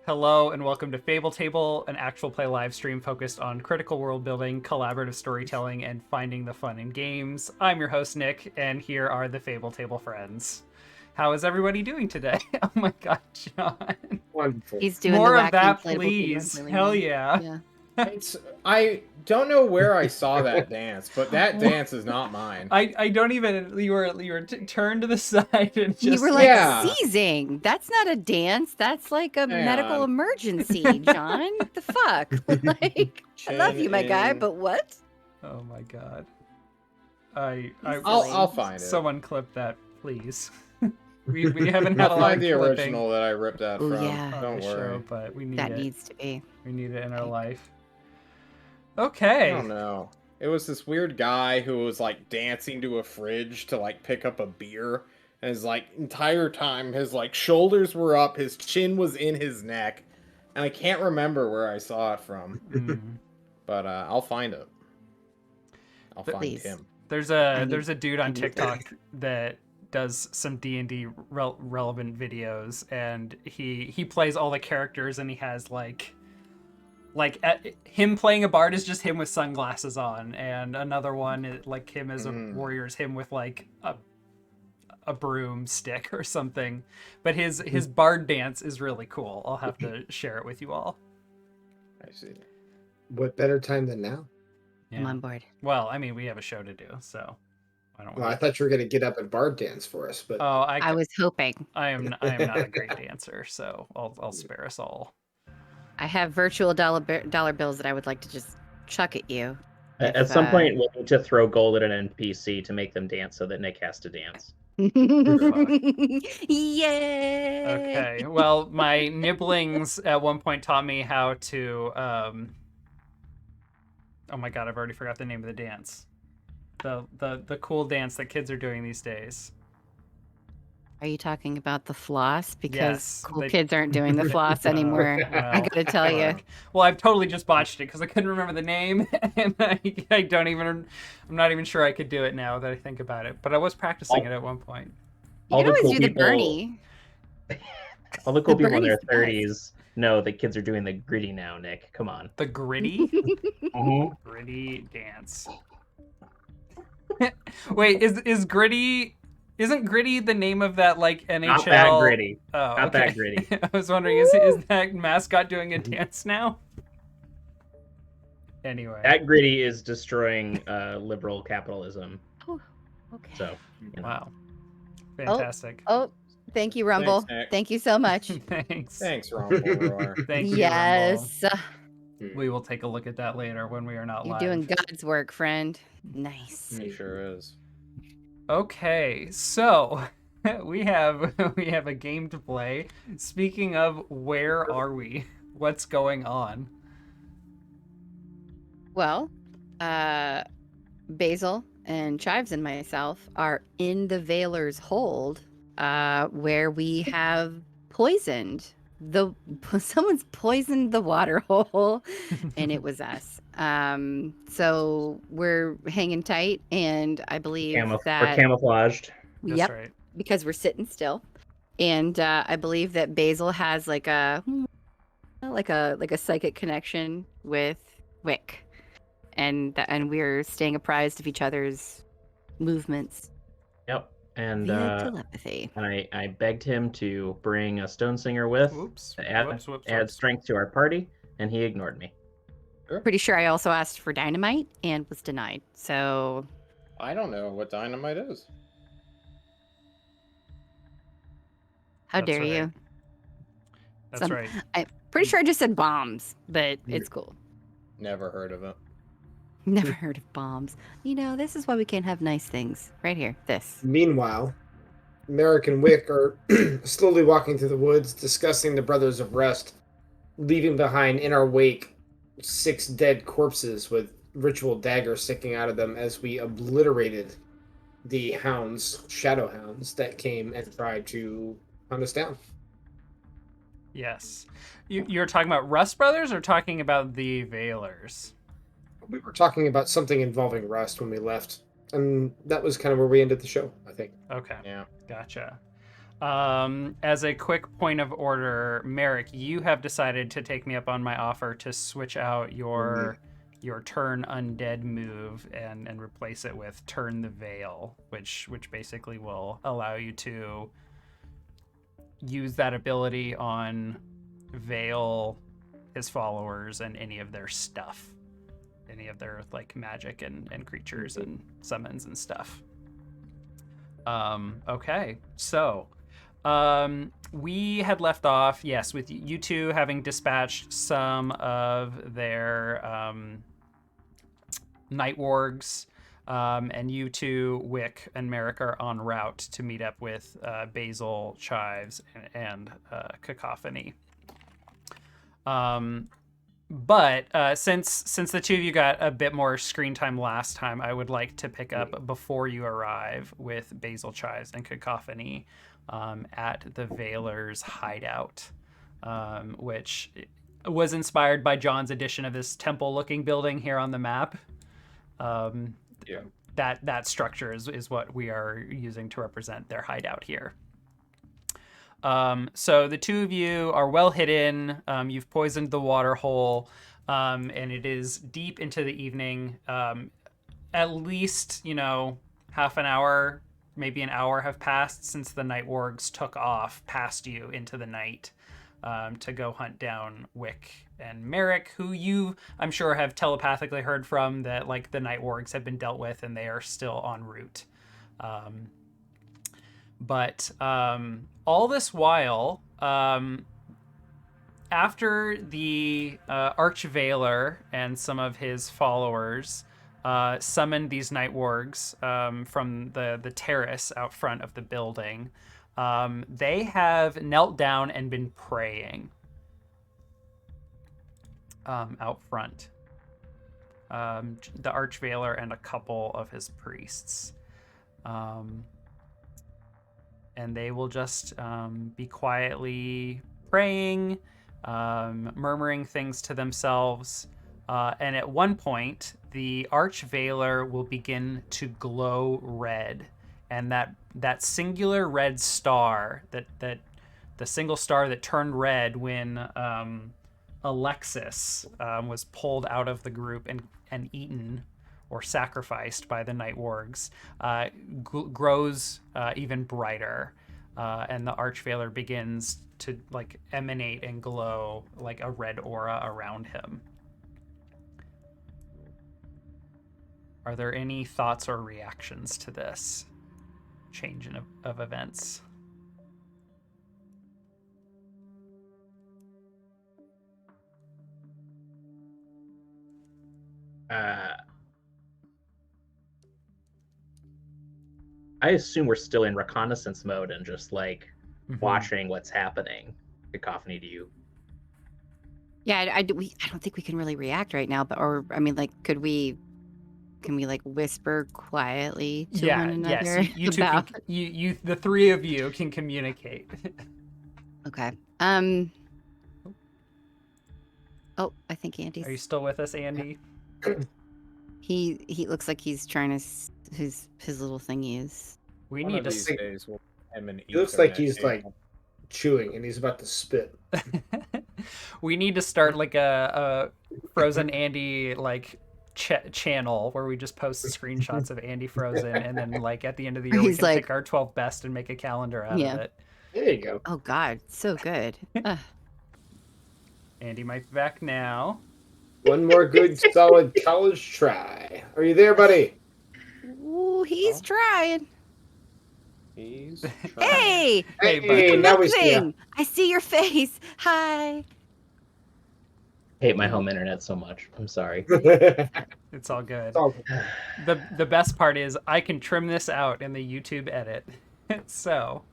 Hello and welcome to Fable Table, an actual play live stream focused on critical world building, collaborative storytelling, and finding the fun in games. I'm your host, Nick, and here are the Fable Table friends. How is everybody doing today? Oh my god, John. Wonderful. He's doing More the of wacky that, inflatable please. really Hell well. yeah. I don't know where I saw that dance, but that dance is not mine. I don't even. You were turned to the side and just. You were like Yeah. seizing. That's not a dance. That's like a Hang medical on. emergency, John. The fuck? Like, I love you, my guy, in- but what? Oh my god. I'll find it. Someone clip that, please. We haven't had I'll a lot of find the clipping original that I ripped that Oh, from. yeah. on Don't the worry. show, but we need That it. needs to be. We need it in our Okay. life. I Okay. don't know. It was this weird guy who was like dancing to a fridge to like pick up a beer. And his like entire time his like shoulders were up, his chin was in his neck. And I can't remember where I saw it from. Mm. But I'll find it. I'll find Please. him. There's I a dude on need TikTok that does some D&D relevant videos, and he plays all the characters, and he has him playing a bard is just him with sunglasses on, and another one like him as a warrior is him with like a broomstick or something. But his bard dance is really cool. I'll have to share it with you all. I see. What better time than now? I'm on board. Well, I mean, we have a show to do, so why don't we? Well, I thought you were going to get up and bard dance for us, but Oh, I was hoping. I am not a great dancer, so I'll spare us all. I have virtual dollar bills that I would like to just chuck at you. At some point, we'll need to throw gold at an NPC to make them dance so that Nick has to dance. Yay! Okay. Well, my nibblings at one point taught me how to. Oh my god, I've already forgot the name of the dance. The cool dance that kids are doing these days. Are you talking about the floss? Because Yes, cool they- kids aren't doing the floss anymore. I gotta tell you. Well, I've totally just botched it because I couldn't remember the name, and I don't even. I'm not even sure I could do it now that I think about it. But I was practicing it at one point. You All can the always cool do the people- Bernie. All the cool The people in their Bernie's the best. 30s know that kids are doing the gritty now, Nick. Come on. The gritty. Mhm. Gritty dance. Wait, is gritty? Isn't gritty the name of that like NHL? Not that gritty. Oh, Not okay. that gritty. I was wondering, is that mascot doing a dance now? Anyway. That gritty is destroying liberal capitalism. Oh, okay. So, you know. Wow. Fantastic. Oh, thank you, Rumble. Thanks, Nick. Thank you so much. Thanks. Thanks, Roar. Thank you. Yes. Rumble. We will take a look at that later when we are not You're live. doing God's work, friend. Nice. He sure is. Okay, so we have a game to play. Speaking of, where are we? What's going on? Well, Basil and Chives and myself are in the Veiler's hold, where we have poisoned someone's poisoned the water hole, and it was us. So we're hanging tight, and I believe We're that camouflaged. That's yep, right. because we're sitting still, and I believe that Basil has like a psychic connection with Wick, and we're staying apprised of each other's movements Yep. And via telepathy. I begged him to bring a stone singer with Whoops. to add Whoops. strength to our party, and he ignored me. Pretty sure I also asked for dynamite and was denied. So I don't know what dynamite is. how That's dare right. you? That's right. I'm pretty sure I just said bombs, but it's cool. Never heard of it. Never heard of bombs. You know, this is why we can't have nice things. Right here. This. meanwhile, Merrick and Wick are slowly walking through the woods, discussing the Brothers of Rest, leaving behind in our wake 6 dead corpses with ritual daggers sticking out of them as we obliterated the hounds, shadow hounds, that came and tried to hunt us down. Yes. You're talking about Rust Brothers or talking about the Veilers? We were talking about something involving Rust when we left, and that was kind of where we ended the show, I think. Okay. Yeah. Gotcha. As a quick point of order, Merrick, you have decided to take me up on my offer to switch out your turn undead move and replace it with turn the veil, which basically will allow you to use that ability on Veil, his followers, and any of their stuff, any of their like magic and creatures and summons and stuff. Okay, so we had left off, yes, with you two having dispatched some of their night wargs, and you two, Wick and Merrick, are en route to meet up with Basil, Chives, and Cacophony. But since the two of you got a bit more screen time last time, I would like to pick up before you arrive with Basil, Chives, and Cacophony at the Veiler's hideout, which was inspired by John's edition of this temple-looking building here on the map. That structure is what we are using to represent their hideout here. So the two of you are well hidden. You've poisoned the water hole, and it is deep into the evening. At least, half an hour, maybe an hour have passed since the night wargs took off past you into the night to go hunt down Wick and Merrick, who you, I'm sure, have telepathically heard from that like the night wargs have been dealt with and they are still en route. But all this while, after the Archveiler and some of his followers summoned these night wargs from the terrace out front of the building, they have knelt down and been praying out front. The Archveiler and a couple of his priests. And they will just be quietly praying, murmuring things to themselves. And at one point, the Archveiler will begin to glow red. And that singular red star, that the single star that turned red when Alexis was pulled out of the group and eaten or sacrificed by the night wargs, grows even brighter, and the Archveiler begins to like emanate and glow like a red aura around him. Are there any thoughts or reactions to this change of events? I assume we're still in reconnaissance mode and just like watching what's happening. Cacophony, to you? Yeah, I don't think we can really react right now, but can we like whisper quietly to one another? Yes, you two you the three of you can communicate. Okay. Oh, I think Andy's. Are you still with us, Andy? He looks like he's trying to his little thingy is. We One need of to. these days we'll him and He looks like he's like chewing and he's about to spit. We need to start like a Frozen Andy like channel where we just post screenshots of Andy Frozen, and then like at the end of the year we can pick our 12 best and make a calendar out of it. There you go. Oh God, so good. Andy might be back now. One more good solid college try. Are you there, buddy? Ooh, he's trying. He's Hey! Hey, now we see Nothing! I see your face. Hi. Hate my home internet so much. I'm sorry. It's all good. It's all good. The best part is I can trim this out in the YouTube edit. So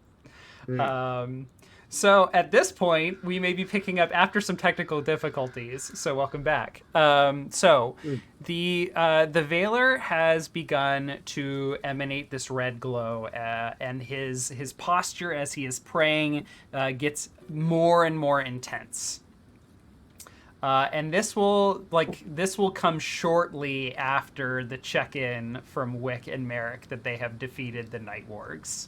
at this point, we may be picking up after some technical difficulties. So welcome back. The Veiler has begun to emanate this red glow, and his posture as he is praying gets more and more intense. And this will come shortly after the check-in from Wick and Merrick that they have defeated the night wargs.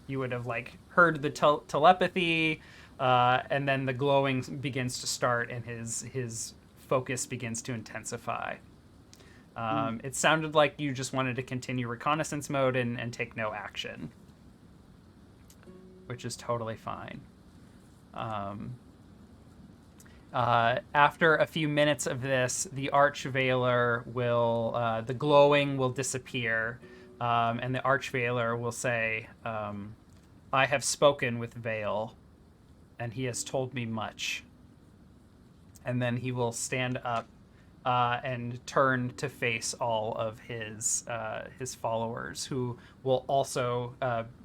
You would have like heard the telepathy, and then the glowing begins to start, and his focus begins to intensify. It sounded like you just wanted to continue reconnaissance mode and take no action, which is totally fine. After a few minutes of this, the Archveiler will, the glowing will disappear, and the Archveiler will say, I have spoken with Vale, and he has told me much. And then he will stand up and turn to face all of his followers, who will also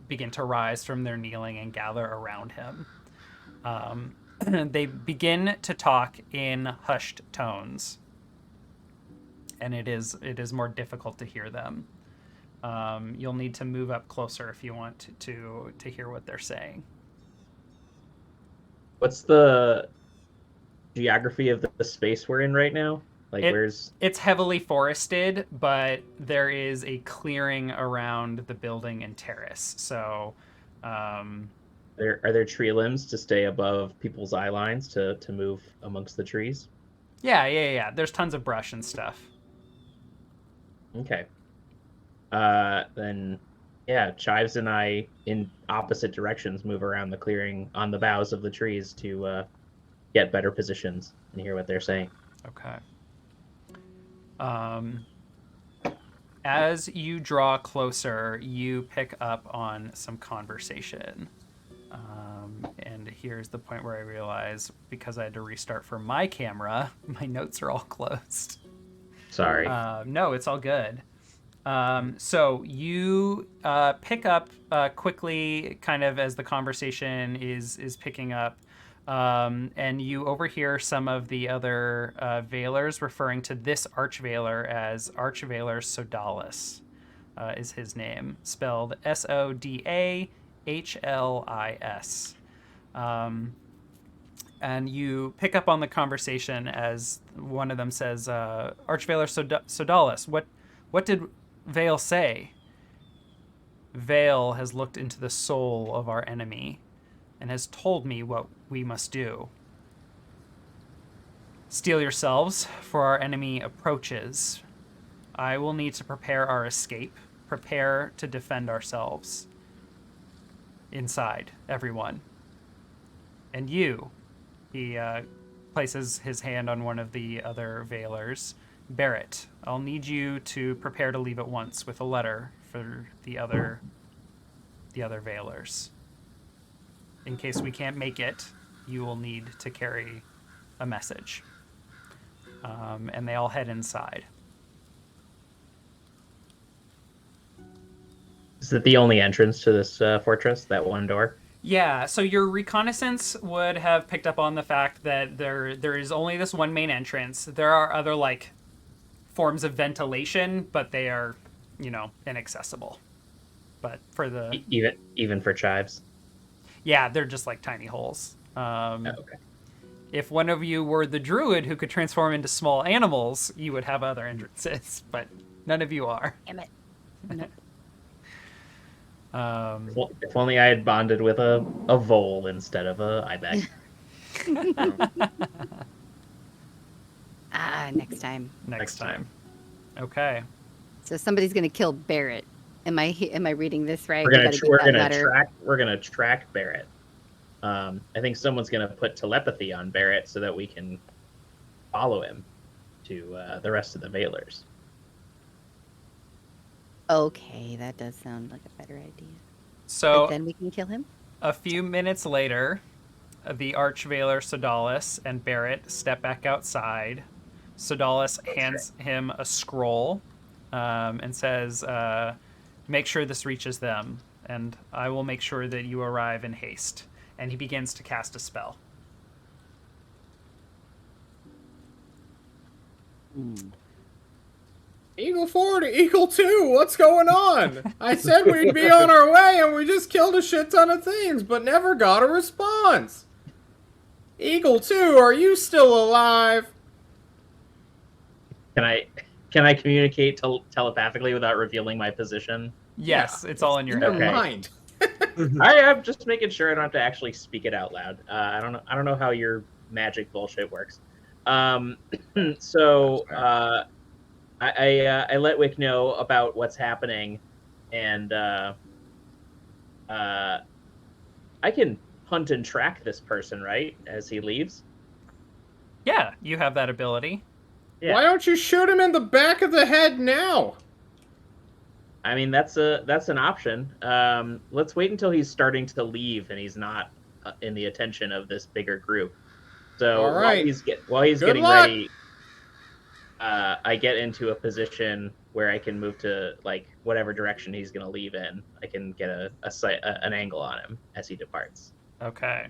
begin to rise from their kneeling and gather around him. They begin to talk in hushed tones, and it is more difficult to hear them. You'll need to move up closer if you want to hear what they're saying. What's the geography of the space we're in right now? Like, where's... It's heavily forested, but there is a clearing around the building and terrace. So, are there tree limbs to stay above people's eye lines to move amongst the trees? Yeah. There's tons of brush and stuff. Okay. Then, yeah, Chives and I, in opposite directions, move around the clearing on the boughs of the trees to get better positions and hear what they're saying. Okay. As you draw closer, you pick up on some conversation. And here's the point where I realize, because I had to restart for my camera, my notes are all closed. Sorry. No, it's all good. So you pick up quickly, kind of as the conversation is picking up, and you overhear some of the other Veilers referring to this Archveiler as Archveiler Sodalis, is his name, spelled Sodahlis. And you pick up on the conversation as one of them says, Archveiler Sodalis, what did Vale say? Vale has looked into the soul of our enemy and has told me what we must do. Steel yourselves, for our enemy approaches. I will need to prepare our escape. Prepare to defend ourselves. Inside, everyone. And you, he places his hand on one of the other Veilers. Barrett, I'll need you to prepare to leave at once with a letter for the other Veilers. In case we can't make it, you will need to carry a message. And they all head inside. Is it the only entrance to this fortress, that one door? Yeah, so your reconnaissance would have picked up on the fact that there is only this one main entrance. There are other, like, forms forms but they are, inaccessible. But for the... Even for Chives? Yeah, they're just like tiny holes. Okay. If one of you were the druid who could transform into small animals, you would have other entrances, but none of you are. Damn it. If only I had bonded with a vole instead of a ibex. Next time. Next time. Okay. So somebody's gonna kill Barrett. Am I reading this right? We're gonna track Barrett. I think someone's gonna put telepathy on Barrett so that we can follow him to the rest of the Veilers. Okay, that does sound like a better idea. So but then we can kill him? A few minutes later, the Archveiler Sodalis and Barrett step back outside. Sodalis hands him a scroll and says, make sure this reaches them, and I will make sure that you arrive in haste. And he begins to cast a spell. Eagle 4 to Eagle 2, what's going on? I said we'd be on our way and we just killed a shit ton of things, but never got a response. Eagle 2, are you still alive? Can I communicate telepathically without revealing my position? Yes, Yeah, it's all in your head. head. Mind. I'm just making sure I don't have to actually speak it out loud. I don't know how your magic bullshit works. So I let Wick know about what's happening, and I can hunt and track this person, right, as he leaves. Yeah, you have that ability. Yeah. Why don't you shoot him in the back of the head now? I mean, that's an option. Let's wait until he's starting to leave and he's not in the attention of this bigger group. So All right. while he's Good getting luck. ready, I get into a position where I can move to like whatever direction he's going to leave in. I can get an angle on him as he departs. Okay.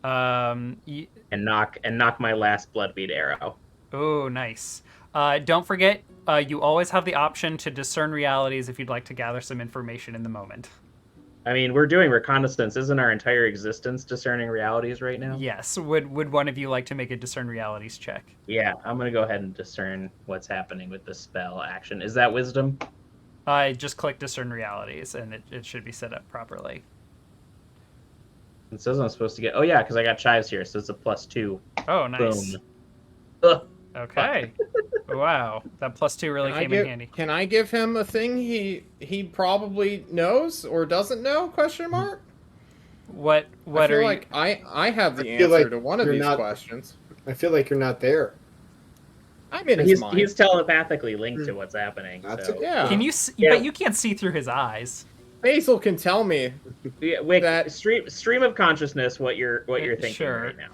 And knock my last bloodbead arrow. Oh, nice. Don't forget, you always have the option to discern realities if you'd like to gather some information in the moment. I mean, we're doing reconnaissance. Isn't our entire existence discerning realities right now? Yes. Would one of you like to make a discern realities check? Yeah, I'm going to go ahead and discern what's happening with the spell action. Is that wisdom? I just click discern realities, and it should be set up properly. It says I'm supposed to get... Oh, yeah, because I got chives here, so it's a +2. Oh, nice. Boom. Ugh. Okay. Wow, that +2 really came in handy. Can I give him a thing he probably knows or doesn't know? Question mark. What I feel are like you? I have the I feel answer like to one of you're these not- questions. I feel like you're not there. I'm in his mind. He's telepathically linked to what's happening. That's So. it. Yeah. Can you? See, Yeah. But you can't see through his eyes. Basil can tell me. Yeah, Wick, That- stream of consciousness what you're thinking Sure. right now.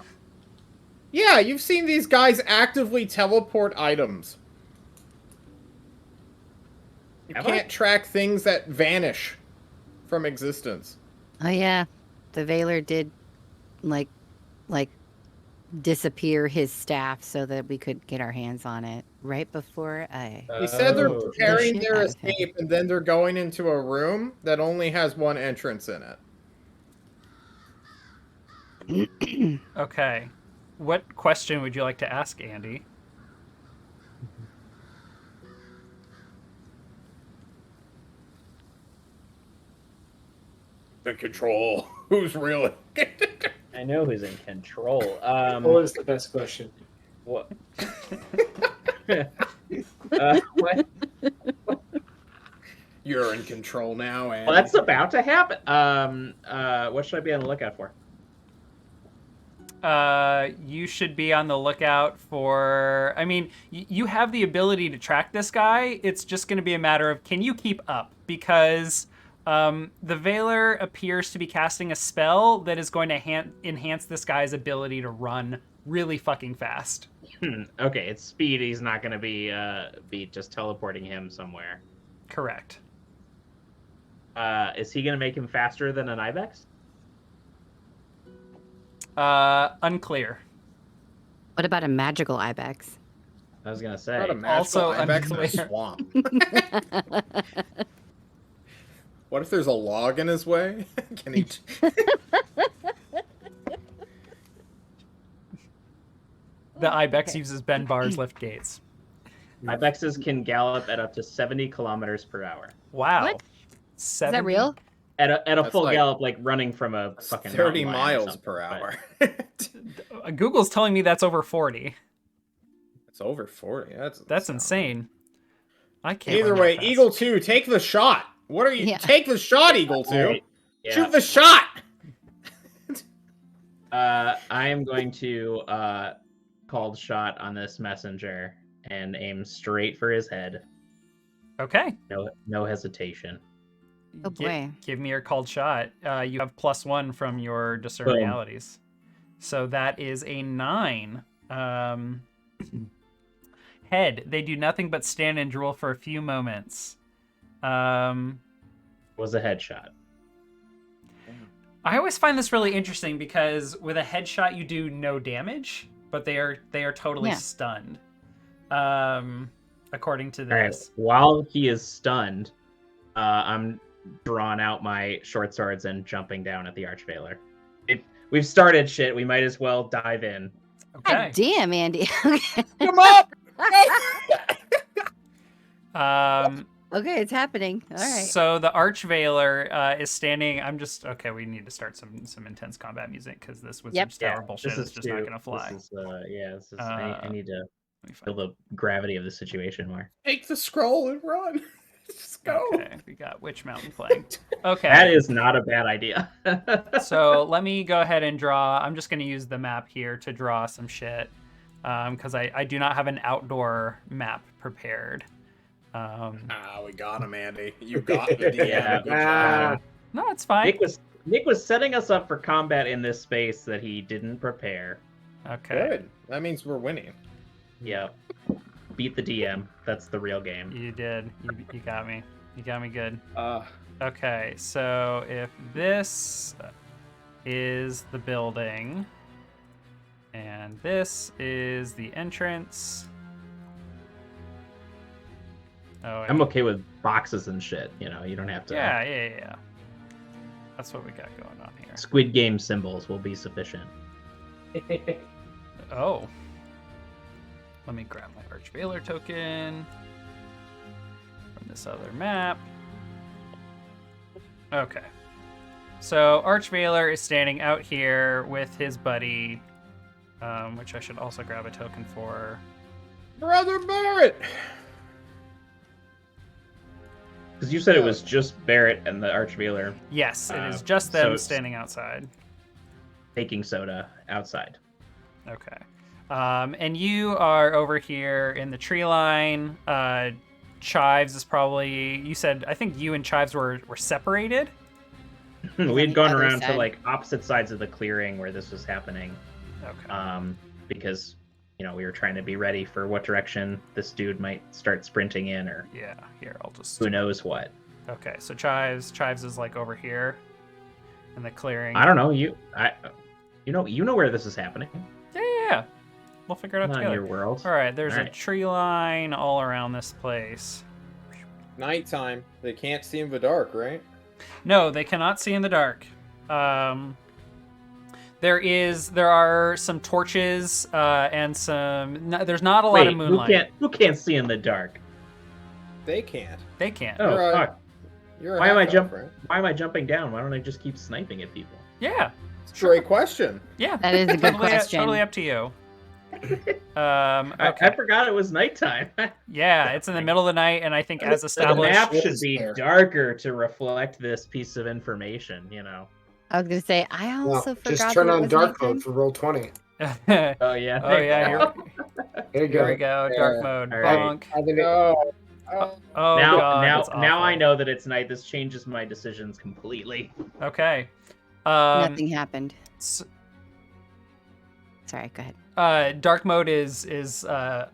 Yeah, you've seen these guys actively teleport items. You Have I? can't track things that vanish from existence. Oh yeah, the Veiler did, like, disappear his staff so that we could get our hands on it right before I. He said they're Oh. preparing shit their out of him. escape, and then they're going into a room that only has one entrance in it. Okay. What question would you like to ask, Andy? The control. Who's really? I know who's in control. What is the best question? What? What? You're in control now, and Well, that's about to happen. What should I be on the lookout for? You should be on the lookout for... I mean, you have the ability to track this guy. It's just going to be a matter of, can you keep up? Because the Veiler appears to be casting a spell that is going to enhance this guy's ability to run really fucking fast. Okay, it's speed. He's not going to be just teleporting him somewhere. Correct. Is he going to make him faster than an ibex? Unclear. What about a magical ibex? I was going to say. not a magical Also ibex in a unclear. swamp. What if there's a log in his way? Can he? The Ibex uses Ben Barr's lift gates. Ibexes can gallop at up to 70 kilometers per hour. Wow. What? Is 70? that real? At a That's full like- gallop, like running from a fucking 30 mountain lion or miles something, per but- hour. Google's telling me that's over 40. It's over 40. That's insane. I can't. Either run way, that fast. Eagle 2, take the shot. What are you? Yeah. Take the shot, Eagle 2. Alright, yeah. Shoot the shot. I am going to call shot on this messenger and aim straight for his head. Okay. No hesitation. Oh boy. Give me your called shot. You have +1 from your discern Boom. realities. So that is a 9. Head. They do nothing but stand and drool for a few moments. Was a headshot. I always find this really interesting because with a headshot you do no damage, but they are totally Yeah. stunned. According to All right. this. While he is stunned, I'm drawing out my short swords and jumping down at the Archveiler. We've started shit. We might as well dive in. Okay. God damn, Andy. Okay. Come up. Okay, it's happening. All right. So the Archveiler is standing. Okay, we need to start some intense combat music because this wizard Yep. tower bullshit this is just not too- gonna fly. This is, I need to Let me feel find- the gravity of the situation more. Take the scroll and run. Just go. Okay, we got Witch Mountain playing. Okay. That is not a bad idea. So let me go ahead and draw. I'm just going to use the map here to draw some shit because I do not have an outdoor map prepared. We got him, Andy. You got the DM. Yeah. Good job. No, it's fine. Nick was setting us up for combat in this space that he didn't prepare. Okay. Good. That means we're winning. Yeah. Beat the DM. That's the real game. You did. You got me. You got me good. Uh, Okay, so if this is the building and this is the entrance. Oh, I'm okay with boxes and shit. You know, you don't have to. Yeah. That's what we got going on here. Squid Game symbols will be sufficient. Oh. Let me grab my Archveiler token from this other map. Okay. So Archveiler is standing out here with his buddy, which I should also grab a token for. Brother Barrett. Because you said it was just Barrett and the Archveiler Yes, it is just them so- standing outside. taking soda outside. Okay. And you are over here in the tree line. Chives is probably, you said, I think you and Chives were separated. We on had the gone other around to side. like opposite sides of the clearing where this was happening. Okay. Because, you know, we were trying to be ready for what direction this dude might start sprinting in, or Yeah, here, I'll just... who knows what. Okay, so Chives is like over here in the clearing. I don't know. You know where this is happening. Yeah. We'll figure it out Not in together. your world. All right, there's All a right. tree line all around this place. Nighttime. They can't see in the dark, right? No, they cannot see in the dark. There are some torches and some. No, there's not a lot of moonlight. Who can't see in the dark? They can't. They can't. Oh, You're a- fuck. You're a Why am I half-elf, right? Why am I jumping down? Why don't I just keep sniping at people? Yeah. It's a great question. Yeah. That is a good Totally, question. totally up to you. Okay. I forgot it was nighttime. Yeah, it's in the middle of the night, and I think as The established. map should be darker to reflect this piece of information, you know. I was gonna say I also forgot. Just turn that it on was dark nighttime. mode for roll 20. Oh yeah. Oh yeah, There you here we go. go. Dark mode. All right. Bonk. I think it- Oh. Oh now god. it's now I awful. know that it's night. This changes my decisions completely. Okay. Nothing happened. s- Sorry, go ahead. Dark mode is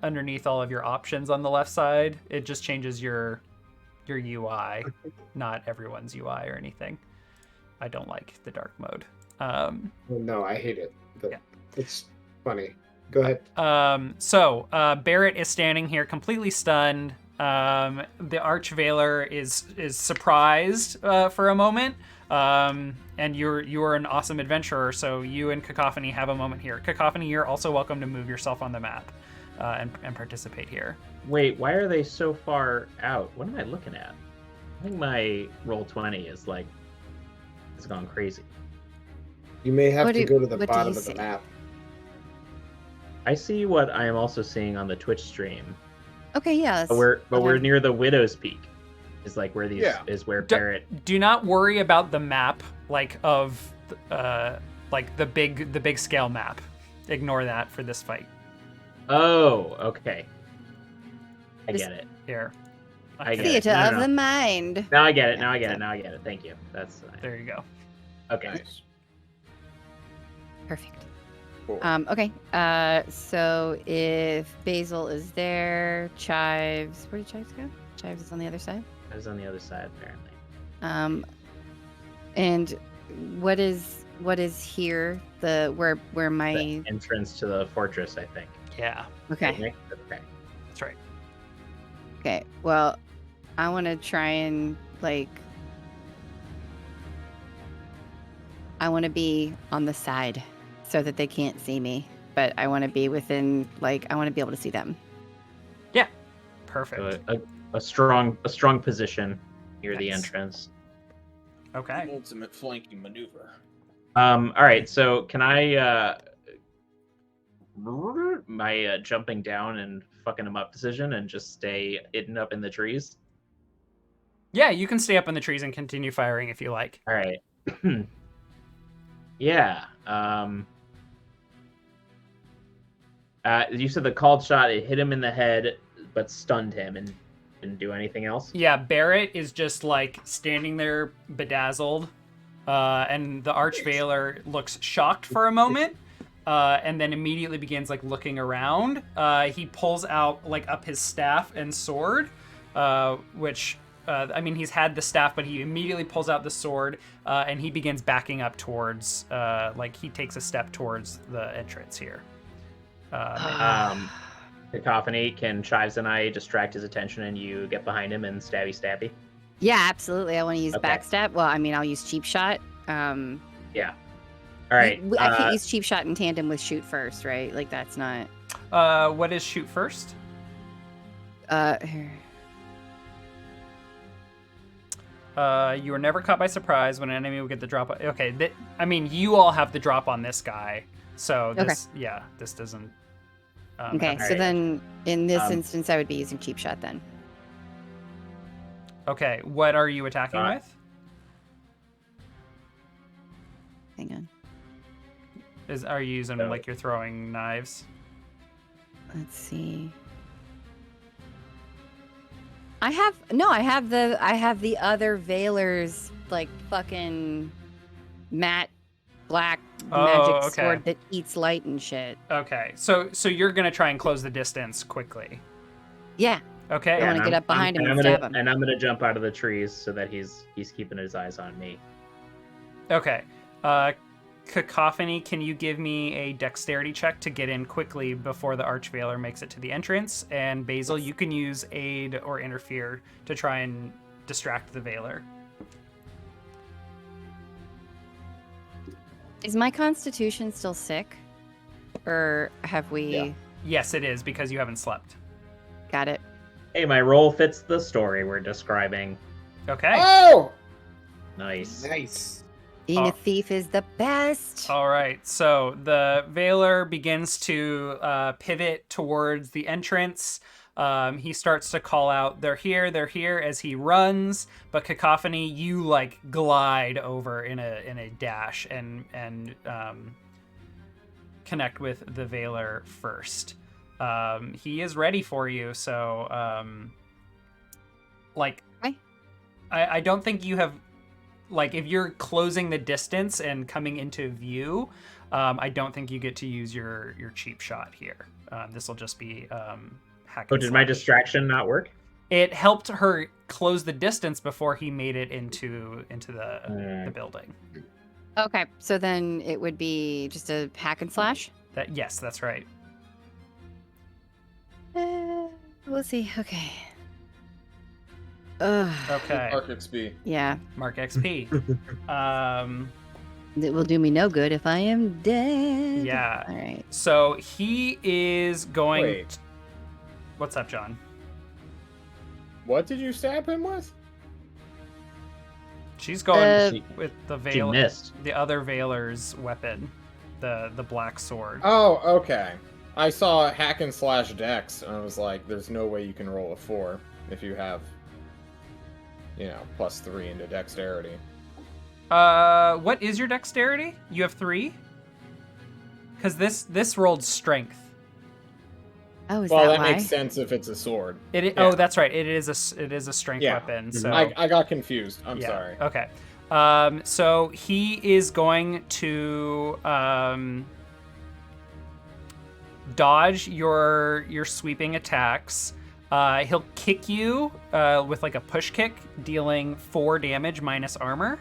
underneath all of your options on the left side. It just changes your UI, not everyone's UI or anything. I don't like the dark mode. No, I hate it. But Yeah. it's funny. Go ahead. So Barrett is standing here completely stunned. The Archveiler is surprised for a moment. And you are an awesome adventurer, so you and Cacophony have a moment here. Cacophony, you're also welcome to move yourself on the map and participate here. Wait, why are they so far out? What am I looking at? I think my roll 20 is like it's gone crazy. You may have What to do- go to the what do bottom you of the see? map. I see what I am also seeing on the Twitch stream. Okay, yeah. But we're whatever. near the Widow's Peak. Is like where these Yeah. is where D- Barrett. Do not worry about the map, like the big scale map. Ignore that for this fight. Oh, okay. I Just- get it. Here. I get it. Theater No, of no. the mind. Now I get it. Now I get it. Now I get it. Thank you. That's There you go. okay. Nice. Perfect. Cool. Okay. So if Basil is there, Chives. Where did Chives go? Chives is on the other side. I was on the other side apparently. And what is here? The where my The entrance to the fortress, I think. Yeah, okay. Nick? Okay. that's right. Okay. Well, I want to try and I want to be on the side so that they can't see me, but I want to be within I want to be able to see them. Perfect. So a strong position near the Nice. entrance. Okay. Ultimate flanking maneuver. All right, so can I my jumping down and fucking him up decision and just stay hidden up in the trees? Yeah, you can stay up in the trees and continue firing if you like. All right. Yeah. You said the called shot, it hit him in the head, but stunned him and didn't do anything else? Yeah, Barrett is just like standing there bedazzled, and the Archveiler looks shocked for a moment, and then immediately begins like looking around. He pulls out like up his staff and sword, which I mean he's had the staff, but he immediately pulls out the sword, and he begins backing up towards like he takes a step towards the entrance here. Cacophony, can Chives and I distract his attention and you get behind him and stabby? Yeah, absolutely. I want to use Okay. backstab. Well, I mean, I'll use cheap shot. Yeah. All right. I can't use cheap shot in tandem with shoot first, right? Like that's not. What is shoot first? Here. You are never caught by surprise when an enemy will get the drop. Okay, I mean, you all have the drop on this guy, so this, yeah, this doesn't. Okay, so Alright. then in this instance, I would be using cheap shot then. Okay, what are you attacking Alright. with? Hang on. Are you using No. like you're throwing knives? Let's see. I have the other Veilers like fucking matte black magic okay. sword that eats light and shit. Okay, so you're gonna try and close the distance quickly. Yeah. Okay. I wanna and get up behind him and I'm stab gonna, him. And I'm gonna jump out of the trees so that he's keeping his eyes on me. Okay. Cacophony, can you give me a dexterity check to get in quickly before the Archveiler makes it to the entrance? And Basil, you can use aid or interfere to try and distract the Veiler. Is my constitution still sick? Or have we Yeah. Yes, it is, because you haven't slept. got it? Hey, my roll fits the story we're describing. Okay. Oh, Nice. Nice. Being Oh. a thief is the best. All right, so the Veiler begins to pivot towards the entrance. He starts to call out, they're here, as he runs. But Cacophony, you like glide over in a dash and connect with the Veiler first. He is ready for you, so like Okay. I don't think you have. Like, if you're closing the distance and coming into view, I don't think you get to use your cheap shot here. This will just be hack Oh, and did my slash. distraction not work? It helped her close the distance before he made it into the building. Okay, so then it would be just a hack and slash. Yes, that's right. We'll see. Okay. Ugh. Okay, Arc XP. Yeah, mark XP. it will do me no good if I am dead. Yeah. All right. So he is going. Wait. What's up, John? What did you stab him with? She's going She- with the She veil, missed. the other Veiler's weapon, the black sword. Oh, okay. I saw hack and slash dex, and I was like, there's no way you can roll a 4 if you have, +3 into dexterity. What is your dexterity? You have 3? Because this rolled strength. Oh, is Well, that that why? makes sense if it's a sword. Oh, Yeah. that's right. It is a strength Yeah. weapon. So I got confused. I'm yeah. sorry. Okay. So he is going to dodge your sweeping attacks. He'll kick you with like a push kick, dealing 4 damage minus armor.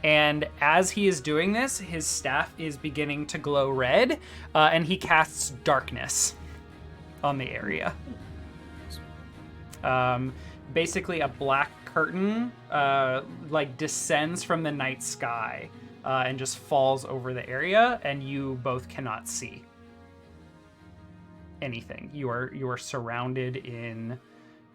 And as he is doing this, his staff is beginning to glow red, and he casts darkness on the area. Basically, a black curtain descends from the night sky and just falls over the area, and you both cannot see. anything. You are surrounded in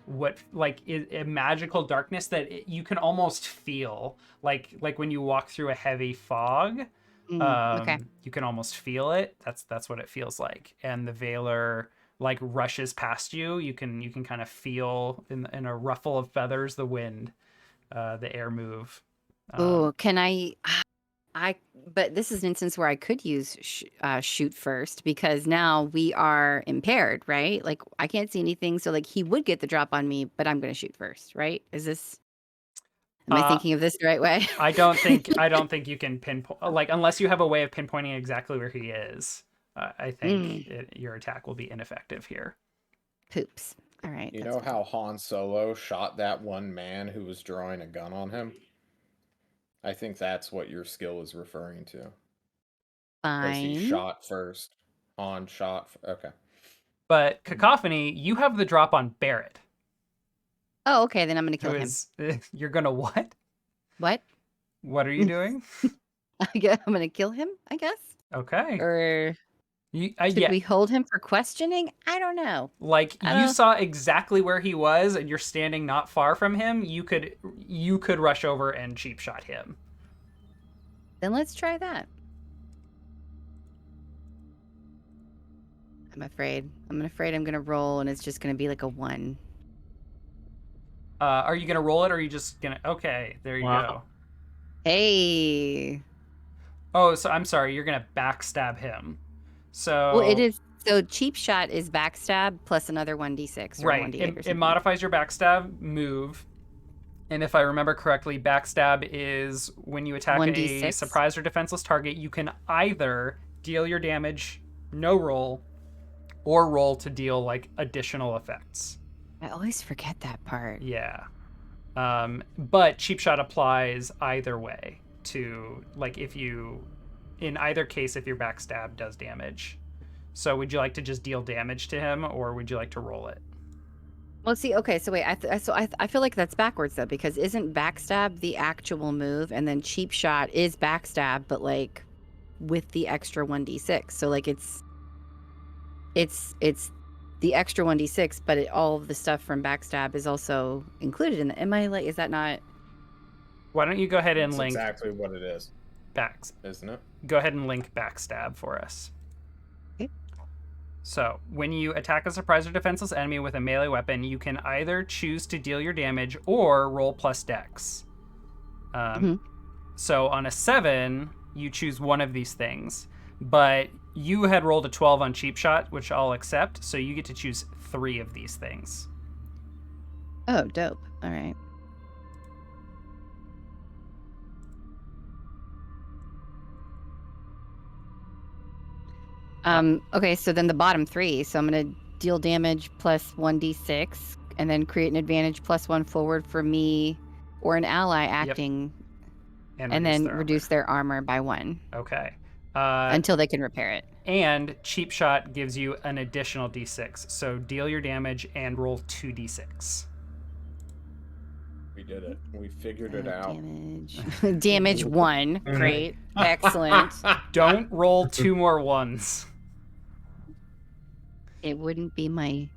what like a magical darkness that you can almost feel like when you walk through a heavy fog. Okay. You can almost feel it. That's what it feels like. And the Veiler like rushes past you. You can kind of feel in a ruffle of feathers the wind, the air move. Oh, can I? But this is an instance where I could use shoot first because now we are impaired, right? Like I can't see anything, so like he would get the drop on me, but I'm gonna shoot first, right? Am I thinking of this the right way? I don't think you can pinpoint like unless you have a way of pinpointing exactly where he is. I think your attack will be ineffective here. Poops. All right. You know how Han Solo shot that one man who was drawing a gun on him? I think that's what your skill is referring to. Because he Fine. shot first. Han shot. Okay. But Cacophony, you have the drop on Barrett. Oh, okay. Then I'm gonna kill Who him. is you're gonna what? What? What are you doing? I guess I'm gonna kill him. I guess. Okay. Or should yeah. we hold him for questioning? I don't know. Like you saw exactly where he was, and you're standing not far from him. You could rush over and cheap shot him. Then let's try that. I'm afraid I'm gonna roll, and it's just gonna be like a 1. Are you gonna roll it, or are you just gonna? Okay, there you go. Hey. Oh, so I'm sorry. You're gonna backstab him. So Well, it is. So cheap shot is backstab plus another 1d6 or right. 1d8 or something. It modifies your backstab move. And if I remember correctly, backstab is when you attack 1d6? a surprised or defenseless target, you can either deal your damage, no roll, or roll to deal like additional effects. I always forget that part. Yeah. But cheap shot applies either way to like in either case if your backstab does damage. So would you like to just deal damage to him, or would you like to roll it? Well, see, okay, so wait, I feel like that's backwards though, because isn't backstab the actual move, and then cheap shot is backstab, but like with the extra 1d6. So like it's the extra 1d6, but all of the stuff from backstab is also included in it. Am I like? Is that not? Why don't you go ahead and That's link exactly what it is, isn't it? Go ahead and link backstab for us. Okay. So, when you attack a surprised or defenseless enemy with a melee weapon, you can either choose to deal your damage or roll plus dex. So, on a 7, you choose one of these things. But you had rolled a 12 on cheap shot, which I'll accept, so you get to choose 3 of these things. Oh, dope. All right. Okay, so then the bottom 3. So I'm going to deal damage plus 1d6 and then create an advantage plus 1 forward for me or an ally acting. Yep. And then reduce their armor by 1. Okay. Until they can repair it. And cheap shot gives you an additional d6. So deal your damage and roll 2d6. We did it. We figured it out. Damage 1. Great. Excellent. Don't roll 2 more 1s. It wouldn't be my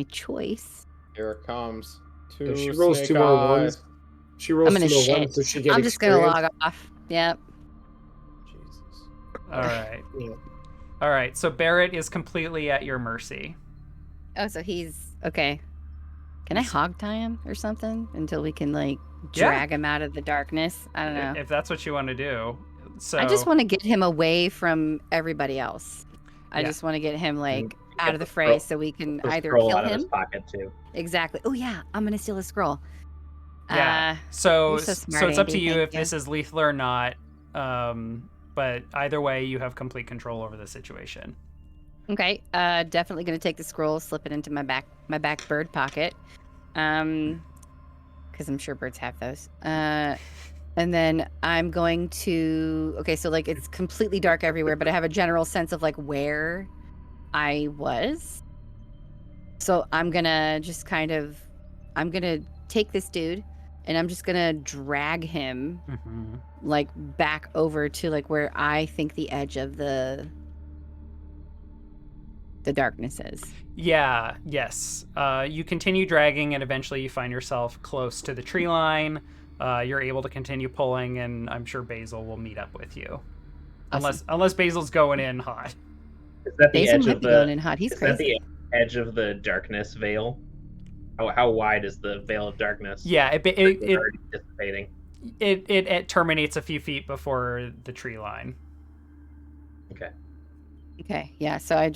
choice. Here it comes. If she rolls 2 more 1s. She rolls 2 more 1s, so she gets I'm just going to log off. Yep. Jesus. All right. Yeah. All right. So Barrett is completely at your mercy. Oh, so he's okay. Can I hog tie him or something until we can like drag him out of the darkness? I don't know. If that's what you want to do. So I just want to get him away from everybody else. I just want to get him like out of the fray so we can either kill out him. Of his pocket too. Exactly. Oh yeah, I'm gonna steal a scroll. Yeah. So smart, it's up to Andy. you Thank if this is lethal or not. But either way, you have complete control over the situation. Okay. Definitely gonna take the scroll, slip it into my back bird pocket. Because I'm sure birds have those. And then I'm going to. Okay, so like it's completely dark everywhere, but I have a general sense of like where I was. So I'm gonna just I'm gonna take this dude and I'm just gonna drag him like back over to like where I think the edge of the the darkness is. Yeah, yes. You continue dragging, and eventually you find yourself close to the tree line. You're able to continue pulling, and I'm sure Basil will meet up with you. Awesome. Unless Basil's going in hot. Is that the Basil edge might of be going the? in hot. He's Is that crazy. the edge of the darkness veil? How wide is the veil of darkness? Yeah, It's already dissipating. it terminates a few feet before the tree line. Okay, yeah. So I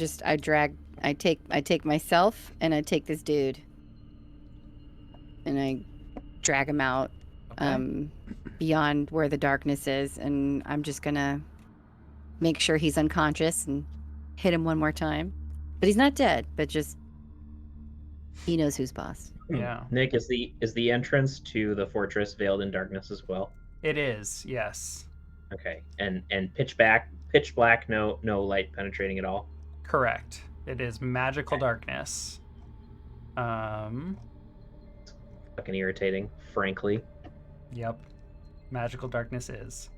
take myself and I take this dude, and I drag him out, Okay. beyond where the darkness is, and I'm just gonna make sure he's unconscious and hit him one more time. But he's not dead. But just he knows who's boss. Yeah. Nick, is the entrance to the fortress veiled in darkness as well? It is, yes. Okay, and pitch black, no light penetrating at all. Correct. It is magical darkness. Fucking irritating, frankly. Yep. Magical darkness is.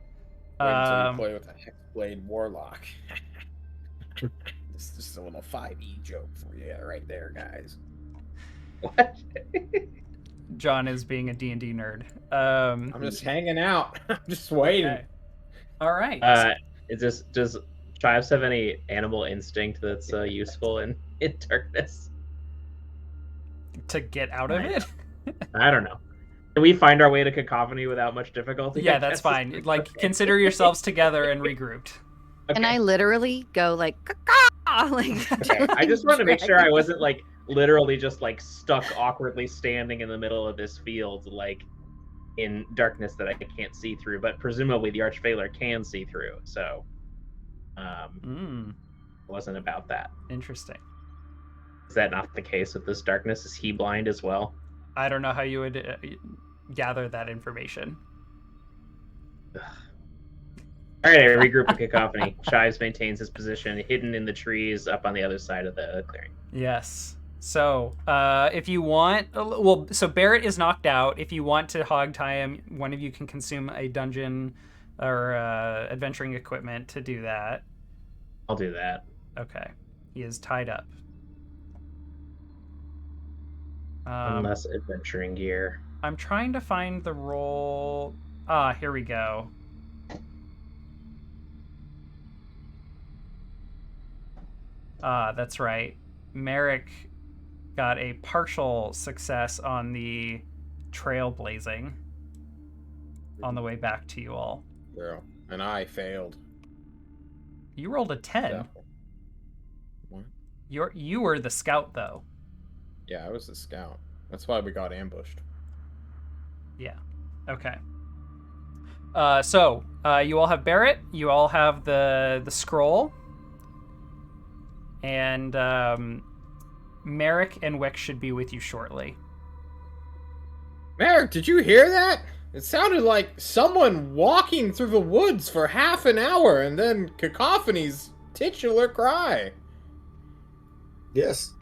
Wait until you play with a Hexblade Warlock. This is just a little 5e joke for you right there, guys. What? John is being a D&D nerd. I'm just hanging out. I'm just waiting. Okay. All right. Does Chives have any animal instinct that's useful in darkness? To get out of it? I don't know. Can we find our way to Cacophony without much difficulty? Yeah, that's fine. Like, consider yourselves together and regrouped. Okay. And I literally go like, "Caw-caw!" Like. Okay. I just wanted to make sure I wasn't like literally just like stuck awkwardly standing in the middle of this field, like in darkness that I can't see through. But presumably the Archvailer can see through, so it wasn't about that. Interesting. Is that not the case with this darkness? Is he blind as well? I don't know how you would gather that information. All right, I regroup the Cacophony. Chives maintains his position, hidden in the trees up on the other side of the clearing. Yes. So, if you want, so Barrett is knocked out. If you want to hog tie him, one of you can consume a dungeon or adventuring equipment to do that. I'll do that. Okay. He is tied up. Unless adventuring gear. I'm trying to find the roll. Here we go. That's right. Merrick got a partial success on the trailblazing on the way back to you all. Girl. And I failed. You rolled a 10. So. What? You were the scout, though. Yeah, I was the scout. That's why we got ambushed. Yeah. Okay. So you all have Barrett. You all have the scroll. And Merrick and Wick should be with you shortly. Merrick, did you hear that? It sounded like someone walking through the woods for half an hour and then Cacophony's titular cry. Yes.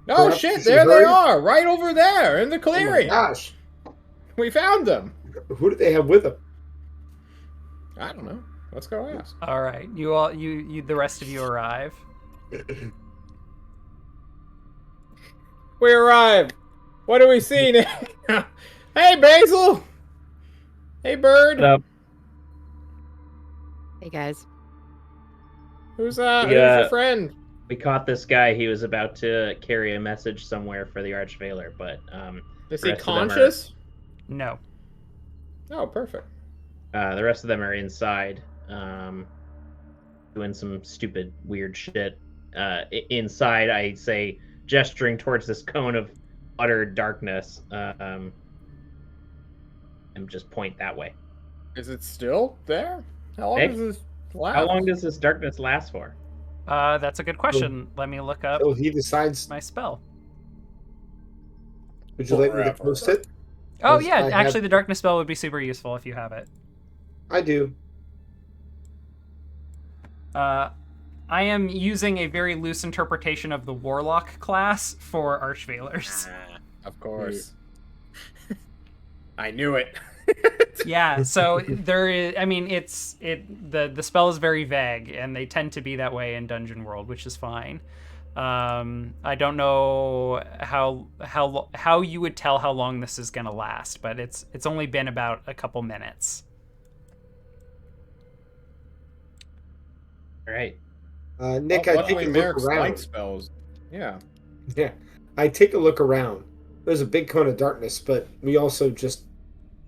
No shit, there they are, right over there in the clearing. Oh my gosh. We found them. Who did they have with them? I don't know. Let's go ask. All right. You the rest of you arrive. We arrived. What do we see now? Hey, Basil. Hey, Bird. What up? Hey guys. Who's your friend? We caught this guy. He was about to carry a message somewhere for the Archvailer, but Is he rest of them conscious? No. Oh, perfect. the rest of them are inside, doing some stupid, weird shit. Inside, I say, gesturing towards this cone of utter darkness, and just point that way. Is it still there? How long Nick? does this last? How long does this darkness last for? That's a good question. Let me look up So he decides. my spell. Would you like me to post it? Oh Yes, yeah, I actually have- the darkness spell would be super useful if you have it. I do. I am using a very loose interpretation of the Warlock class for Archvailers. Of course. I knew it. Yeah, so there is. I mean, the spell is very vague, and they tend to be that way in Dungeon World, which is fine. I don't know how you would tell how long this is going to last, but it's only been about a couple minutes. All right. Nick, Well, I take luckily a look Merrick's light around. spells. Yeah. Yeah, I take a look around. There's a big cone of darkness, but we also just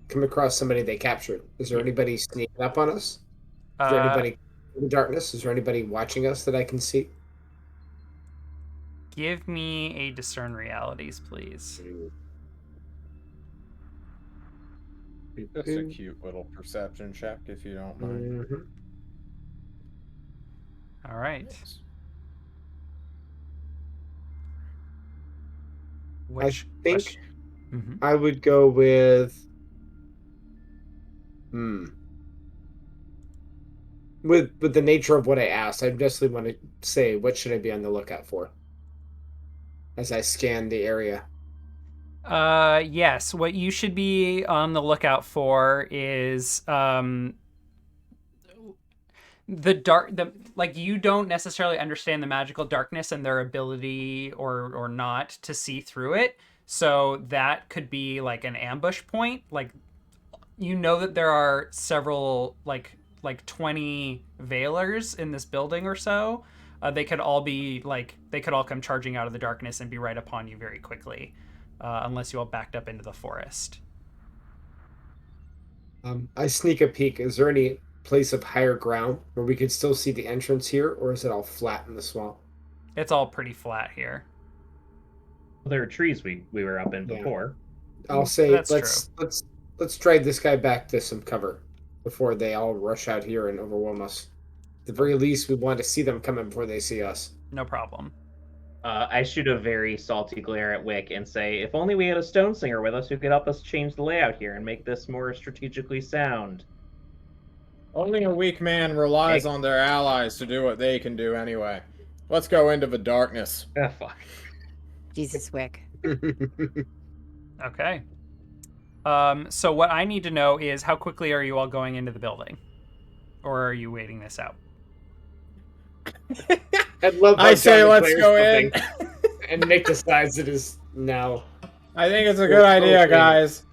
come across somebody they captured. Is there anybody sneaking up on us? Is there anybody in the darkness? Is there anybody watching us that I can see? Give me a discern realities, please. Just a cute little perception check, if you don't mind. Mhm. All right. Yes. Which I think question? Mhm. I would go with with the nature of what I asked. I definitely want to say what should I be on the lookout for as I scan the area. Yes. What you should be on the lookout for is like you don't necessarily understand the magical darkness and their ability or not to see through it. So that could be like an ambush point. Like you know that there are several like 20 veilers in this building or so. They could all come charging out of the darkness and be right upon you very quickly, unless you all backed up into the forest. I sneak a peek. Is there any place of higher ground where we could still see the entrance here, or is it all flat in the swamp? It's all pretty flat here. There are trees we were up in Yeah. before. I'll say That's let's drag this guy back to some cover before they all rush out here and overwhelm us. At the very least, we want to see them coming before they see us. No problem. I shoot a very salty glare at Wick and say, if only we had a stone singer with us who could help us change the layout here and make this more strategically sound. Only a weak man relies Hey. on their allies to do what they can do anyway. Let's go into the darkness. Ah, fuck. Jesus, Wick. Okay. So what I need to know is how quickly are you all going into the building? Or are you waiting this out? I'd love I John say to let's declare go in. something and Nick decides it is now. I think it's a good idea, Okay. guys.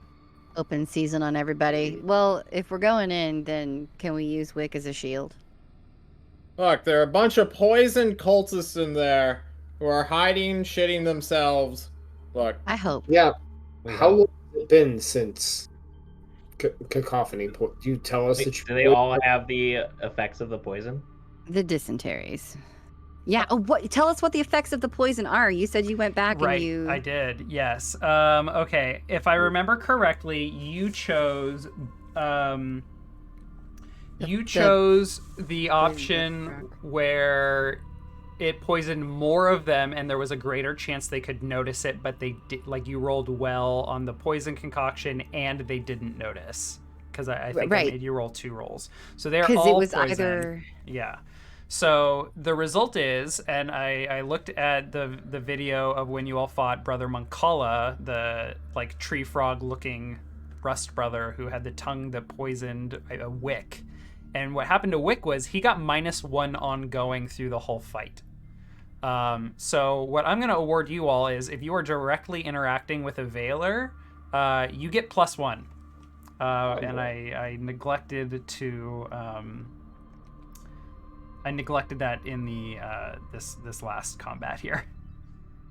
Open season on everybody. Well, if we're going in, then can we use Wick as a shield? Look, there are a bunch of poisoned cultists in there who are hiding, shitting themselves. Look, I hope. Yeah. We How hope. long has it been since cacophony? Do you tell us Wait, that you do they all have the effects of the poison? The dysenteries. Yeah. Oh, what? Tell us what the effects of the poison are. You said you went back Right, and you. I did. Yes. Okay. If I remember correctly, you chose the option where it poisoned more of them and there was a greater chance they could notice it, but they did, like, you rolled well on the poison concoction and they didn't notice because I think I Right. made you roll 2 rolls. So they're Because all it was poison. either. Yeah. So the result is, and I looked at the video of when you all fought Brother Moncala, the like tree frog looking rust brother who had the tongue that poisoned a Wick. And what happened to Wick was he got -1 ongoing through the whole fight. So what I'm going to award you all is if you are directly interacting with a Veiler, you get +1. And I neglected to... I neglected that in the this last combat here,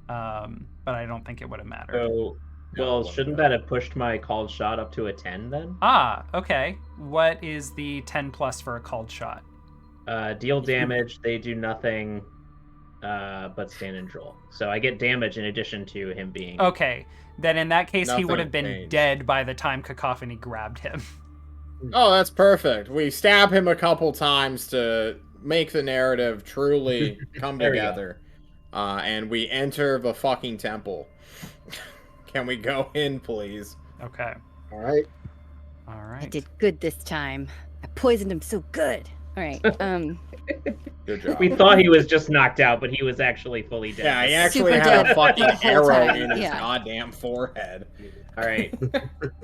but I don't think it would have mattered. So, well, shouldn't that have pushed my called shot up to a 10 then? Ah, okay. What is the 10+ for a called shot? Deal damage. They do nothing, but stand and roll. So I get damage in addition to him being. Okay, then in that case, he Nothing would have been changed. dead by the time Cacophony grabbed him. Oh, that's perfect. We stab him a couple times to make the narrative truly come There we go. together. And we enter the fucking temple. Can we go in, please? Okay. All right. All I right. did good this time. I poisoned him so good. All right. Good job. We thought he was just knocked out, but he was actually fully dead. Yeah, he actually Super had a dead fucking the whole arrow time, in his yeah. goddamn forehead. All right.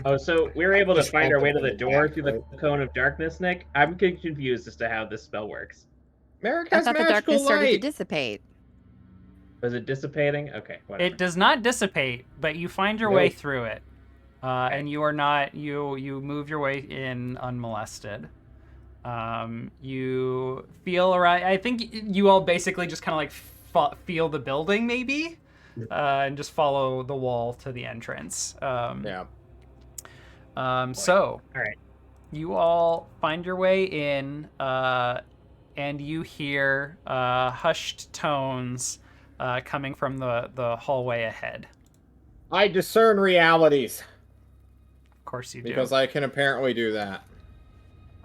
Oh, so we were able to Just find our way to the activated door back, through the cone of darkness, Nick. I'm confused as to how this spell works. Merrick I has thought the magical darkness started to light. dissipate. Was it dissipating? Okay, whatever. It does not dissipate, but you find your way Nope. through it, Okay. and you are not you move your way in unmolested. You feel around. I think you all basically just kind of like feel the building, maybe, and just follow the wall to the entrance. Yeah. So All right. you all find your way in, and you hear hushed tones coming from the hallway ahead. I discern realities Of course you do. because I can apparently do that.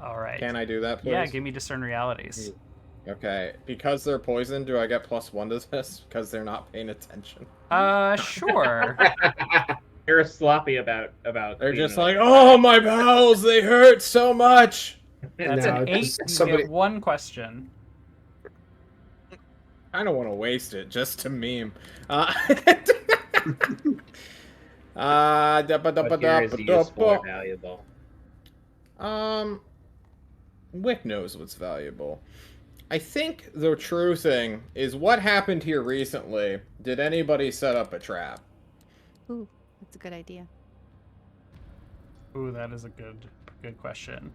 All right. Can I do that, please? Yeah, give me discern realities. Okay. Because they're poisoned, do I get +1 to this? Because they're not paying attention. Sure. You're sloppy about. They're being just like, like, oh, my bowels, they hurt so much. That's No, an 8. just You somebody- get one question. I don't want to waste it just to meme. What here is useful or valuable? Wick knows what's valuable. I think the true thing is what happened here recently. Did anybody set up a trap? Ooh, that's a good idea. Ooh, that is a good question.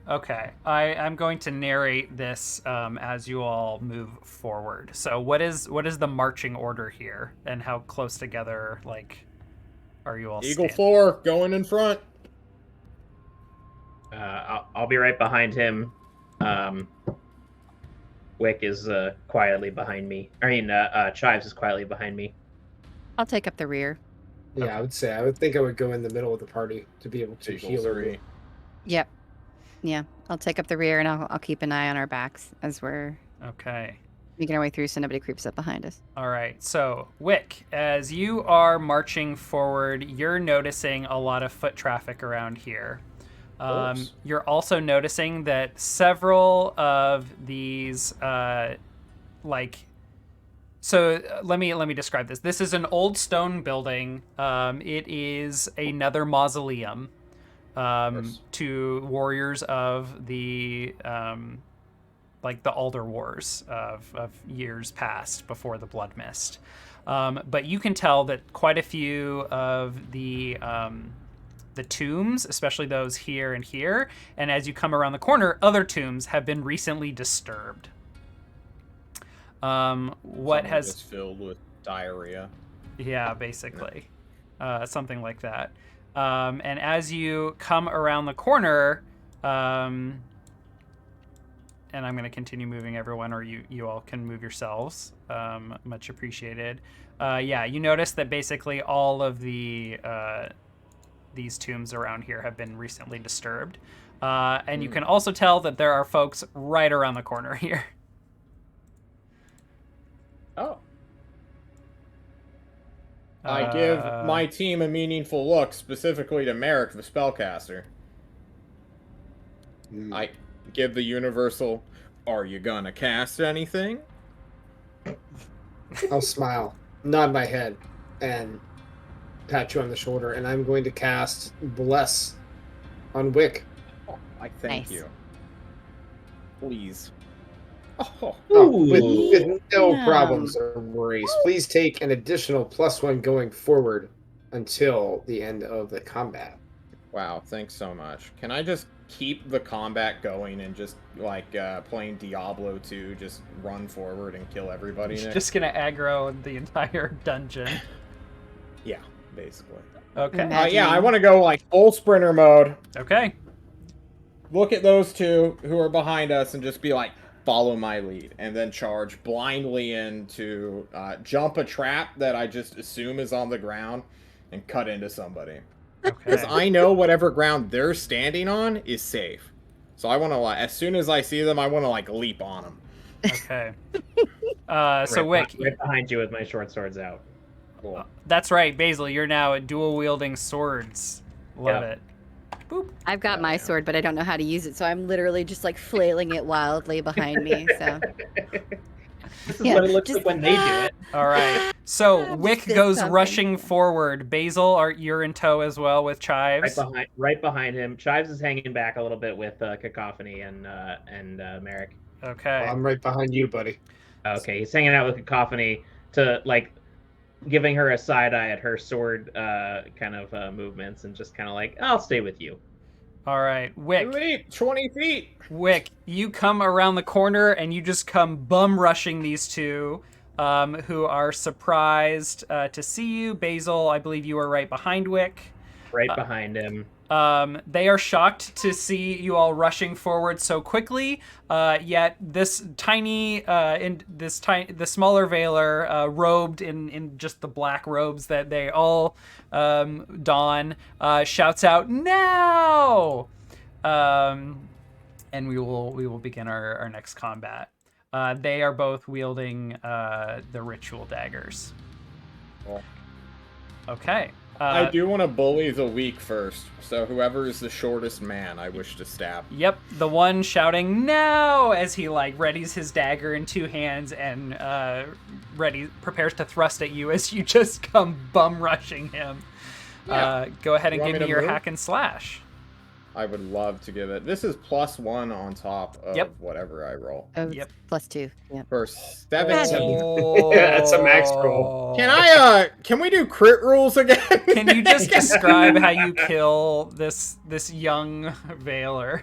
Okay, I'm going to narrate this as you all move forward. So, what is the marching order here, and how close together are you all? Eagle standing? 4 going in front. I'll be right behind him. Wick is quietly behind me. Chives is quietly behind me. I'll take up the rear. Yeah, I would think I would go in the middle of the party to be able to Eagle heal her. 3. Yep. Yeah, I'll take up the rear and I'll keep an eye on our backs as we're Okay. making our way through so nobody creeps up behind us. All right. So, Wick, as you are marching forward, you're noticing a lot of foot traffic around here. You're also noticing that several of these, let me describe this. This is an old stone building. It is another mausoleum to warriors of the the Alder Wars of years past before the Blood Mist. But you can tell that quite a few of the tombs, especially those here and here, and as you come around the corner, other tombs have been recently disturbed. What has just filled with diarrhea? Yeah, basically, something like that. And as you come around the corner, and I'm going to continue moving everyone, or you all can move yourselves. Much appreciated. You notice that basically all of these tombs around here have been recently disturbed. And you can also tell that there are folks right around the corner here. Oh. I give my team a meaningful look, specifically to Merrick, the spellcaster. I give the universal, are you gonna cast anything? I'll smile, nod my head, and pat you on the shoulder, and I'm going to cast Bless on Wick. Oh, I thank Nice. you. Please. Oh, Ooh. with no Damn. problems or worries. Please take an additional +1 going forward until the end of the combat. Wow, thanks so much. Can I just keep the combat going and just, playing Diablo 2, just run forward and kill everybody? You're Nick? just going to aggro the entire dungeon. Yeah, basically. Okay. Imagine- I want to go, full sprinter mode. Okay. Look at those two who are behind us and just be like, follow my lead, and then charge blindly in to jump a trap that I just assume is on the ground and cut into somebody. Because Okay. I know whatever ground they're standing on is safe. So I want to, as soon as I see them, I want to, leap on them. Okay. So Wick, right behind you with my short swords out. Cool. that's right, Basil. You're now dual wielding swords. Love Yeah. it. Boop. I've got my yeah. sword, but I don't know how to use it, so I'm literally just flailing it wildly behind me. So This is Yeah, what it looks just- like when they do it. All right. So Wick fist goes pumping. rushing forward. Basil, you're in tow as well with Chives. Right behind him. Chives is hanging back a little bit with Cacophony and Merrick. Okay. I'm right behind you, buddy. Okay, he's hanging out with Cacophony to like giving her a side eye at her sword kind of movements and just kind of like, I'll stay with you. All right, Wick. Leap 20 feet. Wick, you come around the corner and you just come bum rushing these two, who are surprised to see you. Basil, I believe you are right behind Wick. Right behind him. They are shocked to see you all rushing forward so quickly. Yet this the smaller Veiler, robed in just the black robes that they all don, shouts out now. And we will begin our next combat. They are both wielding the ritual daggers. Cool. Okay. I do want to bully the weak first, so whoever is the shortest man, I wish to stab. Yep, the one shouting "now" as he like readies his dagger in two hands and prepares to thrust at you as you just come bum rushing him. Yeah. Go ahead and You want give me me to your move? hack and slash. I would love to give it. This is +1 on top of Yep. whatever I roll. Oh, Yep. +2. Yep. For 17. Yeah, that's a max roll. Can we do crit rules again? Can you just describe how you kill this young Veiler?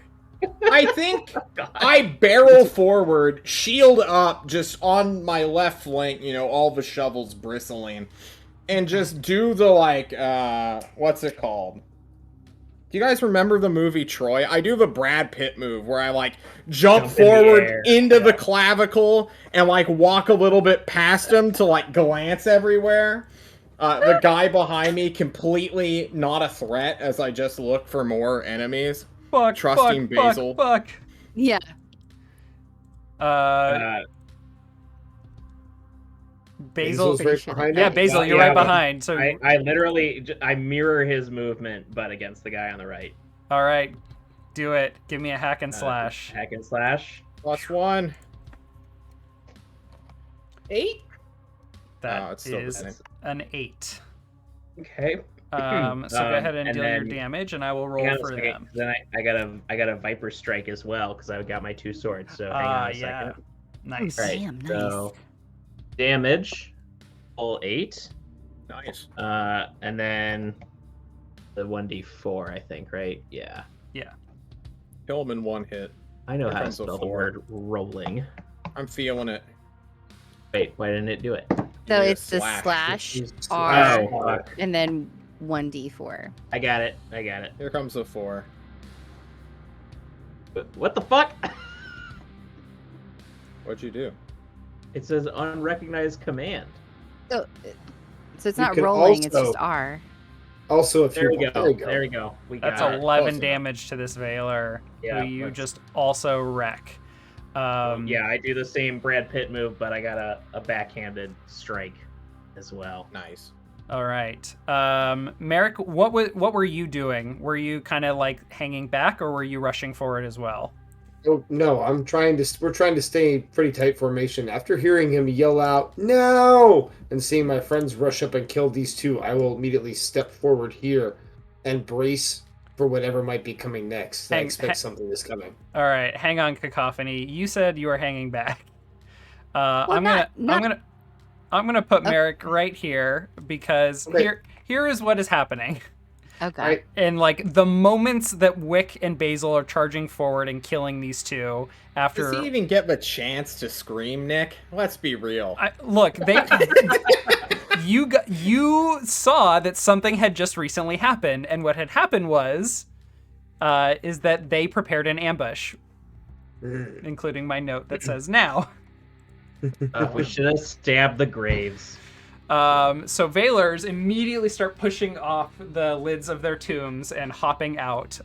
I think I barrel forward, shield up, just on my left flank, all the shovels bristling, and just do the, like, what's it called? Do you guys remember the movie Troy? I do the Brad Pitt move where I, like, jump Jump in the forward air. into the Yeah. clavicle and, like, walk a little bit past him to, like, glance everywhere. The guy behind me completely not a threat as I just look for more enemies. Fuck, Trusting fuck, Basil. fuck. Yeah. Basil. Basil's right behind Yeah, him. Basil, you're Yeah, right but behind. So, I literally I mirror his movement, but against the guy on the right. all right, do it. Give me a hack and slash. Hack and slash. +1. 8? That it's still is winning. an 8. Okay. So go ahead and deal your then- damage, and I will roll Hang on a for second, them. Then I got a Viper Strike as well because I got my 2 swords. So hang on a Yeah. second. Nice. Right. Damn, nice. So damage, full 8. Nice. And then the 1d4, I think, right? Yeah. Kill him in one hit. I know Here how to comes the spell the 4. word rolling. I'm feeling it. Wait, why didn't it do it? So You need a it's the slash Oh, R fuck. and then 1d4. I got it. Here comes the 4. What the fuck? What'd you do? It says unrecognized command. So it's You not can rolling, it's also- just R. Also, if There you we go. there you go. There we go. We got That's it. 11 Close enough. damage to this Veiler, Yeah, who you let's- just also wreck. Yeah, I do the same Brad Pitt move, but I got a backhanded strike as well. Nice. All right. Merrick, what were you doing? Were you kind of like hanging back, or were you rushing forward as well? Oh, no, we're trying to stay pretty tight formation. After hearing him yell out, "No!" and seeing my friends rush up and kill these two, I will immediately step forward here and brace for whatever might be coming next. I expect something is coming. All right, hang on, Cacophony. You said you were hanging back. Well, I'm gonna put Merrick right here because Okay. here is what is happening. Okay. Right. And like the moments that Wick and Basil are charging forward and killing these two after Does he even get the chance to scream, Nick? Let's be real. look, you saw that something had just recently happened, and what had happened was is that they prepared an ambush, including my note that says now. We should have stabbed the graves. So Veilers immediately start pushing off the lids of their tombs and hopping out.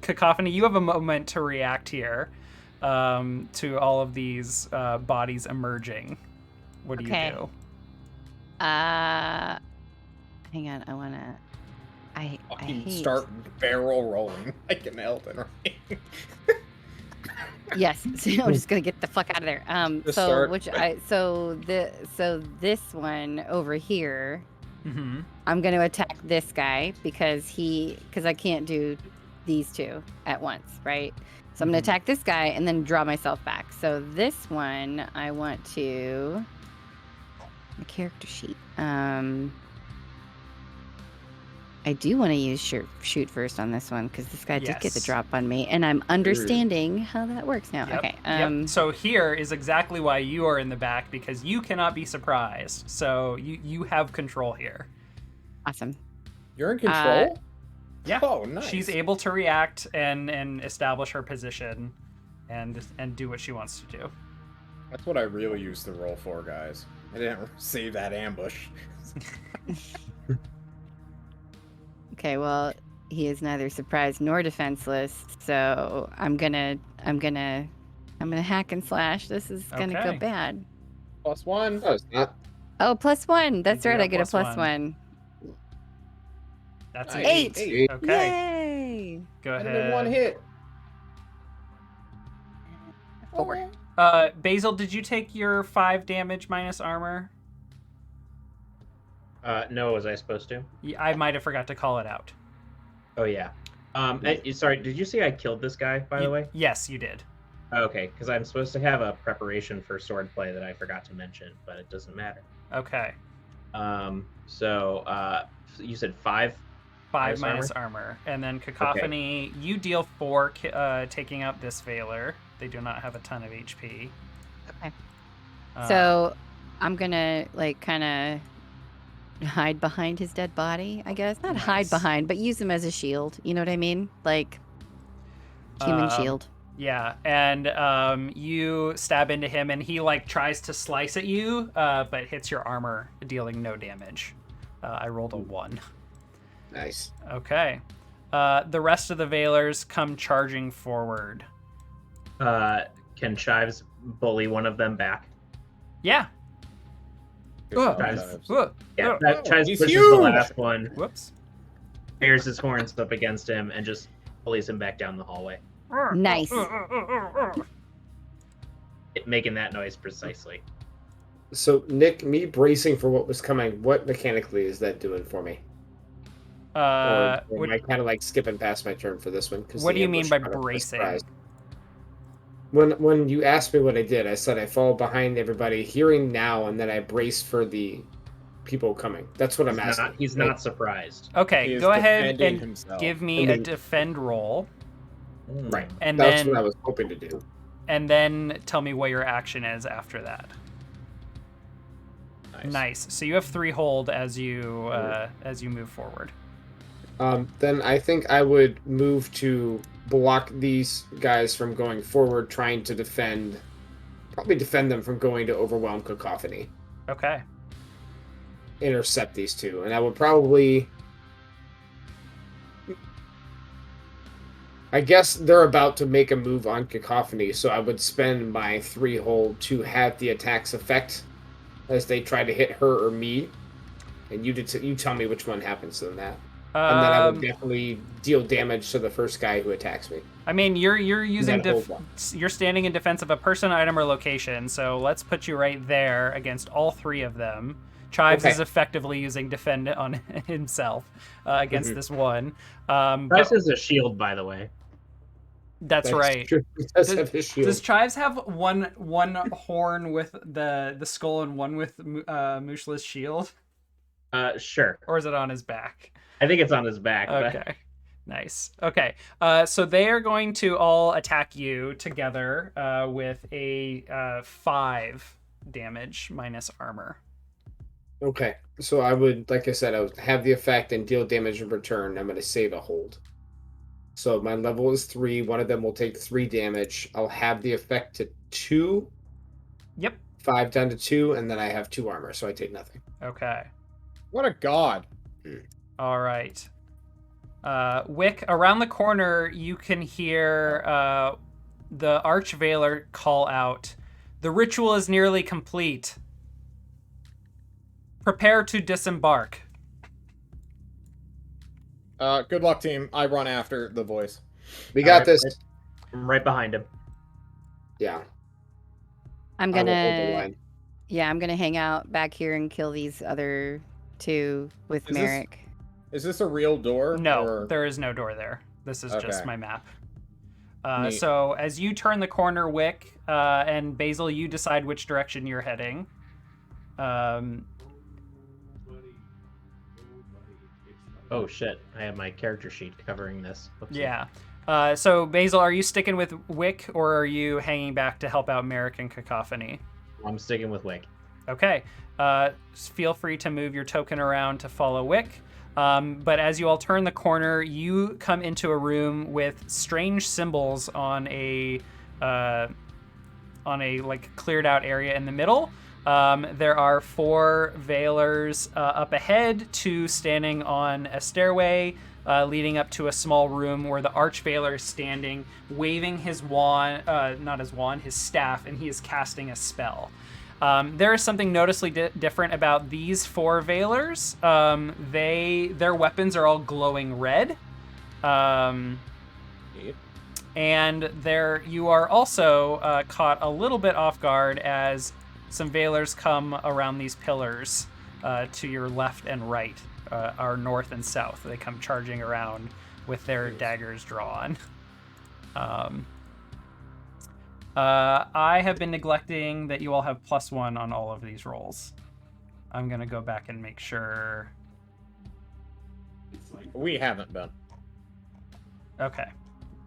Cacophony, you have a moment to react here to all of these bodies emerging. What do you Okay. do? Hang on, I Fucking hate... start barrel rolling like an Elden Ring. Yes, so I'm just gonna get the fuck out of there. Just So start. this one over here, Mm-hmm. I'm gonna attack this guy because I can't do these two at once, right? So I'm going to attack this guy and then draw myself back. So this one, I want to... My character sheet. I do want to use shoot first on this one because this guy did get the Yes. drop on me, and I'm understanding how that works now. Yep, Okay. yep. So here is exactly why you are in the back, because you cannot be surprised. So you have control here. Awesome. You're in control? Yeah. Oh, nice. She's able to react and establish her position and do what she wants to do. That's what I really used the roll for, guys. I didn't save that ambush. Okay, well, he is neither surprised nor defenseless, so I'm gonna hack and slash. This is gonna go Okay. bad. +1. No, it's not. Oh, +1. That's do right. I have get a +1. +1. That's an Nice. 8. Okay. Yay! Go That'd have been one ahead. hit. 4. Basil, did you take your 5 damage minus armor? No, was I supposed to? I might have forgot to call it out. Oh yeah. Sorry, did you say I killed this guy, by the way? Yes, you did. Okay, because I'm supposed to have a preparation for sword play that I forgot to mention, but it doesn't matter. Okay. So you said 5? 5 Minus minus armor. And then Cacophony, you deal 4 taking out this Veiler. They do not have a ton of HP. Okay. Uh, So I'm gonna kind of hide behind his dead body, I guess. Not hide Nice. behind, but use him as a shield. You know what I mean? Like human shield. Yeah, and you stab into him, and he tries to slice at you, but hits your armor, dealing no damage. I rolled a 1. Nice. Okay. The rest of the Veilers come charging forward. Can Chives bully one of them back? Yeah. Chives, yeah, Oh, Chives he's pushes the huge! last one, Whoops. bears his horns up against him, and just bullies him back down the hallway. Nice. Making that noise precisely. So, Nick, me bracing for what was coming, what mechanically is that doing for me? Or am What, I kind of skipping past my turn for this one? 'Cause what the do you mean ambush by caught us by bracing? surprise. When you asked me what I did, I said I fall behind everybody, hearing now, and then I brace for the people coming. That's what I'm asking. He's not surprised. Okay, He is go ahead defending and himself. give me a defend roll, Right. and That's then what I was hoping to do. and then tell me what your action is after that. Nice. So you have 3 hold as you move forward. Then I think I would move to block these guys from going forward, trying to defend them from going to overwhelm Cacophony. Okay. Intercept these two, and I would probably... I guess they're about to make a move on Cacophony, so I would spend my 3 hold to have the attack's effect as they try to hit her or me. And you tell me which one happens to that. And then I would definitely deal damage to the first guy who attacks me. I mean, you're using That hold one. you're standing in defense of a person, item, or location. So let's put you right there against all 3 of them. Chives Okay. is effectively using defend on himself against this one. Chives is a shield, by the way. That's right. True. He does have his shield. Does Chives have one horn with the skull and one with Mushla's shield, Sure. or is it on his back? I think it's on his back. But... Okay. Nice. Okay. So they are going to all attack you together with a 5 damage minus armor. Okay, so I would, like I said, I would have the effect and deal damage in return. I'm going to save a hold. So my level is 3. One of them will take 3 damage. I'll have the effect to 2. Yep. 5 down to 2, and then I have 2 armor, so I take nothing. Okay. What a god. All right. Wick, around the corner, you can hear the Archveiler call out, "The ritual is nearly complete. Prepare to disembark." Good luck, team. I run after the voice. We got Alright, this. I'm right behind him. Yeah. I'm I will hold the gonna line. I'm gonna hang out back here and kill these other 2 with Is this- Merrick. Is this a real door? No, or- there is no door there. This is just Okay. my map. Neat. So as you turn the corner, Wick, and Basil, you decide which direction you're heading. Oh shit! I have my character sheet covering this. Whoopsie. Yeah. So Basil, are you sticking with Wick, or are you hanging back to help out Merrick and Cacophony? I'm sticking with Wick. Okay. Feel free to move your token around to follow Wick. But as you all turn the corner, you come into a room with strange symbols on a like cleared out area in the middle. There are 4 Veilers up ahead, 2 standing on a stairway leading up to a small room where the Archveiler is standing, waving his wand, not his wand, his staff, and he is casting a spell. There is something noticeably different about these 4 Veilers. Their weapons are all glowing red. And you are also caught a little bit off guard as some Veilers come around these pillars to your left and right, or north and south. They come charging around with their daggers drawn. I have been neglecting that you all have +1 on all of these rolls. I'm going to go back and make sure. We haven't been. Okay.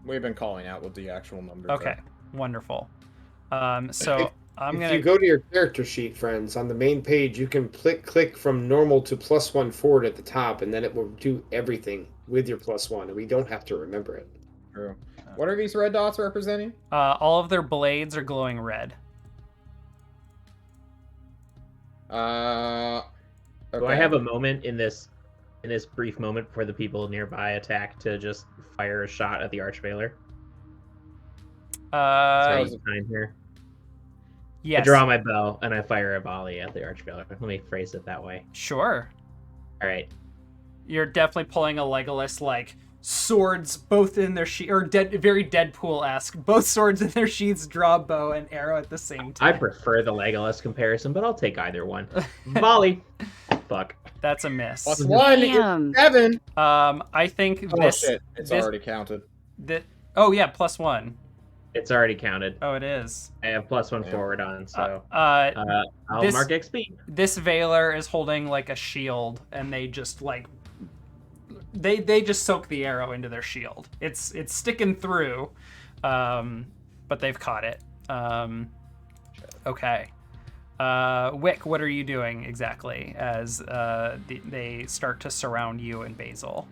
We've been calling out with the actual numbers. Okay. Wonderful. So I'm If going you go to your character sheet, friends, on the main page, you can click from normal to +1 forward at the top, and then it will do everything with your +1, and we don't have to remember it. True. What are these red dots representing? all of their blades are glowing red. Okay. Do I have a moment in this brief moment before the people nearby attack to just fire a shot at the Archveiler? Time here. Yes. I draw my bow and I fire a volley at the Archveiler. Let me phrase it that way. Sure. All right. You're definitely pulling a Legolas, like, swords both in their sheath, or very Deadpool-esque. Both swords in their sheaths, draw bow and arrow at the same I time. prefer the Legolas comparison, but I'll take either one. Volley. Fuck. That's a miss. +1 Damn. is 7. I think Oh this. shit! It's this- already counted. Oh yeah, +1. It's already counted. Oh, it is. I have +1 Yeah. forward on, so I'll this- mark XP. This Veiler is holding like a shield, and they just like they just soak the arrow into their shield. It's sticking through, but they've caught it. Okay. Wick, what are you doing exactly as they start to surround you and Basil?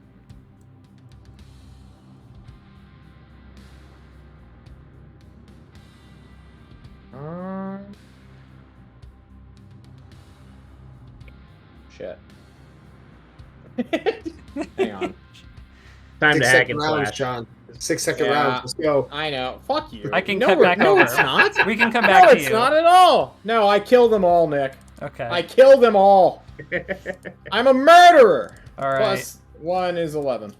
Shit. Hang on. Time to 6 hack second and rounds, slash. John. 6-second Yeah. rounds. Let's go. I know. Fuck you. I can no, cut back no, over. it's not. We can come back No, to it's you. not at all. No, I killed them all, Nick. Okay. I killed them all. I'm a murderer. All right. +1 is 11.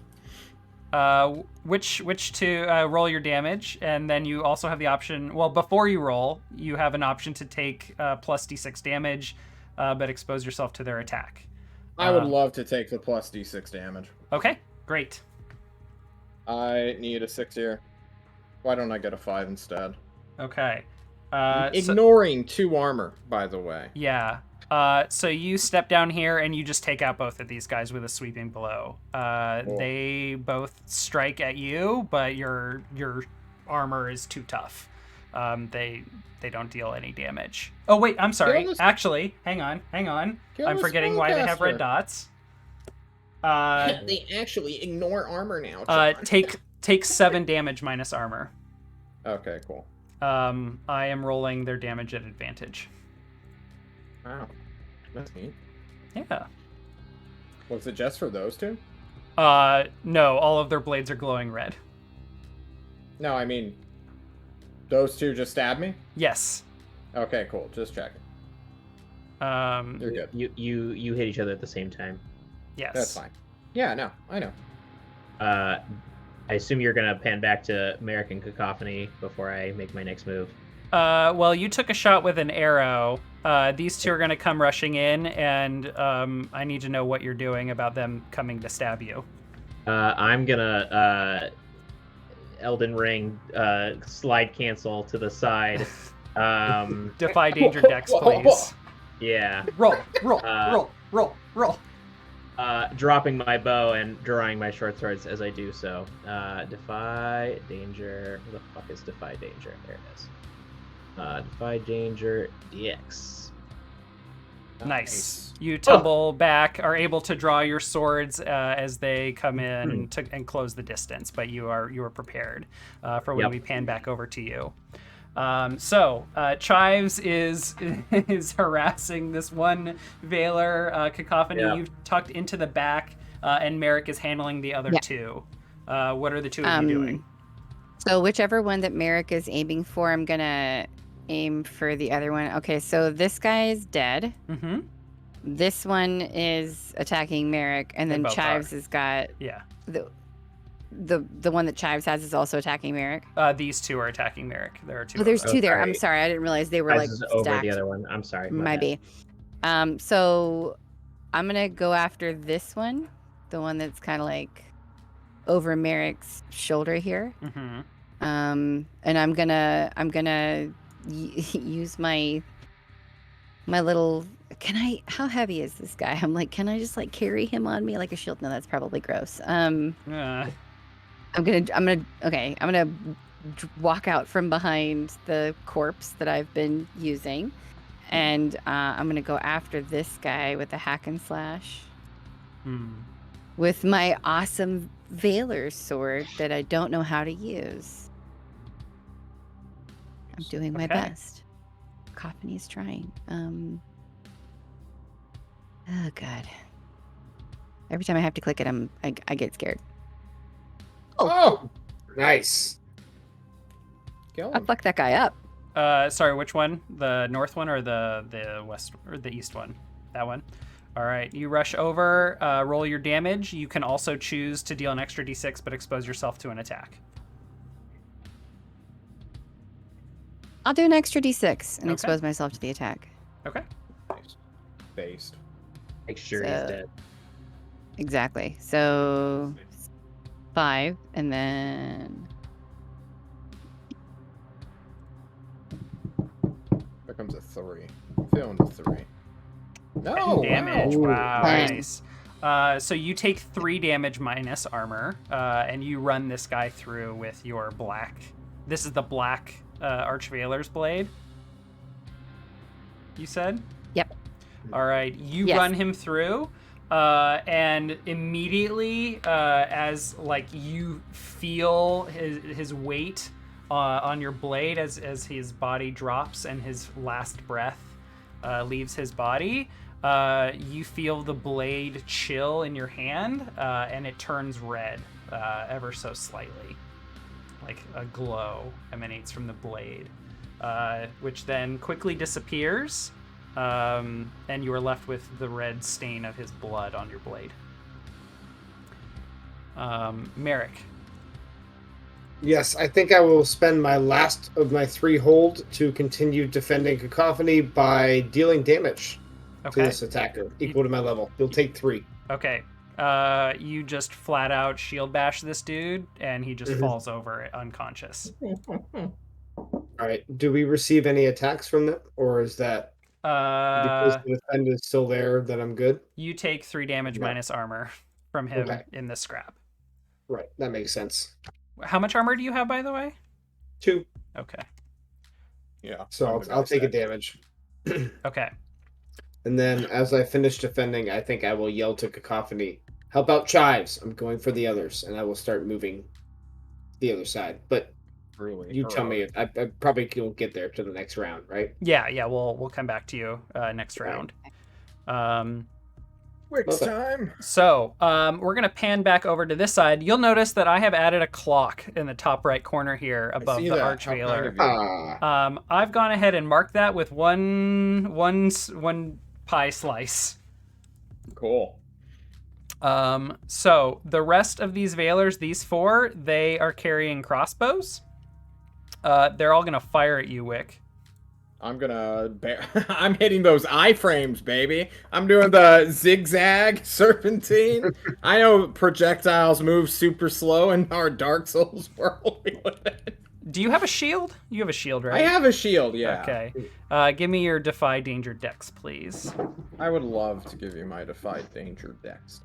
Which to roll your damage, and then you also have the option. Well, before you roll, you have an option to take +d6 damage, but expose yourself to their attack. I would love to take the +d6 damage. Okay, great. I need a 6 here. Why don't I get a 5 instead? Okay. Ignoring 2 armor, by the way. Yeah. So you step down here and you just take out both of these guys with a sweeping blow. Cool. They both strike at you, but your armor is too tough. They don't deal any damage. Oh wait, I'm sorry. Kill this- Actually, hang on. Kill I'm the forgetting why they have red spellcaster. dots. They actually ignore armor now, John. Take 7 damage minus armor. Okay, cool. I am rolling their damage at advantage. Wow. That's neat. Yeah. Was it just for those 2? No, all of their blades are glowing red. No, I mean, those 2 just stabbed me? Yes. Okay, cool. Just checking. You're good. You hit each other at the same time. Yes. That's fine. Yeah, no, I know. I assume you're gonna pan back to American Cacophony before I make my next move. Well, you took a shot with an arrow. These 2 are going to come rushing in, and I need to know what you're doing about them coming to stab you. I'm gonna Elden Ring slide cancel to the side. Defy danger dex, please. Yeah. Roll. Dropping my bow and drawing my short swords as I do so. Defy danger. Where the fuck is defy danger? There it is. Defy danger DX. Nice. You tumble back, are able to draw your swords as they come in and close the distance, but you are prepared for when we pan back over to you. Chives is harassing this one Veiler cacophony. You've tucked into the back, and Merrick is handling the other two. What are the two of you doing? So whichever one that Merrick is aiming for, I'm gonna aim for the other one. Okay, so this guy is dead. Mm-hmm. This one is attacking Merrick, and then Chives has got the one that Chives has is also attacking Merrick. These two are attacking Merrick. There are two. Oh, there's two there. I'm sorry, I didn't realize they were like over stacked. the other one. I'm sorry. Might be. So I'm gonna go after this one, the one that's kind of like over Merrick's shoulder here. Mm-hmm. And I'm gonna use my little. How heavy is this guy? I'm like, can I just like carry him on me like a shield? No, that's probably gross. I'm gonna walk out from behind the corpse that I've been using, and I'm gonna go after this guy with the hack and slash with my awesome Veiler sword that I don't know how to use. I'm doing my best. Cacophony is trying. Oh god. Every time I have to click it, I get scared. Oh, nice. I fucked that guy up. Sorry, which one? The north one or the west or the east one? That one. All right, you rush over, roll your damage. You can also choose to deal an extra d6, but expose yourself to an attack. I'll do an extra d6 and expose myself to the attack. Okay. Based. Make sure he's dead. Exactly. So 5, and then There comes a 3. Feeling a 3. No damage. Wow, Wow. nice. So you take 3 damage minus armor, and you run this guy through with your black. This is the black Archveiler's blade. You said? Yep. All right, you Yes. run him through, and immediately, as like you feel his weight on your blade as his body drops and his last breath leaves his body, you feel the blade chill in your hand, and it turns red, ever so slightly, like a glow emanates from the blade, which then quickly disappears. And you are left with the red stain of his blood on your blade. Merrick. Yes, I think I will spend my last of my 3 hold to continue defending Cacophony by dealing damage to this attacker equal to my level. He'll take 3. Okay. You just flat out shield bash this dude, and he just falls over unconscious. All right. Do we receive any attacks from them, or is that because the defend is still there that I'm good? You take 3 damage minus armor from him in this scrap. Right. That makes sense. How much armor do you have, by the way? 2. Okay. Yeah. So I'll take a damage. Okay. And then as I finish defending, I think I will yell to Cacophony, help out Chives. I'm going for the others, and I will start moving the other side. But Really? you tell me. I probably won't get there to the next round, right? Yeah, we'll come back to you next round. Quick time. So, we're going to pan back over to this side. You'll notice that I have added a clock in the top right corner here above the Archveiler. I've gone ahead and marked that with one pie slice. Cool. So the rest of these Veilers, these 4, they are carrying crossbows. They're all going to fire at you, Wick. I'm gonna I'm hitting those iframes, baby. I'm doing the zigzag serpentine. I know projectiles move super slow in our Dark Souls world. Do you have a shield? You have a shield, right? I have a shield, yeah. Okay. Give me your Defy Danger Dex, please. I would love to give you my Defy Danger Dex.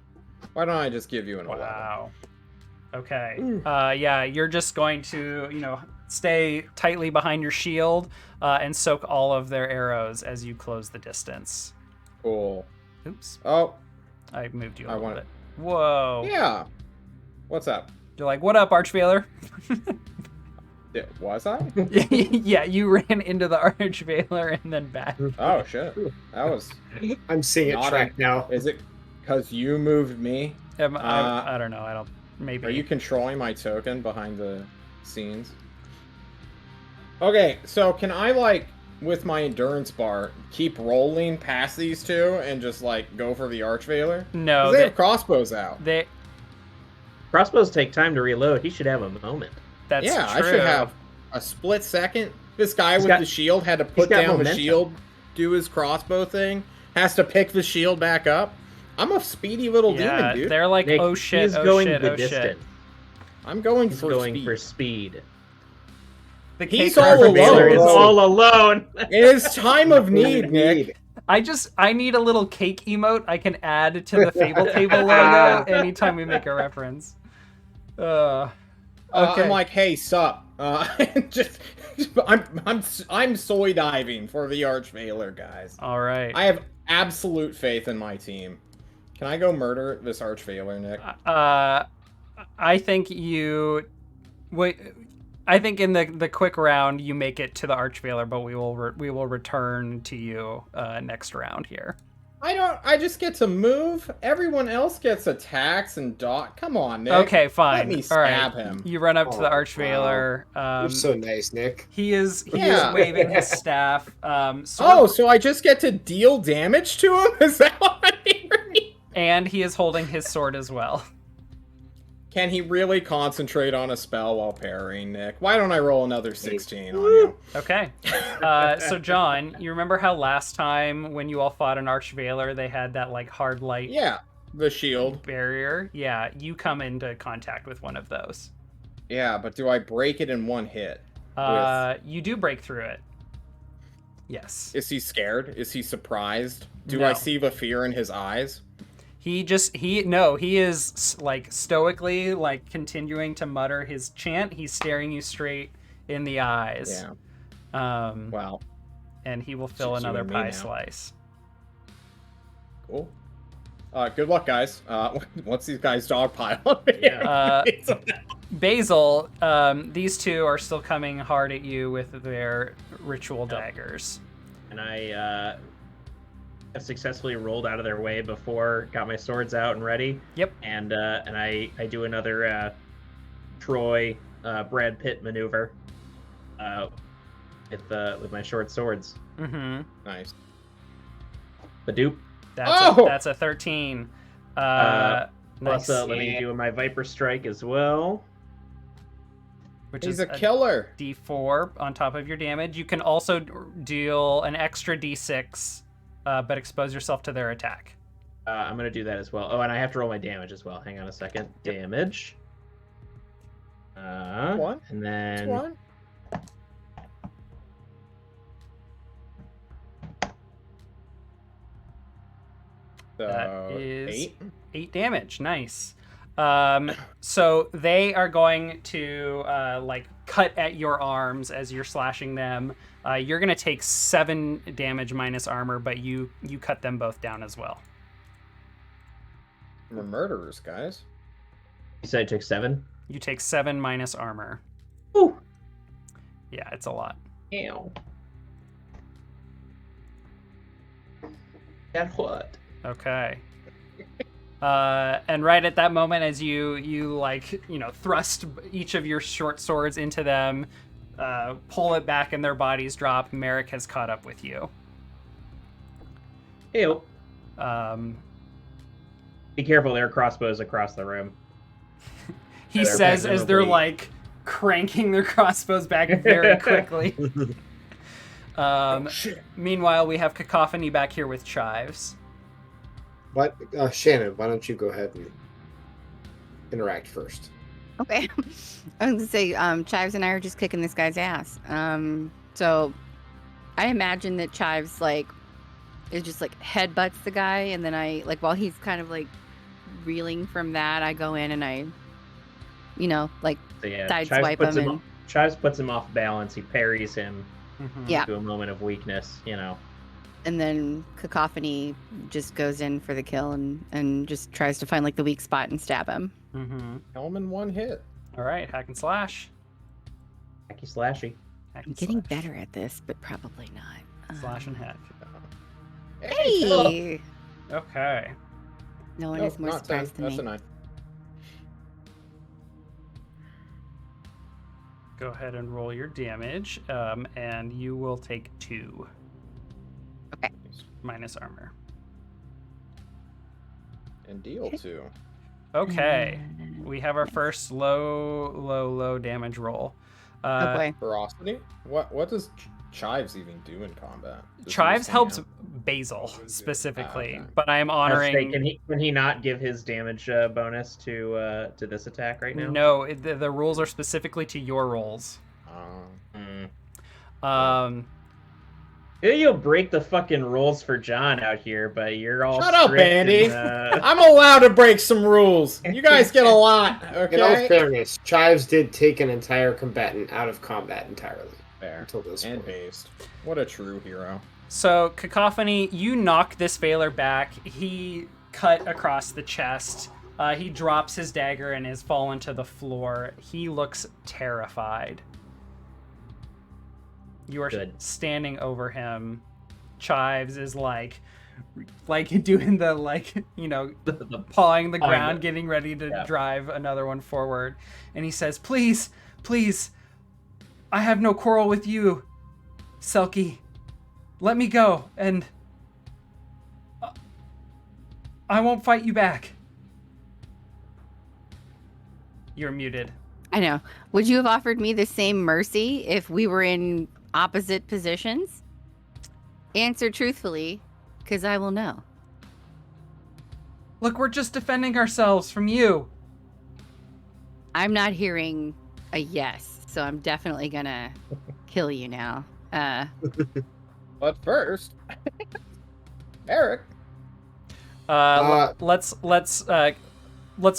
Why don't I just give you an 11? Wow. Okay. Yeah, you're just going to, stay tightly behind your shield and soak all of their arrows as you close the distance. Cool. Oops. Oh. I moved you a I little want bit. Whoa. Yeah. What's up? You're like, what up, Archveiler? Was I? Yeah, you ran into the Archveiler and then back. Oh, shit. That was... I'm seeing it track now. Is it because you moved me? I don't know. Maybe. Are you controlling my token behind the scenes? Okay, so can I, with my endurance bar, keep rolling past these two and just, go for the Archveiler? No. 'Cause they have crossbows out. Crossbows take time to reload. He should have a moment. That's yeah, true. I should have a split second. This guy with the shield had to put down the momentum. shield, do his crossbow thing, has to pick the shield back up. I'm a speedy little demon, dude. They're like, Nick, oh shit, he's oh going shit, the oh distance. shit. I'm going He's for going speed. for speed. He's cake all Archveiler alone. Is all alone. It is time of need, Nick. I need a little cake emote I can add to the Fable Table logo anytime we make a reference. Okay. I'm like, hey, sup? I'm soy diving for the Archveiler, guys. All right. I have absolute faith in my team. Can I go murder this Archveiler, Nick? I think you wait. I think in the quick round you make it to the Archveiler, but we will return to you next round here. I just get to move. Everyone else gets attacks and dot. Come on, Nick. Okay, fine. Let me All stab right. him. You run up to the Archveiler. You're so nice, Nick. He is waving his staff. So I just get to deal damage to him? Is that what I'm hearing? And he is holding his sword as well. Can he really concentrate on a spell while parrying, Nick? Why don't I roll another 16 on you? Okay. So, John, you remember how last time when you all fought an Archveiler, they had that, hard light Yeah, the shield. barrier? Yeah, you come into contact with one of those. Yeah, but do I break it in one hit? You do break through it. Yes. Is he scared? Is he surprised? Do No. I see the fear in his eyes? He is stoically continuing to mutter his chant. He's staring you straight in the eyes. Yeah. Wow. And he will fill Just you another and me pie now. slice. Cool. Good luck, guys. Once these guys dogpile on me. Yeah. Basil, these two are still coming hard at you with their ritual daggers. And I have successfully rolled out of their way before, got my swords out and ready. Yep. And I do another Troy Brad Pitt maneuver with my short swords. Mm-hmm. Nice. Badoop. That's a 13. Plus, Nice. let me do my Viper Strike as well. Which He's is a killer. D4 on top of your damage. You can also deal an extra D6, but expose yourself to their attack. I'm going to do that as well. Oh, and I have to roll my damage as well. Hang on a second. Yep. Damage. One. And then... One. So, That is 8. 8 damage. Nice. So they are going to cut at your arms as you're slashing them. You're going to take 7 damage minus armor, but you cut them both down as well. We're murderers, guys. You said I took 7? You take 7 minus armor. Ooh. Yeah, it's a lot. Ew. That what? Okay. And right at that moment, as you thrust each of your short swords into them, pull it back and their bodies drop, Merrick has caught up with you. Ew. He Be careful, there are crossbows across the room. says as they're cranking their crossbows back very quickly. Oh, shit. Meanwhile, we have Cacophony back here with Chives. But Shannon, why don't you go ahead and interact first? Okay. I was gonna say, Chives and I are just kicking this guy's ass. So I imagine that Chives is just headbutts the guy, and then I while he's kind of reeling from that, I go in and I, So sideswipe him. Chives puts him off balance. He parries him Yeah. to a moment of weakness. And then Cacophony just goes in for the kill and just tries to find the weak spot and stab him. Helm in one hit. All right, hack and slash. Hacky slashy. Hack I'm and getting slash. better at this, but probably not. Slash and hit. Hey! Okay. No one No, is more not 10. surprised than That's me. a 9. Go ahead and roll your damage, and you will take 2. Okay. Minus armor. And deal 2. Okay. We have our first low damage roll. Oh boy. Ferocity? What does Chives even do in combat? Does he Chives just hang helps out? Basil specifically, okay. but I am I was honoring. saying, can he not give his damage bonus to this attack right now? No, the rules are specifically to your rolls. You'll break the fucking rules for John out here, but you're all Shut up, strict Andy. and, I'm allowed to break some rules. You guys get a lot, In all okay? fairness, Chives did take an entire combatant out of combat entirely Fair. until this And point. based. What a true hero. So, Cacophony, you knock this Veiler back. He cut across the chest. He drops his dagger and has fallen to the floor. He looks terrified. You are Good. standing over him. Chives is like doing the pawing the ground, getting ready to drive another one forward. And he says, please, I have no quarrel with you, Selkie. Let me go, and I won't fight you back. You're muted. I know. Would you have offered me the same mercy if we were in opposite positions? Answer truthfully, because I will know. Look, we're just defending ourselves from you. I'm not hearing a yes, so I'm definitely gonna kill you now. But first, Eric. Let's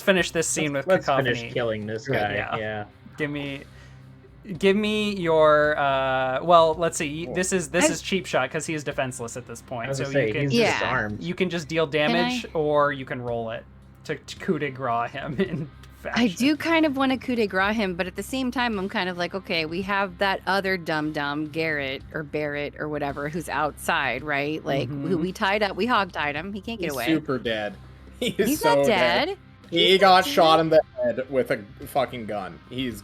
finish this scene with let's Cacophony. finish killing this guy. Yeah. Give me your well, let's see. This is cheap shot because he is defenseless at this I point. was So gonna say, you can he's Yeah. disarmed. you can just deal damage or you can roll it to coup de grace him in fashion. I do kind of want to coup de grace him, but at the same time, I'm kind of like, okay, we have that other dum-dum, Garrett or Barrett or whatever, who's outside, right? Who we tied up, we hog-tied him. He can't get He's away. super dead. He's so not dead. He got shot in the head with a fucking gun. He's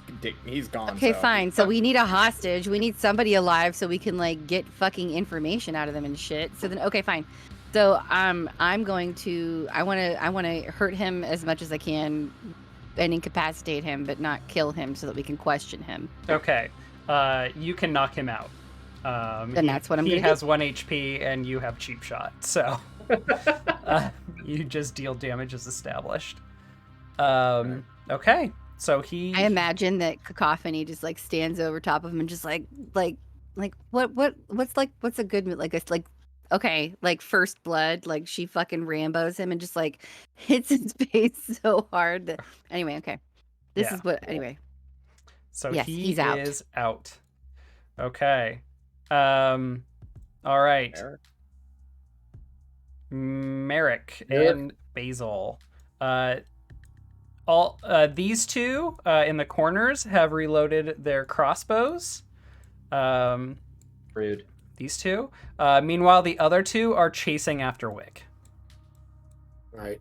gone. Okay, fine. So we need a hostage. We need somebody alive so we can get fucking information out of them and shit. So then, okay, fine. So I'm going to. I want to hurt him as much as I can, and incapacitate him, but not kill him, so that we can question him. Okay. You can knock him out. Then that's what I'm He gonna has 1 HP and you have cheap shot, so you just deal damage as established. Okay. So he. I imagine that Cacophony just stands over top of him and just what's a good okay, first blood, she fucking Rambos him and just hits his face so hard that anyway, okay. This is what anyway. So yes, he he's out. is out. Okay. All right. Merrick and Basil. These two in the corners have reloaded their crossbows. Rude. These two. Meanwhile, the other two are chasing after Wick. All right.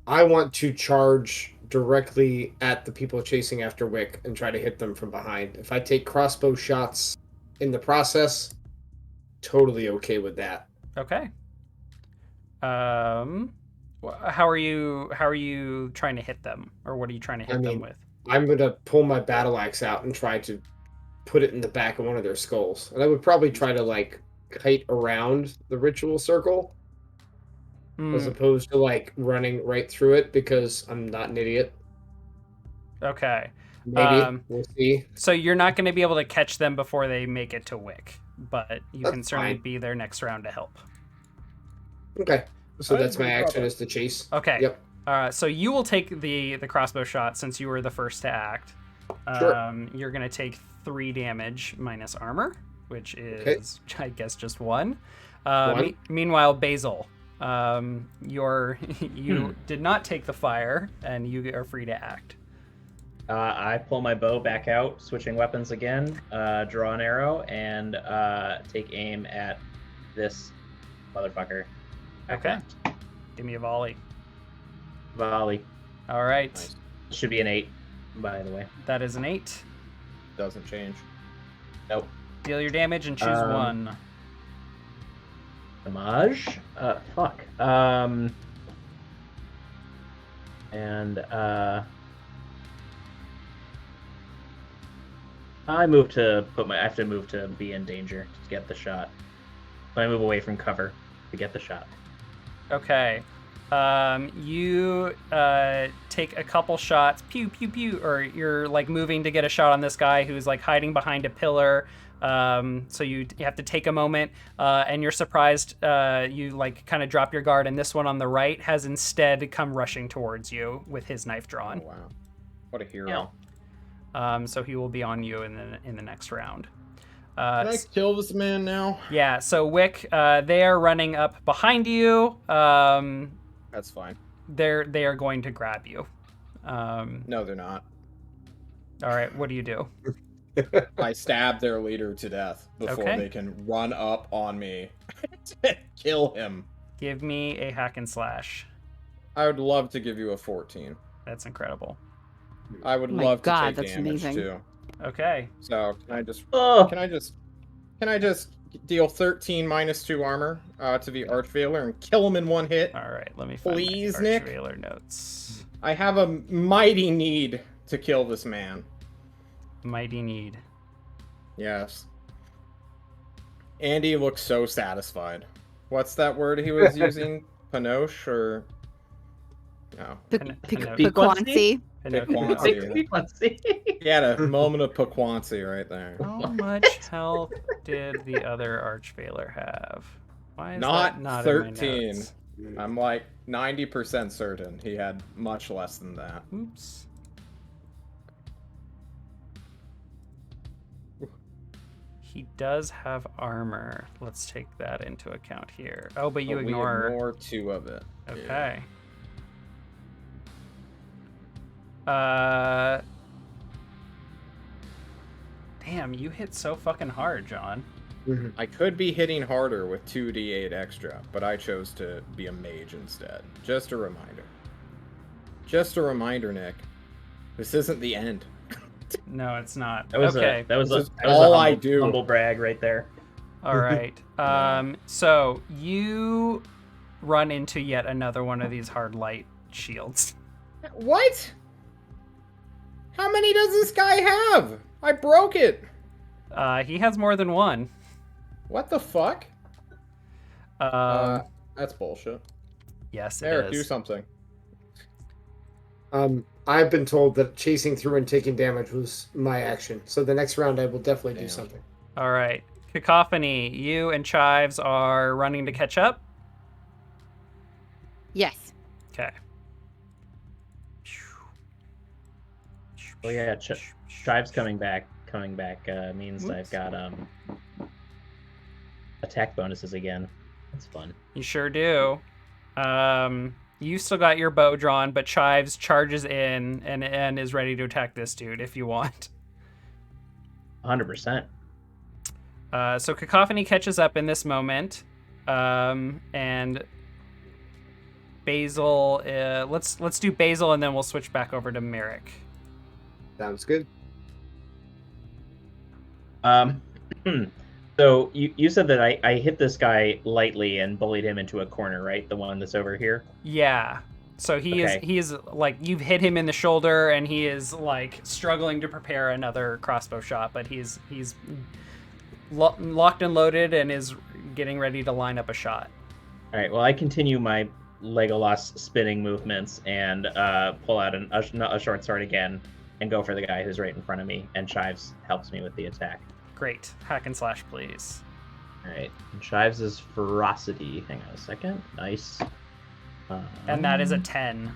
I want to charge directly at the people chasing after Wick and try to hit them from behind. If I take crossbow shots in the process, totally okay with that. Okay. How are you trying to hit them, or what are you trying to hit them with? I'm gonna pull my battle axe out and try to put it in the back of one of their skulls. And I would probably try to like kite around the ritual circle as opposed to like running right through it because I'm not an idiot. Okay. Maybe we'll see. So you're not going to be able to catch them before they make it to Wick, but you That's can certainly fine. be there next round to help. Okay, so That'd that's my be action proper. is to chase. Okay. Yep. So you will take the crossbow shot since you were the first to act. Sure. You're going to take 3 damage minus armor, which is, I guess, just 1. One. Meanwhile, Basil, you did not take the fire, and you are free to act. I pull my bow back out, switching weapons again, draw an arrow, and take aim at this motherfucker. Okay. Give me a volley. Volley. All right. Nice. Should be an 8, by the way. That is an 8. Doesn't change. Nope. Deal your damage and choose 1. Damage? Fuck. I have to move to be in danger to get the shot. So I move away from cover to get the shot. Okay. You take a couple shots, pew pew pew, or you're like moving to get a shot on this guy who's like hiding behind a pillar. So you have to take a moment, and you're surprised. You like kind of drop your guard, and this one on the right has instead come rushing towards you with his knife drawn. Oh, wow. What a hero. So he will be on you in the next round. Can I kill this man now? Yeah. So Wick, they are running up behind you. That's fine. They are going to grab you. No, they're not. All right. What do you do? I stab their leader to death before Okay. they can run up on me and kill him. Give me a hack and slash. I would love to give you a 14. That's incredible. I would Oh my love God, to take that's damage amazing. too. Okay. So can I Oh, just deal 13 minus 2 armor to the Archveiler and kill him in one hit? All right. Let me find Please, my Nick? Archveiler notes. I have a mighty need to kill this man. Mighty need. Yes. Andy looks so satisfied. What's that word he was using? Panoche or no? Piquancy. Piquancy. He had a moment of piquancy right there. How much health did the other Archveiler have? Why is that not 13. in my notes? I'm like 90% certain he had much less than that. Oops. He does have armor. Let's take that into account here. Oh, but you But ignore. we ignore 2 of it. Okay. Damn, you hit so fucking hard, John. I could be hitting harder with 2d8 extra, but I chose to be a mage instead. Just a reminder. Just a reminder, Nick. This isn't the end. No, it's not. that was Okay. that was This is a all humble, I do. humble brag right there. All right. So you run into yet another one of these hard light shields. What? How many does this guy have? I broke it. He has more than one. What the fuck? That's bullshit. Yes, it Eric, is. do something. I've been told that chasing through and taking damage was my action. So the next round I will definitely do Damn. something. All right. Cacophony, you and Chives are running to catch up. Yes. Okay. Oh yeah, Chive's coming back means Oops. I've got attack bonuses again. That's fun. You sure do. You still got your bow drawn, but Chives charges in and is ready to attack this dude if you want. 100%. So Cacophony catches up in this moment, and Basil. Let's do Basil, and then we'll switch back over to Merrick. Sounds good. So you said that I hit this guy lightly and bullied him into a corner, right? The one that's over here. Yeah. So he Okay. is like, you've hit him in the shoulder, and he is like struggling to prepare another crossbow shot, but he's locked and loaded and is getting ready to line up a shot. All right. Well, I continue my Legolas spinning movements and pull out a short sword again and go for the guy who's right in front of me. And Shives helps me with the attack. Great. Hack and slash, please. All right. And Shives is ferocity. Hang on a second. Nice. And that is a 10.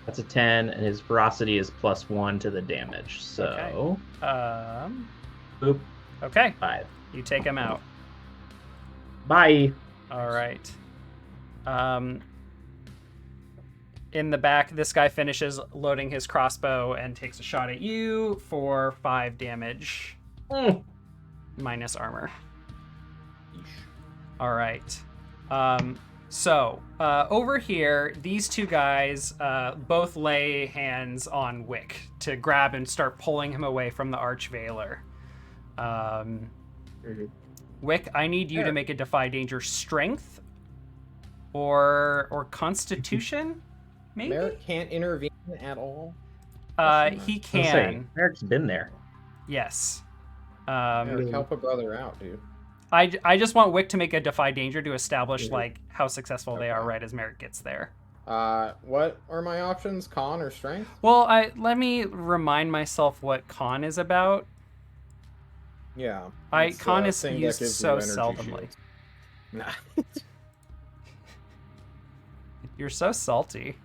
That's a 10, and his ferocity is +1 to the damage. So, boop. Okay. 5. You take him out. Bye. All right. In the back, this guy finishes loading his crossbow and takes a shot at you for 5 damage. Minus armor. All right. So, over here, these two guys both lay hands on Wick to grab and start pulling him away from the Archveiler. Wick, I need you to make a Defy Danger Strength or Constitution, maybe? Merrick can't intervene at all. He can. Merrick's been there. Yes. Merrick, help a brother out, dude. I just want Wick to make a Defy Danger to establish like how successful they are right as Merrick gets there. What are my options? Con or strength? Well, let me remind myself what con is about. Yeah. Con is used so seldomly. Nah. You're so salty.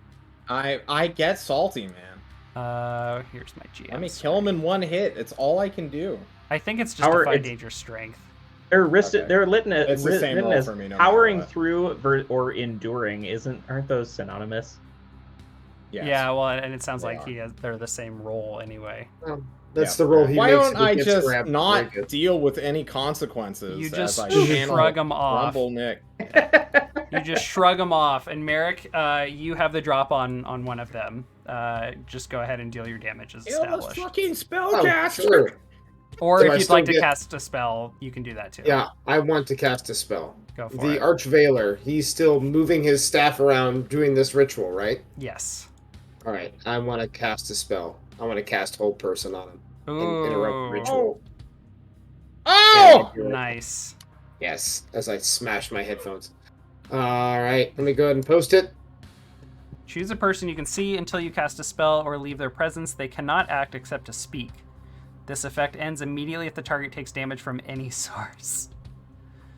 I get salty, man. Here's my GM. Let me kill him in one hit. It's all I can do. I think it's just Defy Danger Strength. They're written It's the same roll as for me, no powering matter what. through or enduring. Aren't those synonymous? Yes. Yeah, well, and it sounds They like are. they're the same role anyway. That's the role he Why makes. don't if he I gets just grabbed. not Very good. deal with any consequences? You as just I channel shrug 'em off. Rumble Nick. You just shrug them off, and Merrick, you have the drop on one of them. Just go ahead and deal your damage as Kill the established. fucking Oh, spellcaster. sure. Or Do if I you'd still like to get- cast a spell, you can do that too. Yeah, I want to cast a spell. Go for The it. Archveiler, he's still moving his staff around doing this ritual, right? Yes. All right, I want to cast a spell. I want to cast Hold Person on him and interrupt the Ooh, ritual. Oh! And I do it. nice. Yes, as I smash my headphones. All right, let me go ahead and post it. Choose a person you can see until you cast a spell or leave their presence. They cannot act except to speak. This effect ends immediately if the target takes damage from any source.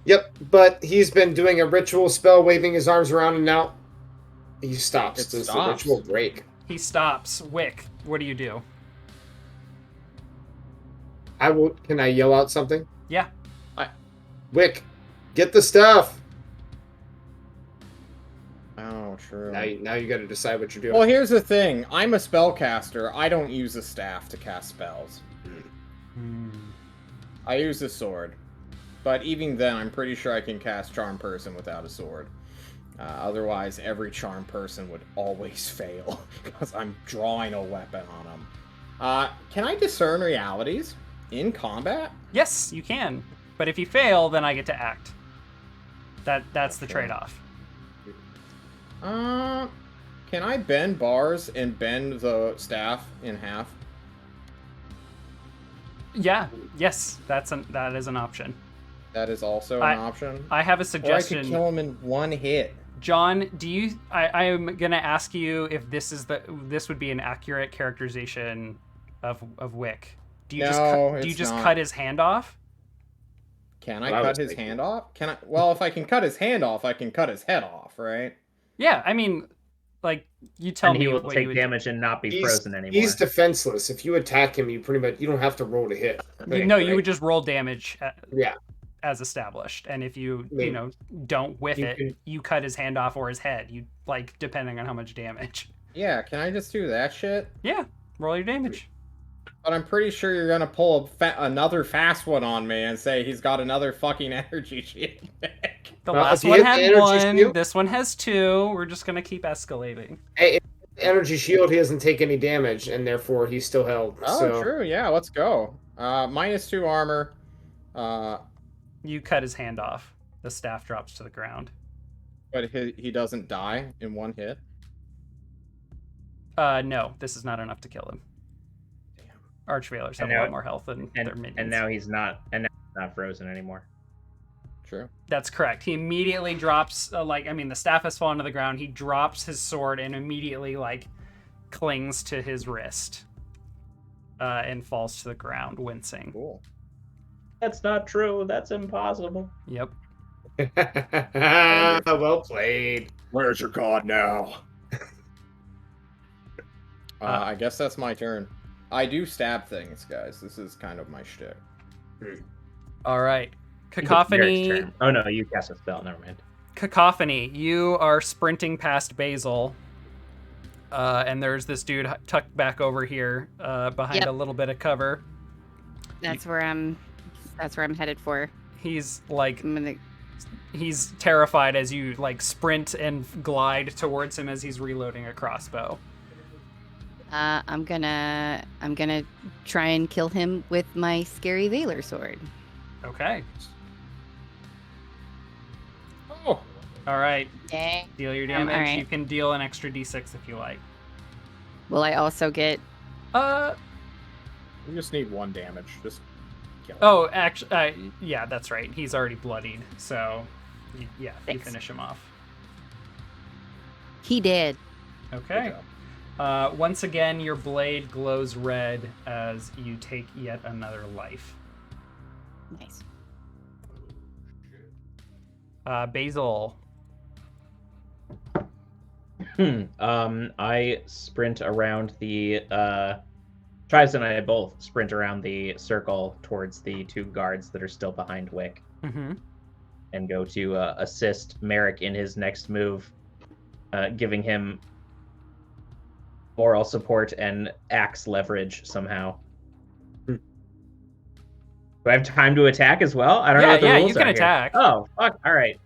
Yep, but he's been doing a ritual spell, waving his arms around, and now he stops. It Does the stops. ritual break? He stops. Wick, what do you do? I will. Can I yell out something? Yeah. Wick, get the stuff. Oh, true. Now you got to decide what you're doing. Well, here's the thing. I'm a spellcaster. I don't use a staff to cast spells. I use a sword. But even then, I'm pretty sure I can cast Charm Person without a sword. Otherwise, every Charm Person would always fail, because I'm drawing a weapon on them. Can I discern realities in combat? Yes, you can. But if you fail, then I get to act. That's the Okay. trade-off. Can I bend bars and bend the staff in half? Yeah. Yes, that is an option. That is also an option. I have a Or I suggestion. could kill him in one hit. John, do you? I am gonna ask you if this would be an accurate characterization of Wick. Do you No, do you it's just not. cut his hand off? Can I Well, I cut was his thinking- hand off? Can I? Well, if I can cut his hand off, I can cut his head off, right? Yeah, I mean, like you tell And me he will what take you would damage and not be frozen anymore. He's defenseless. If you attack him, you don't have to roll to hit. No, you right? would just roll damage Yeah. as established, and if you Maybe. don't whiff You it, can- you cut his hand off or his head. You like depending on how much damage. Yeah, can I just do that shit? Yeah, roll your damage. But I'm pretty sure you're gonna pull another fast one on me and say he's got another fucking energy shield. The Well, last if you one hit the had energy one. shield- This one has two. We're just gonna keep escalating. Energy shield, he doesn't take any damage, and therefore he's still held. Oh, so true. Yeah, let's go. -2 armor. You cut his hand off. The staff drops to the ground. But he doesn't die in one hit. No, this is not enough to kill him. Damn. Archveilers have And a now- lot more health than their minions. And now he's not frozen anymore. True. That's correct. He immediately drops, the staff has fallen to the ground. He drops his sword and immediately, clings to his wrist and falls to the ground, wincing. Cool. That's not true. That's impossible. Yep. Well played. Where's your god now? I guess that's my turn. I do stab things, guys. This is kind of my shtick. All right. Merrick's Cacophony. turn. Oh no, you cast a spell. Never mind. Cacophony, you are sprinting past Basil. And there's this dude tucked back over here behind Yep. a little bit of cover. That's where I'm headed for. He's I'm gonna he's terrified as you sprint and glide towards him as he's reloading a crossbow. I'm gonna try and kill him with my scary Veiler sword. Okay. Oh, All right. Okay. Deal your damage. all right. You can deal an extra d6 if you like. Will I also get? you just need 1 damage. Just kill him. Oh, actually, yeah, that's right. He's already bloodied, so you Thanks. finish him off. He did. Okay. Good Once again, your blade glows red as you take yet another life. Nice. Basil. I sprint around the Tribes and I both sprint around the circle towards the 2 guards that are still behind Wick Mm-hmm. and go to assist Merrick in his next move, giving him moral support and axe leverage somehow. Do I have time to attack as well? I don't know what the Yeah, rules you can are here. attack. Oh, fuck. All right.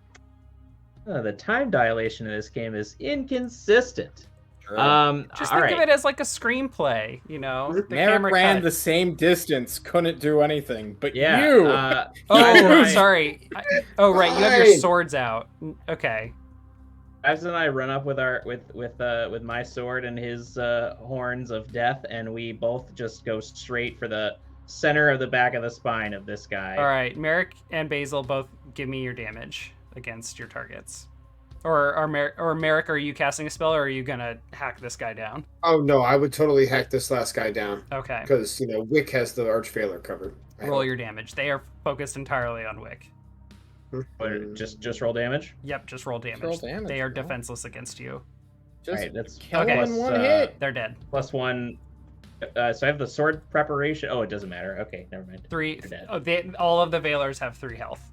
The time dilation in this game is inconsistent. True. Just all think right. of it as like a screenplay, The Merrick camera ran cut. the same distance, couldn't do anything, but Yeah. you. Oh, sorry. Oh, right. You have your Fine. swords out. Okay. Ives and I run up with our with my sword and his horns of death, and we both just go straight for the center of the back of the spine of this guy. All right. Merrick and Basil both give me your damage against your targets. Or Merrick, are you casting a spell, or are you gonna hack this guy down? Oh no, I would totally hack this last guy down Okay. because Wick has the Archveiler covered. Roll your damage. They are focused entirely on Wick. What, just roll damage. Yep, just roll damage. roll damage, They are bro. defenseless against you. Just All right, that's kill okay. him in one Plus, hit. They're dead. +1. So I have the sword preparation. Oh, it doesn't matter. Okay, never mind. 3. They're dead. Oh, all of the Veilers have 3 health.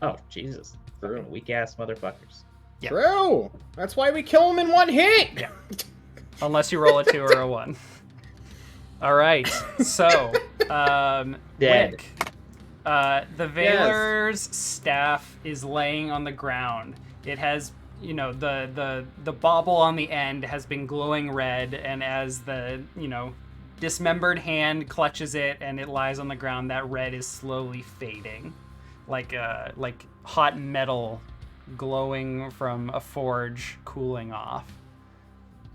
Oh, Jesus. True. Weak ass motherfuckers. Yeah. True. That's why we kill him in one hit. Yeah. Unless you roll a 2 or a 1. All right. So, Dead. Wick. The Veiler's staff is laying on the ground. It has, the bauble on the end has been glowing red, and as the, dismembered hand clutches it and it lies on the ground, that red is slowly fading, like hot metal glowing from a forge cooling off.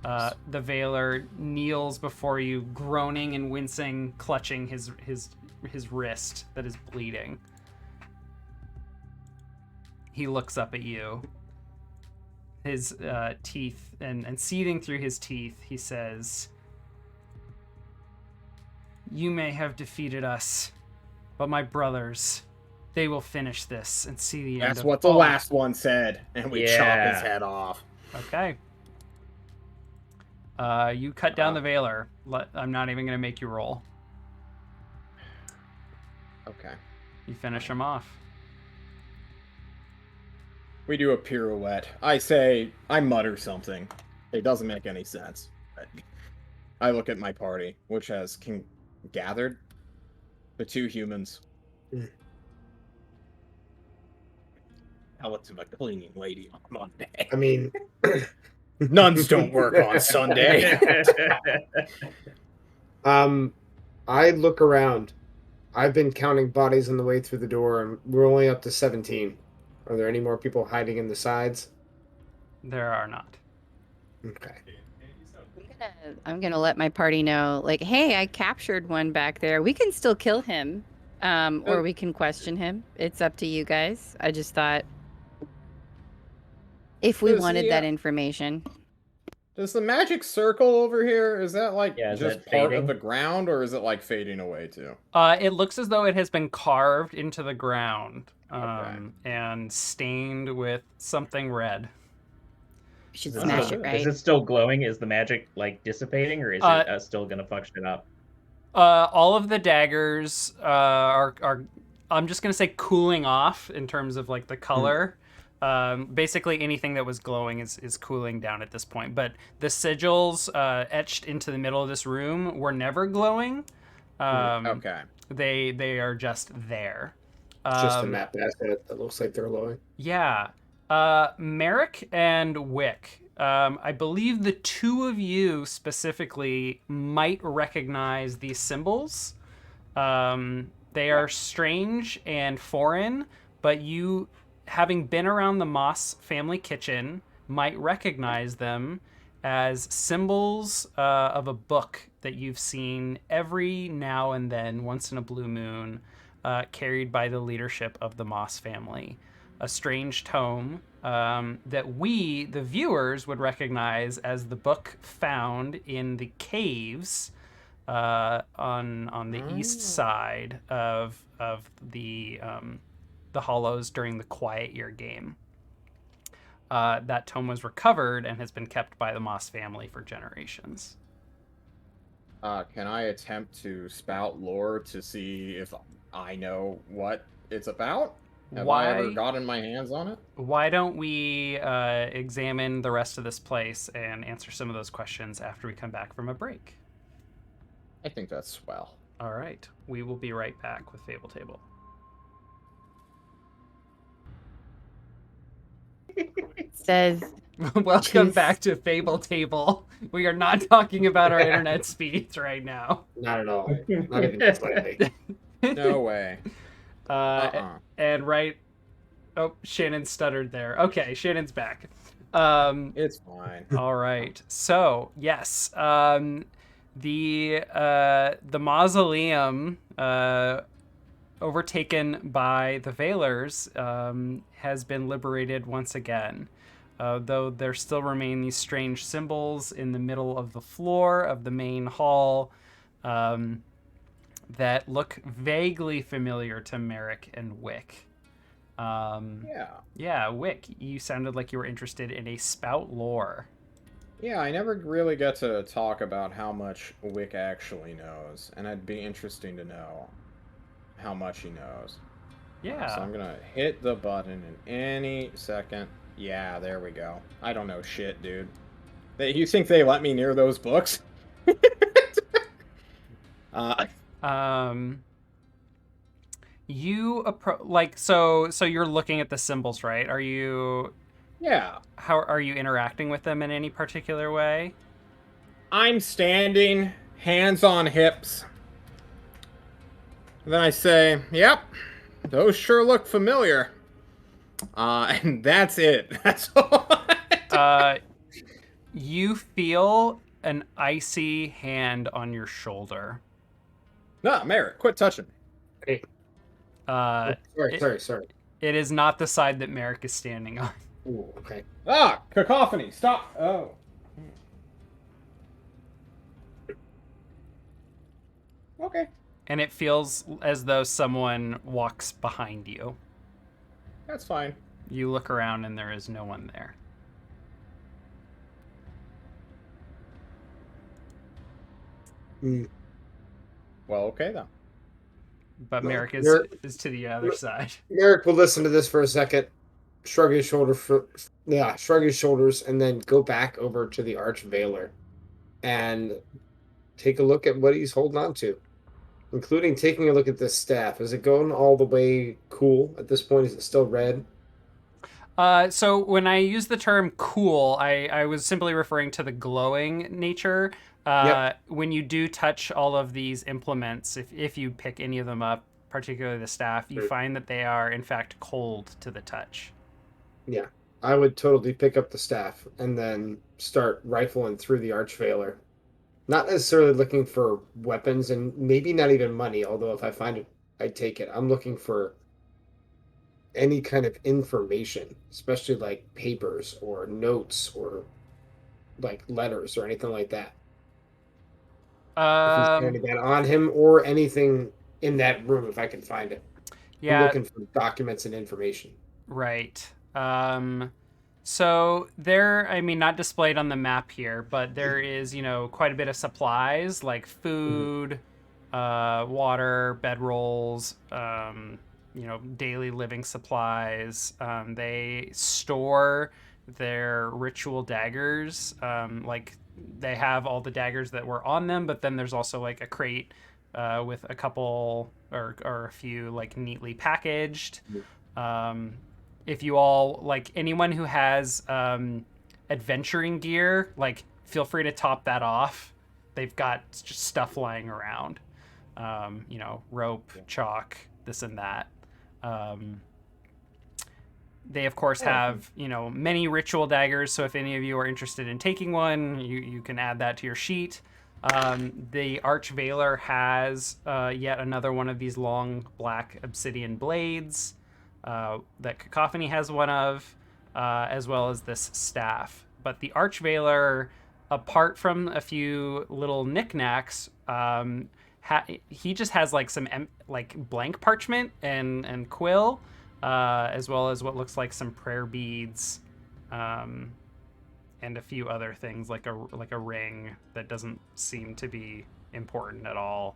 The Veiler kneels before you, groaning and wincing, clutching his wrist that is bleeding. He looks up at you. His teeth, and seething through his teeth, he says, "You may have defeated us, but my brothers, they will finish this and see the end That's of what the all." last one said, and we chop Yeah. his head off. Okay. You cut down the Veiler. I'm not even going to make you roll. Okay. You finish him off. We do a pirouette. I mutter something. It doesn't make any sense. I look at my party, which has gathered the 2 humans. I look to my cleaning lady on Monday. I mean, Nuns don't work on Sunday. I look around. I've been counting bodies on the way through the door, and we're only up to 17. Are there any more people hiding in the sides? There are not. Okay. I'm gonna I'm gonna let my party know, like, hey, I captured one back there. We can still kill him, or we can question him. It's up to you guys. I just thought if we wanted that information. Does the magic circle over here, is that like Yeah, is just that part of fading? the ground, or is it like fading away too? It looks as though it has been carved into the ground, Okay. and stained with something red. We should Is smash it, it, right? is it still glowing? Is the magic like dissipating, or is it still gonna function up? All of the daggers are I'm just gonna say cooling off in terms of like the color. Basically anything that was glowing is cooling down at this point. But the sigils etched into the middle of this room were never glowing. Okay. They are just there. It's just a map asset that looks like they're glowing. Yeah. Merrick and Wick. I believe the two of you specifically might recognize these symbols. They are strange and foreign, but you, having been around the Moss family kitchen, might recognize them as symbols of a book that you've seen every now and then, once in a blue moon, carried by the leadership of the Moss family. A strange tome that we, the viewers, would recognize as the book found in the caves on the east side of the Hollows during the Quiet Year game. That tome was recovered and has been kept by the Moss family for generations. Can I attempt to spout lore to see if I know what it's about? Have I ever gotten my hands on it? Why don't we examine the rest of this place and answer some of those questions after we come back from a break? I think that's swell. All right. We will be right back with Fable Table. It says, Welcome back to Fable Table. We are not talking about our internet speeds right now. Not at all. Not even slightly. No way. And right... Oh, Shannon stuttered there. Okay, Shannon's back. It's fine. All right. So, yes. The mausoleum overtaken by the Veilers has been liberated once again. Though there still remain these strange symbols in the middle of the floor of the main hall that look vaguely familiar to Merrick and Wick. Yeah, Wick, you sounded like you were interested in a spout lore. Yeah, I never really get to talk about how much Wick actually knows, and it'd be interesting to know how much he knows. Yeah. So I'm gonna hit the button in any second. Yeah, there we go. I don't know shit, dude. You think they let me near those books? You like so you're looking at the symbols, right? Are you? Yeah. How are you interacting with them in any particular way? I'm standing, hands on hips. Then I say, "Yep, those sure look familiar." And that's it. That's all. You feel an icy hand on your shoulder. No, Merrick, quit touching me. Hey. Sorry. It is not the side that Merrick is standing on. Ooh, okay. Ah, cacophony, stop. Oh. Okay. And it feels as though someone walks behind you. That's fine. You look around and there is no one there. Well, okay then. But Merrick is to the other side. Merrick will listen to this for a second, shrug his shoulders, and then go back over to the Archveiler and take a look at what he's holding on to, including taking a look at this staff. Is it going all the way cool at this point? Is it still red? So when I use the term cool, I was simply referring to the glowing nature. Yep. When you do touch all of these implements, if you pick any of them up, particularly the staff, you find that they are in fact cold to the touch. Yeah, I would totally pick up the staff and then start rifling through the Archveiler Not necessarily looking for weapons and maybe not even money, although if I find it, I'd take it. I'm looking for any kind of information, especially like papers or notes or like letters or anything like that. If he's got any of that on him or anything in that room, if I can find it. I'm Yeah, looking for documents and information. right. So there, I mean, not displayed on the map here, but there is, quite a bit of supplies like food, water, bedrolls, daily living supplies. They store their ritual daggers. Like they have all the daggers that were on them, but then there's also like a crate with a couple or a few like neatly packaged. If you all like anyone who has adventuring gear, like feel free to top that off. They've got just stuff lying around. Rope, chalk, this and that. They of course have many ritual daggers, so if any of you are interested in taking one, you can add that to your sheet. The Archvailer has yet another one of these long black obsidian blades that Cacophony has one of, as well as this staff. But the Archvailer, apart from a few little knickknacks, he just has like some like blank parchment and quill, as well as what looks like some prayer beads, and a few other things like a ring that doesn't seem to be important at all.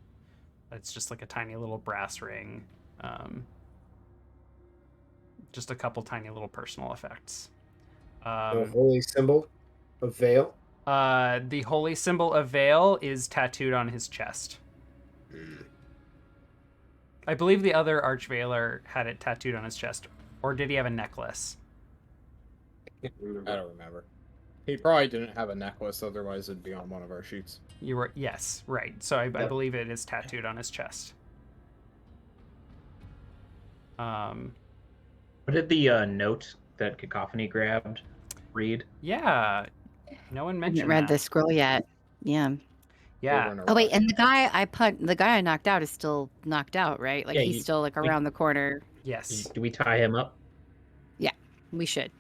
It's just like a tiny little brass ring. Just a couple tiny little personal effects. The holy symbol of Vale. The holy symbol of Vale is tattooed on his chest. I believe the other Archvailer had it tattooed on his chest, or did he have a necklace? I don't remember. He probably didn't have a necklace, otherwise it'd be on one of our sheets. You were yes, right. So I believe it is tattooed on his chest. What did the note that Cacophony grabbed read? Yeah, no one I mentioned haven't read that. the scroll yet. Yeah. Yeah. Oh wait, and the guy I knocked out is still knocked out, right? Like he's still like around the corner. Yes. Do we tie him up? Yeah, we should.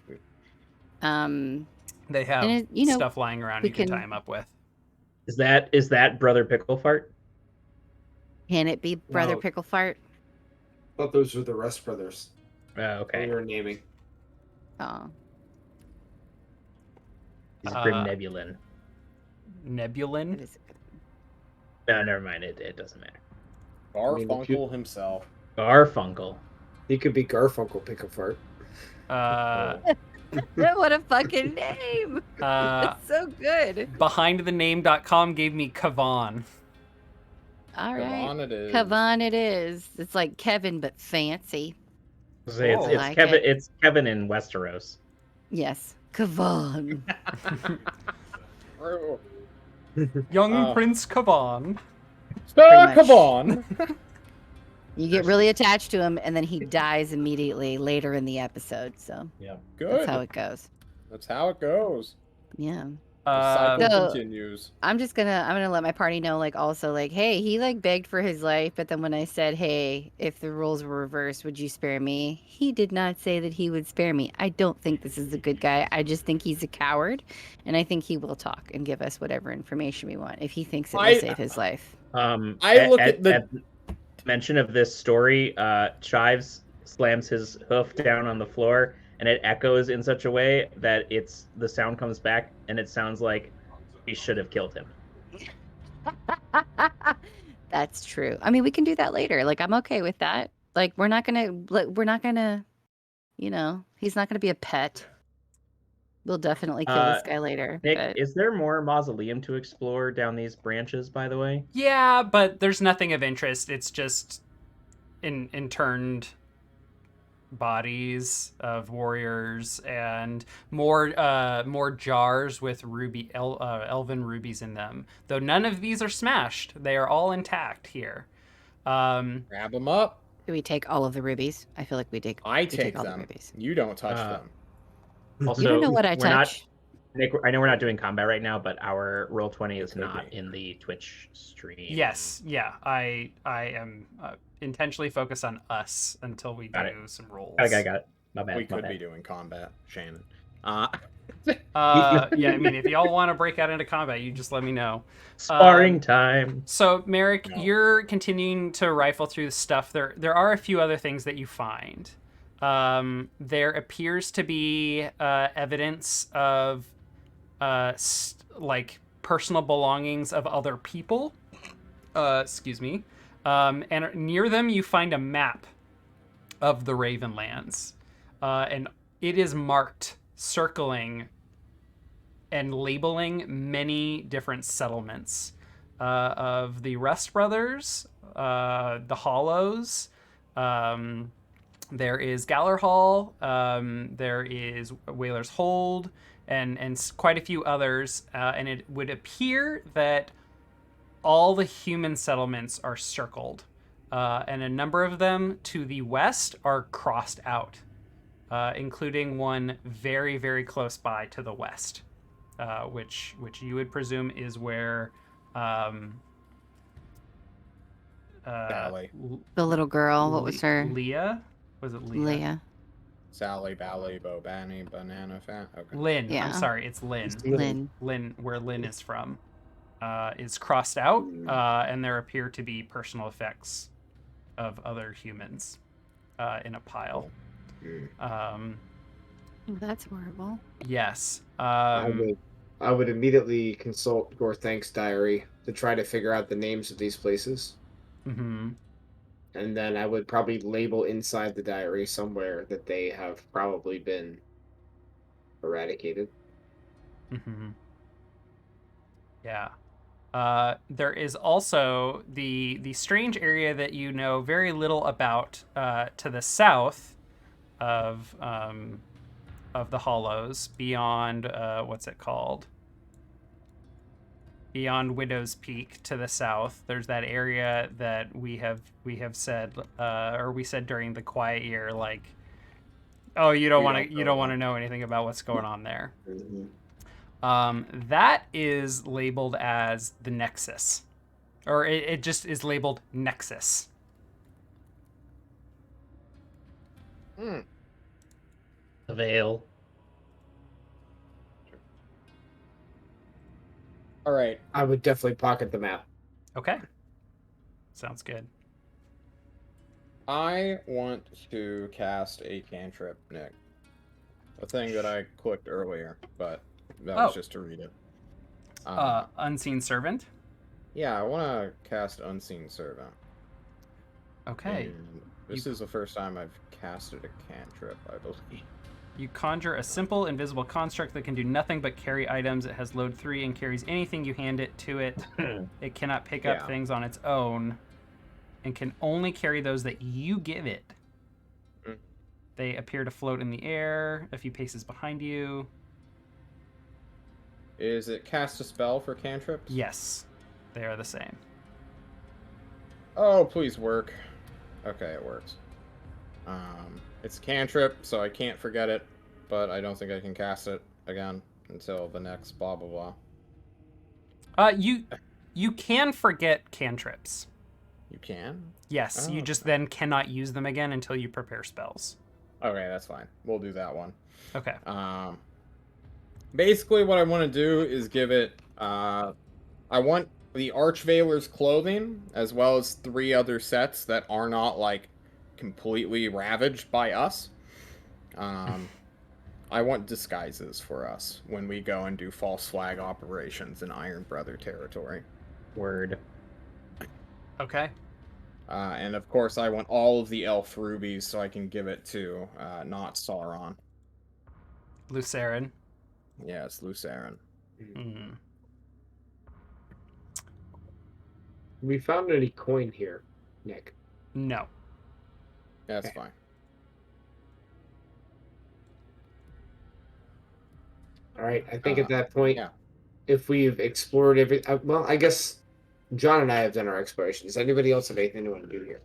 They have stuff lying around you can tie him up with. Is that Brother Picklefart? Can it be Brother Picklefart? I thought those were the Rust brothers. Oh, okay. We were naming. Oh. He's Grim Nebulin. Nebulin? No, never mind. It doesn't matter. Garfunkel himself. Garfunkel. He could be Garfunkel Picklefart. What a fucking name! That's so good. BehindTheName.com gave me Kavan. All right. Kavan it is. Kavan it is. It's like Kevin but fancy. It's Kevin. It's Kevin in Westeros. Yes, Kavan. Young Prince Kavan. Sir Kavan. You get really attached to him, and then he dies immediately later in the episode. So yeah, good. That's how it goes. That's how it goes. Yeah. The cycle continues. I'm gonna let my party know, like, also, like, hey, he like begged for his life, but then when I said, hey, if the roles were reversed, would you spare me? He did not say that he would spare me. I don't think this is a good guy. I just think he's a coward, and I think he will talk and give us whatever information we want if he thinks it will save his life. I look at the mention of this story. Chives slams his hoof down on the floor, and it echoes in such a way that the sound comes back, and it sounds like we should have killed him. That's true. I mean, we can do that later. Like, I'm okay with that. Like, we're not gonna, he's not gonna be a pet. We'll definitely kill this guy later. Nick, is there more mausoleum to explore down these branches, by the way? Yeah, but there's nothing of interest. It's just interned bodies of warriors and more jars with elven rubies in them. Though none of these are smashed, they are all intact here. Grab them up. Do we take all of the rubies? I feel like we take. I take all them. The rubies. You don't touch them. Also, you don't know what I touch. Nick, I know we're not doing combat right now, but our Roll20 is Could not be. in the Twitch stream. Yes, yeah. I am intentionally focused on us until we Got do some rolls. Got it. My bad. We my could bad. be doing combat, Shannon. Yeah, I mean, if y'all want to break out into combat, you just let me know. Sparring time. So, Merrick, No. you're continuing to rifle through the stuff. There are a few other things that you find. There appears to be evidence of like personal belongings of other people. Excuse me. And near them, you find a map of the Ravenlands, and it is marked, circling and labeling many different settlements of the Rust Brothers, the Hollows. There is Gallerhall. There is Whaler's Hold, and quite a few others. And it would appear that all the human settlements are circled, and a number of them to the west are crossed out, including one very, very close by to the west. Which you would presume is where Sally. The little girl, what was her? Leah? Was it Leah? Leah. Sally, Bally, Bobani, Banana Fat. Okay. Lynn. Yeah. I'm sorry, it's Lynn. Lynn. Lynn, where Lynn is from, is crossed out, and there appear to be personal effects of other humans in a pile. Oh, that's horrible. Yes. I would immediately consult Gorthank's diary to try to figure out the names of these places. Mm-hmm. And then I would probably label inside the diary somewhere that they have probably been eradicated. Mm-hmm. Yeah. There is also the strange area that you know very little about to the south of the Hollows, beyond what's it called? Beyond Widow's Peak to the south. There's that area that we have said, or we said during the quiet year, like, oh, you don't want to know anything about what's going on there. Mm-hmm. That is labeled as the Nexus, or it just is labeled Nexus. Hmm. The Veil. All right. I would definitely pocket the map. Okay. Sounds good. I want to cast a cantrip, Nick. A thing that I clicked earlier, but that was just to read it. Unseen Servant. Yeah, I want to cast Unseen Servant. Okay. And this is the first time I've casted a cantrip, I believe. You conjure a simple invisible construct that can do nothing but carry items. It has load 3 and carries anything you hand it to it. It cannot pick up things on its own and can only carry those that you give it. Mm. They appear to float in the air a few paces behind you. Is it cast a spell for cantrips? Yes, they are the same. Oh, please work. Okay, it works. It's a cantrip, so I can't forget it, but I don't think I can cast it again until the next blah blah blah. You can forget cantrips. You can? Yes, Oh, you just then cannot use them again until you prepare spells. Okay, that's fine. We'll do that one. Okay. Basically what I want to do is give it, I want the Archveiler's clothing, as well as 3 other sets that are not, like, completely ravaged by us. I want disguises for us when we go and do false flag operations in Iron Brother territory. Word. Okay. And of course I want all of the elf rubies so I can give it to, not Sauron. Luceren. Yes, Luceren. Mm. We found any coin here, Nick? No. That's Okay. fine. All right, I think at that point, yeah. if we've explored every, well, I guess John and I have done our exploration. Does anybody else have anything they want to do here?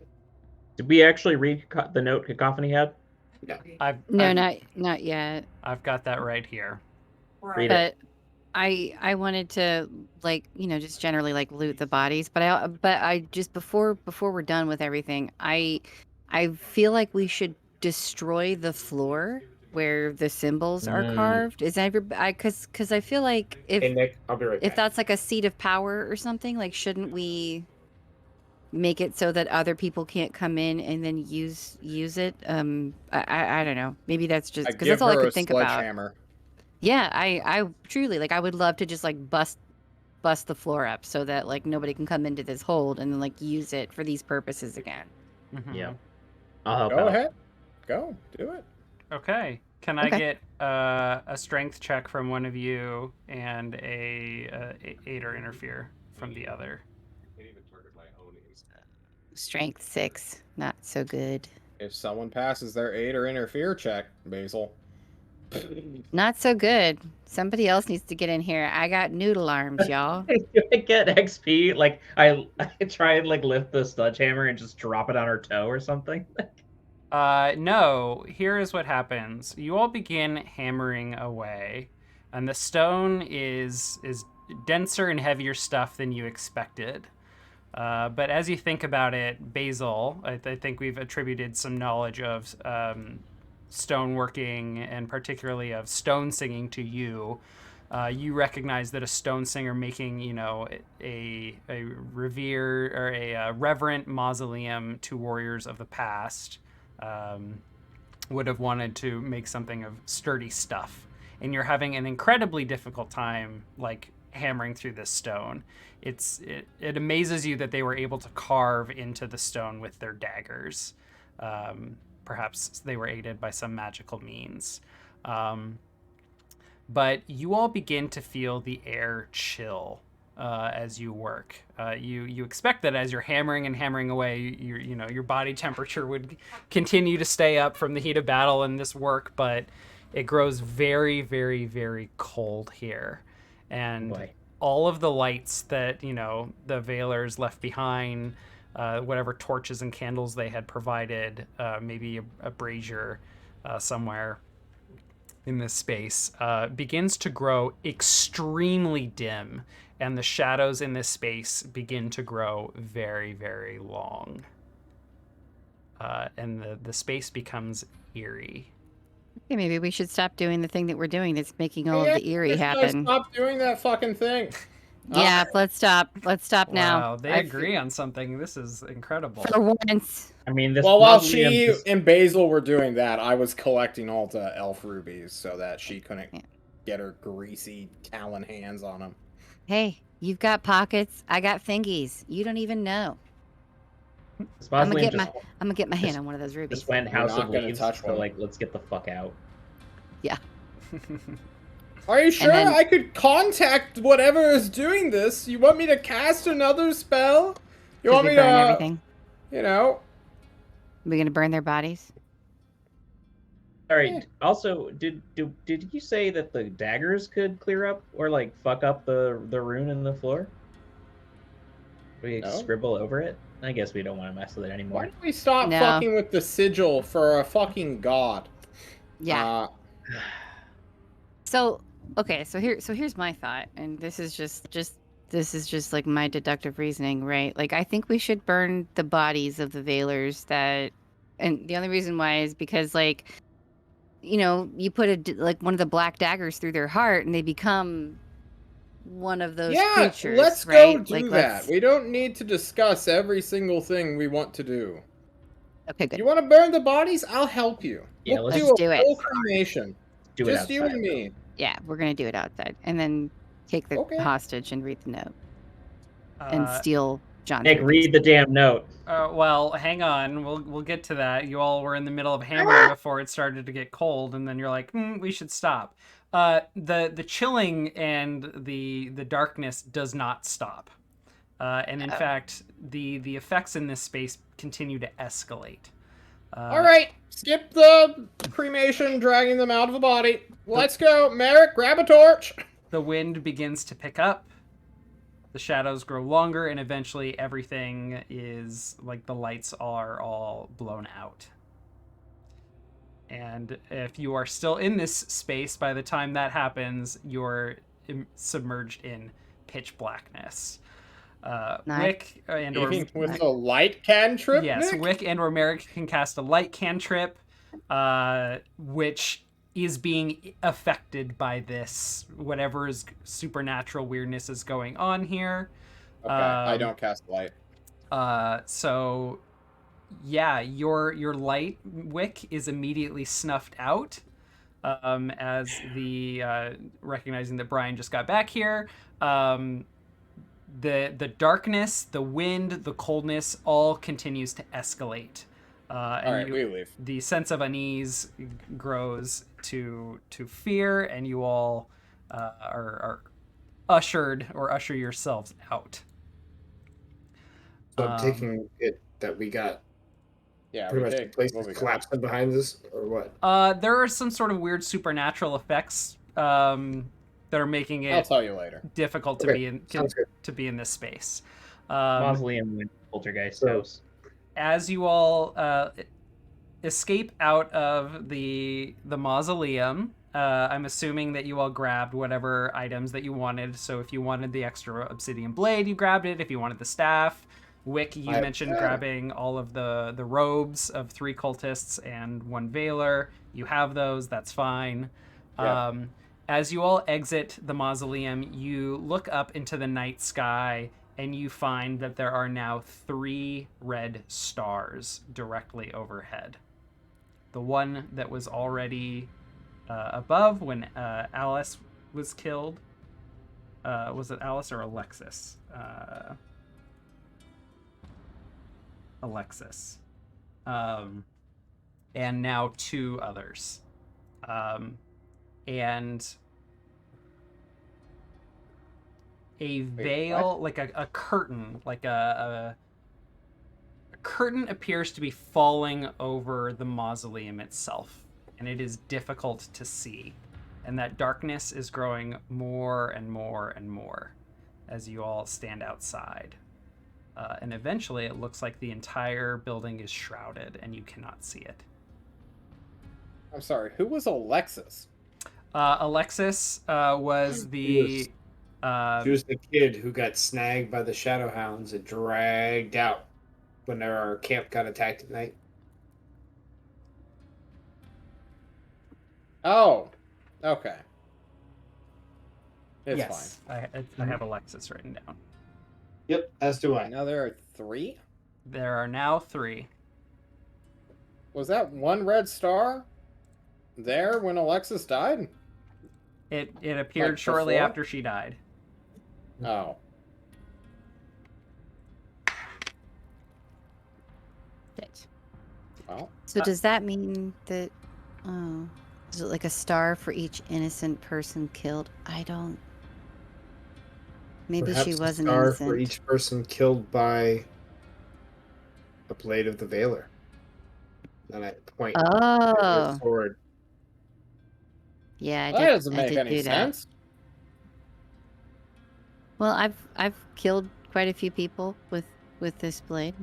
Did we actually read the note Cacophony had? No. No, not yet. I've got that right here. Read it. But I wanted to like just generally like loot the bodies, but I just before we're done with everything, I feel like we should destroy the floor where the symbols are carved. Is everybody? Because I feel like Hey Nick, I'll be right if back. that's like a seat of power or something, like shouldn't we make it so that other people can't come in and then use it? I don't know. Maybe that's just I because give that's all I her a could think about. sledgehammer. Yeah, I truly like I would love to just like bust the floor up so that like nobody can come into this hold and then like use it for these purposes again. Yeah. I'll help Go out. ahead. Go. Do it. Okay. Can I Okay. get a strength check from one of you and a aid or interfere from the other? Strength 6, not so good. If someone passes their aid or interfere check, Basil. Not so good. Somebody else needs to get in here. I got noodle arms, y'all. Do I get XP? Like I try and like lift the sledgehammer and just drop it on her toe or something. No. Here is what happens. You all begin hammering away, and the stone is denser and heavier stuff than you expected. But as you think about it, Basil, I think we've attributed some knowledge of stoneworking and particularly of stone singing to you. You recognize that a stone singer making, a revere or a reverent mausoleum to warriors of the past would have wanted to make something of sturdy stuff. And you're having an incredibly difficult time, like, hammering through this stone. It amazes you that they were able to carve into the stone with their daggers. Perhaps they were aided by some magical means. But you all begin to feel the air chill as you work. You expect that as you're hammering and hammering away, your body temperature would continue to stay up from the heat of battle and this work, but it grows very, very, very cold here. And all of the lights that, the Veilers left behind, whatever torches and candles they had provided, maybe a brazier somewhere in this space, begins to grow extremely dim, and the shadows in this space begin to grow very, very long. And the space becomes eerie. Okay, maybe we should stop doing the thing that we're doing that's making all of the eerie happen. Stop doing that fucking thing. Yeah, let's stop. Let's stop now. Wow, they agree on something. This is incredible. For once. I mean, this. Well, while she and Basil were doing that, I was collecting all the elf rubies so that she couldn't get her greasy talon hands on them. Hey, you've got pockets. I got fingies. You don't even know. I'm gonna get my hand on one of those rubies. Just went House of Leaves, touch so like, let's get the fuck out. Yeah. Are you sure I could contact whatever is doing this? You want me to cast another spell? You want me to burn everything? Are we gonna burn their bodies? All right. Also, did you say that the daggers could clear up or like fuck up the rune in the floor? We scribble over it. I guess we don't want to mess with it anymore. Why don't we stop fucking with the sigil for a fucking god? Yeah. So here's my thought, and this is just like my deductive reasoning, right? Like I think we should burn the bodies of the Veilers and the only reason why is because like, you put one of the black daggers through their heart and they become one of those creatures. Let's right? go do that. We don't need to discuss every single thing we want to do. Okay, good. You want to burn the bodies? I'll help you. Yeah, we'll let's do it. Full cremation. Do it Just outside. you and me. Yeah, we're gonna do it outside, and then take the hostage and read the note, and steal John's. Nick, read the damn note. Well, hang on. We'll get to that. You all were in the middle of hammering before it started to get cold, and then you're like, we should stop. The chilling and the darkness does not stop, and in fact, the effects in this space continue to escalate. All right, skip the cremation, dragging them out of the body. Let's go, Merrick. Grab a torch. The wind begins to pick up. The shadows grow longer, and eventually everything is like the lights are all blown out. And if you are still in this space by the time that happens, you're submerged in pitch blackness. Nice. Wick and or Even with a light cantrip, yes, Nick? Wick and or Merrick can cast a light cantrip, which is being affected by this whatever is supernatural weirdness is going on here. Okay, I don't cast light. So yeah, your light wick is immediately snuffed out. As the recognizing that Brian just got back here, the darkness, the wind, the coldness all continues to escalate. All right, we leave. The sense of unease grows to fear, and you all are ushered or usher yourselves out. So I'm taking it that we got pretty much the place is collapsing behind us, or what? There are some sort of weird supernatural effects that are making it I'll tell you later. difficult to be in this space. Mausoleum and poltergeist house. As you all escape out of the mausoleum, I'm assuming that you all grabbed whatever items that you wanted. So if you wanted the extra obsidian blade, you grabbed it. If you wanted the staff, Wick, you mentioned grabbing all of the robes of 3 cultists and 1 Veiler. You have those. That's fine. Yeah. As you all exit the mausoleum, you look up into the night sky and you find that there are now 3 red stars directly overhead. The one that was already above when Alice was killed. Was it Alice or Alexis? Alexis. And now 2 others. And a veil, like a curtain, like a curtain appears to be falling over the mausoleum itself, and it is difficult to see. And that darkness is growing more and more and more as you all stand outside. And eventually it looks like the entire building is shrouded and you cannot see it. I'm sorry, who was Alexis? Alexis was the... She was the kid who got snagged by the Shadowhounds and dragged out when our camp got attacked at night. Oh, okay. It's yes, fine. I have Alexis written down. Yep, as do I. Now there are 3? There are now 3. Was that 1 red star there when Alexis died? It appeared shortly after she died. Oh. Well, so does that mean that... is it like a star for each innocent person killed? I don't... Maybe perhaps she wasn't a star innocent. for each person killed by a blade of the Veiler. And I point Oh. forward. Yeah, that doesn't make any sense. Well, I've killed quite a few people with this blade.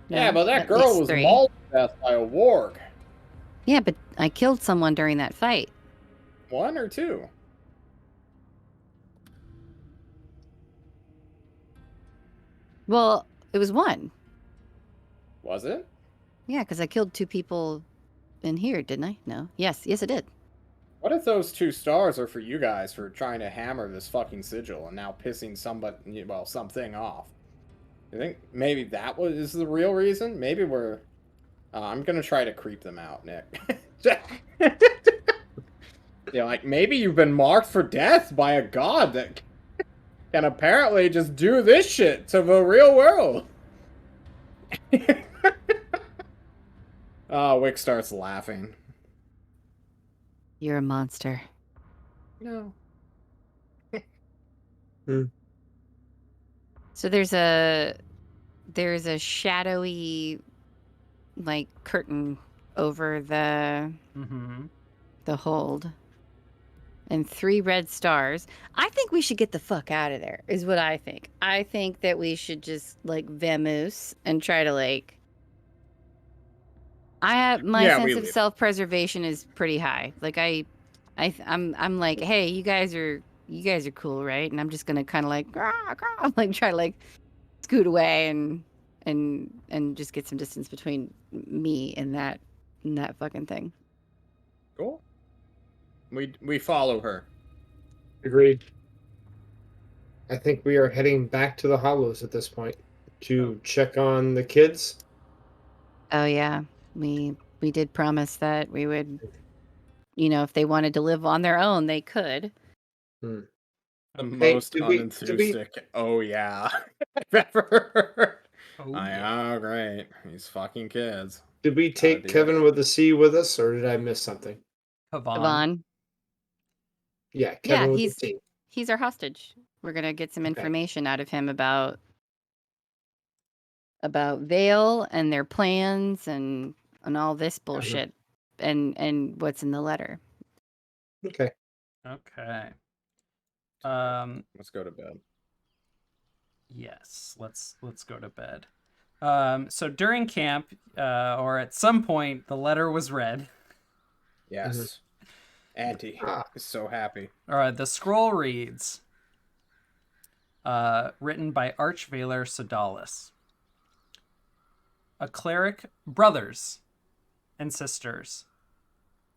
Yeah, but that girl was mauled to death by a warg. Yeah, but I killed someone during that fight. 1 or 2? Well, it was 1. Was it? Yeah, because I killed 2 people in here, didn't I? No. Yes, I did. What if those 2 stars are for you guys for trying to hammer this fucking sigil and now pissing something off? You think maybe that is the real reason? Maybe we're... I'm gonna try to creep them out, Nick. Yeah, like, maybe you've been marked for death by a god that can apparently just do this shit to the real world. Oh, Wick starts laughing. You're a monster. No. So there's a shadowy, like, curtain over the hold, and 3 red stars. I think we should get the fuck out of there, is what I think. I think that we should just, like, vamoose and try to, like, I have my Yeah, we sense of leave. self-preservation is pretty high. Like I'm like, hey, you guys are cool, right? And I'm just gonna kind of like, like try to like scoot away and just get some distance between me and that fucking thing. Cool. We follow her. Agreed. I think we are heading back to the Hollows at this point to check on the kids. Oh yeah, we did promise that we would, if they wanted to live on their own, they could. The Hey, most did we- unenthusiastic. Oh yeah, I've ever heard. Oh, I yeah. know, great. These fucking kids. Did we take do Kevin with the C with us, or did I miss something? Kavan. Yvonne. Yeah, Yeah, Kevin with the C. he's our hostage. We're gonna get some Okay. information out of him about Vale and their plans and all this bullshit and what's in the letter. Okay. Okay. Let's go to bed. Yes, let's go to bed. So during camp, or at some point, the letter was read. Yes. Auntie is so happy. All right, the scroll reads, written by Archvaler Sedalis. A cleric, brothers and sisters.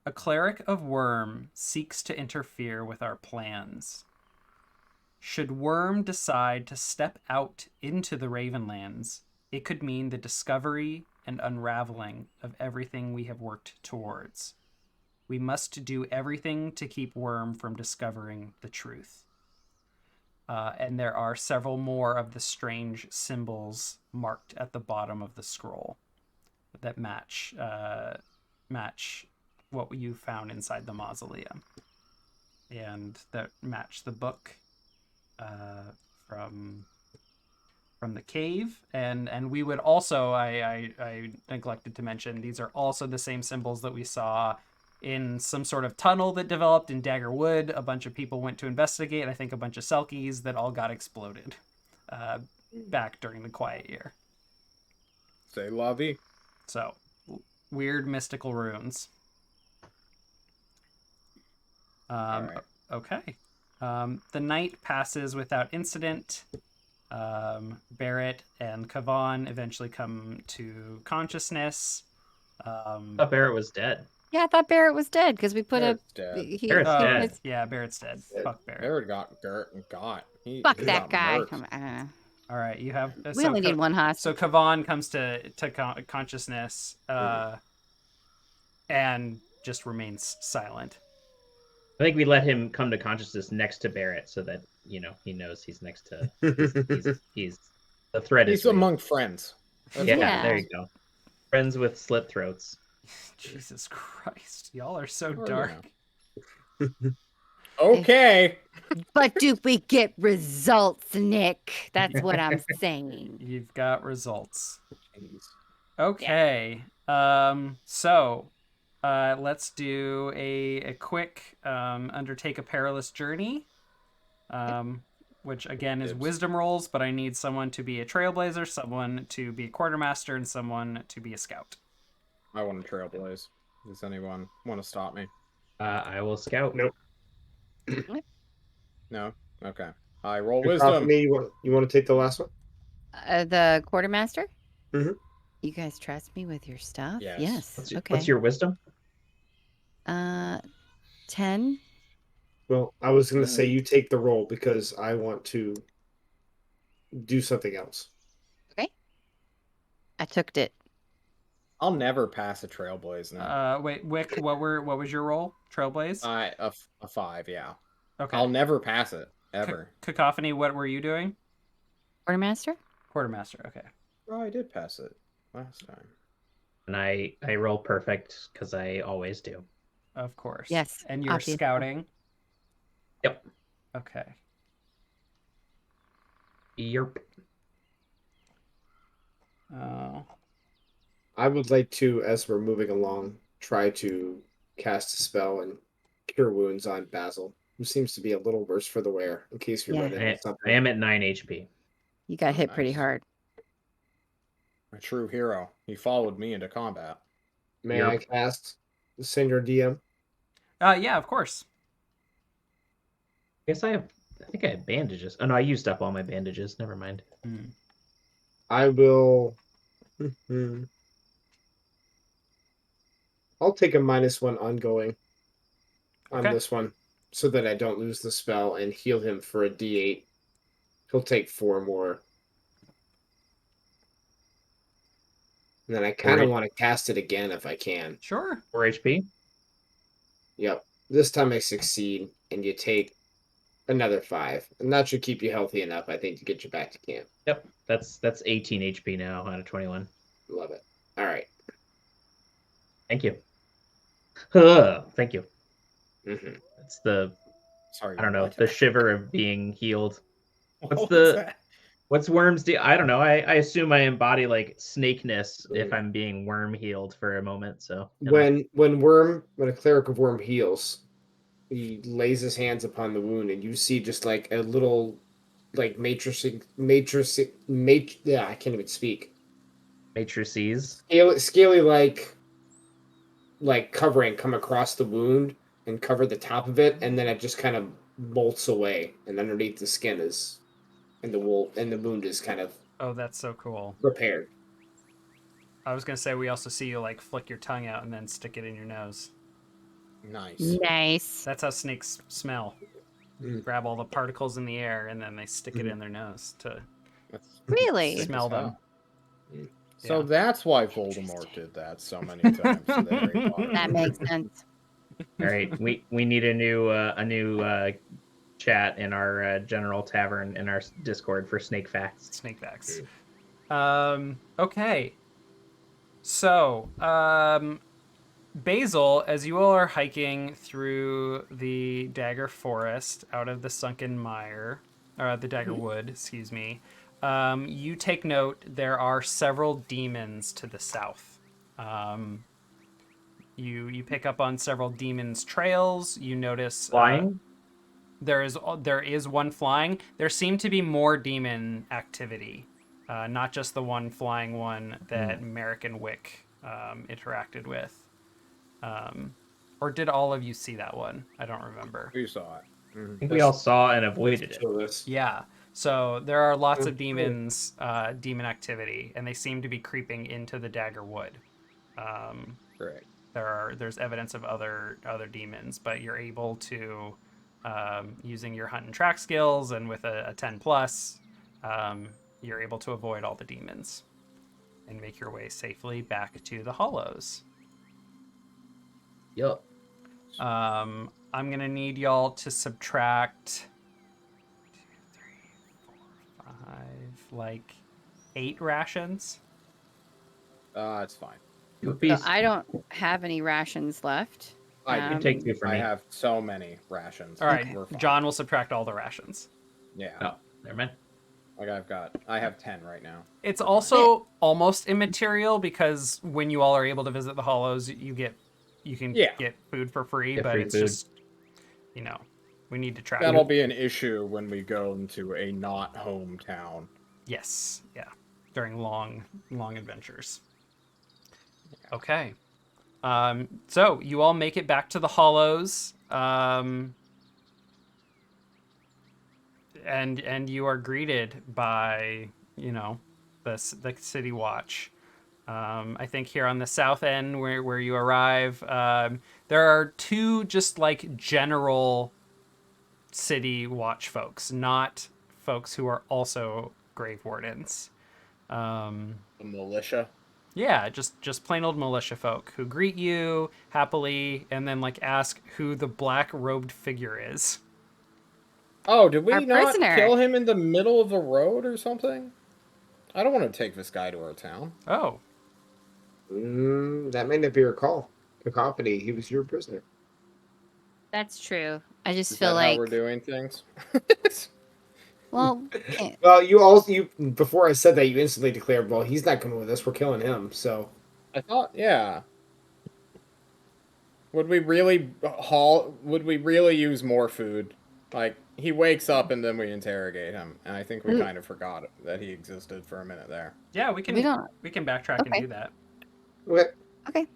A cleric of Worm seeks to interfere with our plans. Should Worm decide to step out into the Ravenlands, it could mean the discovery and unraveling of everything we have worked towards. We must do everything to keep Worm from discovering the truth. And there are several more of the strange symbols marked at the bottom of the scroll that match what you found inside the mausoleum, and that match the book from the cave. And we would also, I neglected to mention, these are also the same symbols that we saw in some sort of tunnel that developed in Daggerwood. A bunch of people went to investigate. I think a bunch of Selkies that all got exploded back during the Quiet Year. Say la vie. So, weird mystical runes. All right. Okay. The night passes without incident. Barrett and Kavan eventually come to consciousness. thought Barrett was dead. Yeah, I thought Barrett was dead because we put Barrett's dead. Barrett's dead. Yeah, Barrett's dead. Fuck Barrett. Barrett got Gert and got. Fuck he that got guy. murked. All right, you have. We only need one hostage. So Kavan comes to consciousness, and just remains silent. I think we let him come to consciousness next to Barrett so that he knows he's next to. He's the threat. He's is real. among friends. Yeah, there you go. Friends with slit throats. Jesus Christ, y'all are so Oh, dark. Okay. But do we get results, Nick? That's what I'm saying. You've got results. Okay. So let's do a quick undertake a perilous journey. Which again is wisdom rolls, but I need someone to be a trailblazer, someone to be a quartermaster, and someone to be a scout. I want to trailblaze. Does anyone want to stop me? I will scout. Nope. No? Okay. I roll Your wisdom. coffee, you want to take the last one? The quartermaster? Mhm. You guys trust me with your stuff? Yes. Okay. What's your wisdom? 10. Well, I was going to say you take the roll because I want to do something else. Okay. I took it. I'll never pass a trailblaze now. Wait, Wick, what was your roll? Trailblaze? A 5, yeah. Okay. I'll never pass it ever. Cacophony, what were you doing? Quartermaster? Quartermaster. Okay. Oh, I did pass it last time. And I roll perfect because I always do. Of course. Yes, And you're obviously. scouting? Yep. Okay. Yerp. Oh. I would like to, as we're moving along, try to cast a spell and cure wounds on Basil, who seems to be a little worse for the wear, in case we run into something. I am at 9 HP. You got hit nice. pretty hard. A true hero. He followed me into combat. May Yep. I cast Senior DM? Yeah, of course. I think I have bandages. Oh no, I used up all my bandages. Never mind. I will. I'll take a -1 ongoing on Okay. this one so that I don't lose the spell and heal him for a D8. He'll take 4 more. And then I kind of Right. want to cast it again if I can. Sure. 4 HP. Yep. This time I succeed, and you take another 5. And that should keep you healthy enough, I think, to get you back to camp. Yep. That's 18 HP now out of 21. Love it. All right. Thank you. Thank you. Mm-hmm. It's the Sorry. I don't know what? the shiver of being healed. What was that? What's worms do? I don't know. I assume I embody like snakeness if I'm being worm healed for a moment. So When a cleric of worm heals, he lays his hands upon the wound, and you see just like a little, like yeah, I can't even speak. matrices. Scaly like covering come across the wound and cover the top of it, and then it just kind of bolts away, and underneath the skin is, and the wound is kind of Oh, that's so cool. repaired. I was gonna say we also see you like flick your tongue out and then stick it in your nose. Nice. Nice. That's how snakes smell. Mm. Grab all the particles in the air and then they stick it in their nose to That's Really? sick as smell them. hell. So Yeah. that's why Voldemort did that so many times to the Harry Potter. That makes sense. All right, we need a new chat in our general tavern in our Discord for snake facts. Snake facts. Okay. So, Basil, as you all are hiking through the Dagger Forest out of the Sunken Mire, or the Dagger Wood, excuse me, you take note there are several demons to the south. You pick up on several demons' trails. You notice Flying. there is one flying. There seem to be more demon activity, not just the one flying one that Merrick and Wick interacted with. Or did all of you see that one? I don't remember. We saw it. I think we all saw and avoided it. So this. Yeah. So there are lots of demons, demon activity, and they seem to be creeping into the Dagger Wood. Great. There's evidence of other demons, but you're able to, using your hunt and track skills and with a 10 plus, you're able to avoid all the demons and make your way safely back to the Hollows. Yup. I'm gonna need y'all to subtract 2, 3, 4, 5, like 8 rations. It's fine. Two So piece. I don't have any rations left. I You Um, take two from I me. have so many rations. All right, We're fine. John will subtract all the rations. Yeah. Oh, never mind. Like I have 10 right now. It's also almost immaterial because when you all are able to visit the Hollows, you can Yeah. get food for free, Get but free it's food. just, we need to track That'll it. be an issue when we go into a not hometown. Yes, yeah, during long adventures. Okay. So you all make it back to the Hollows, and you are greeted by the City Watch. I think here on the south end where you arrive, there are 2 just like general City Watch folks, not folks who are also Grave Wardens. The militia. Yeah, just plain old militia folk who greet you happily and then like ask who the black robed figure is. Oh, did we Our not prisoner. kill him in the middle of the road or something? I don't want to take this guy to our town. Oh, That may not be your call. Cacophony, he was your prisoner. That's true. I just Is feel that like, how we're doing things? well, Well, you before I said that, you instantly declared, well, he's not coming with us. We're killing him. So I thought, yeah. Would we really use more food? Like, he wakes up and then we interrogate him, and I think we kind of forgot that he existed for a minute there. yeah, we can we don't. backtrack and Okay. do that. okay. Okay.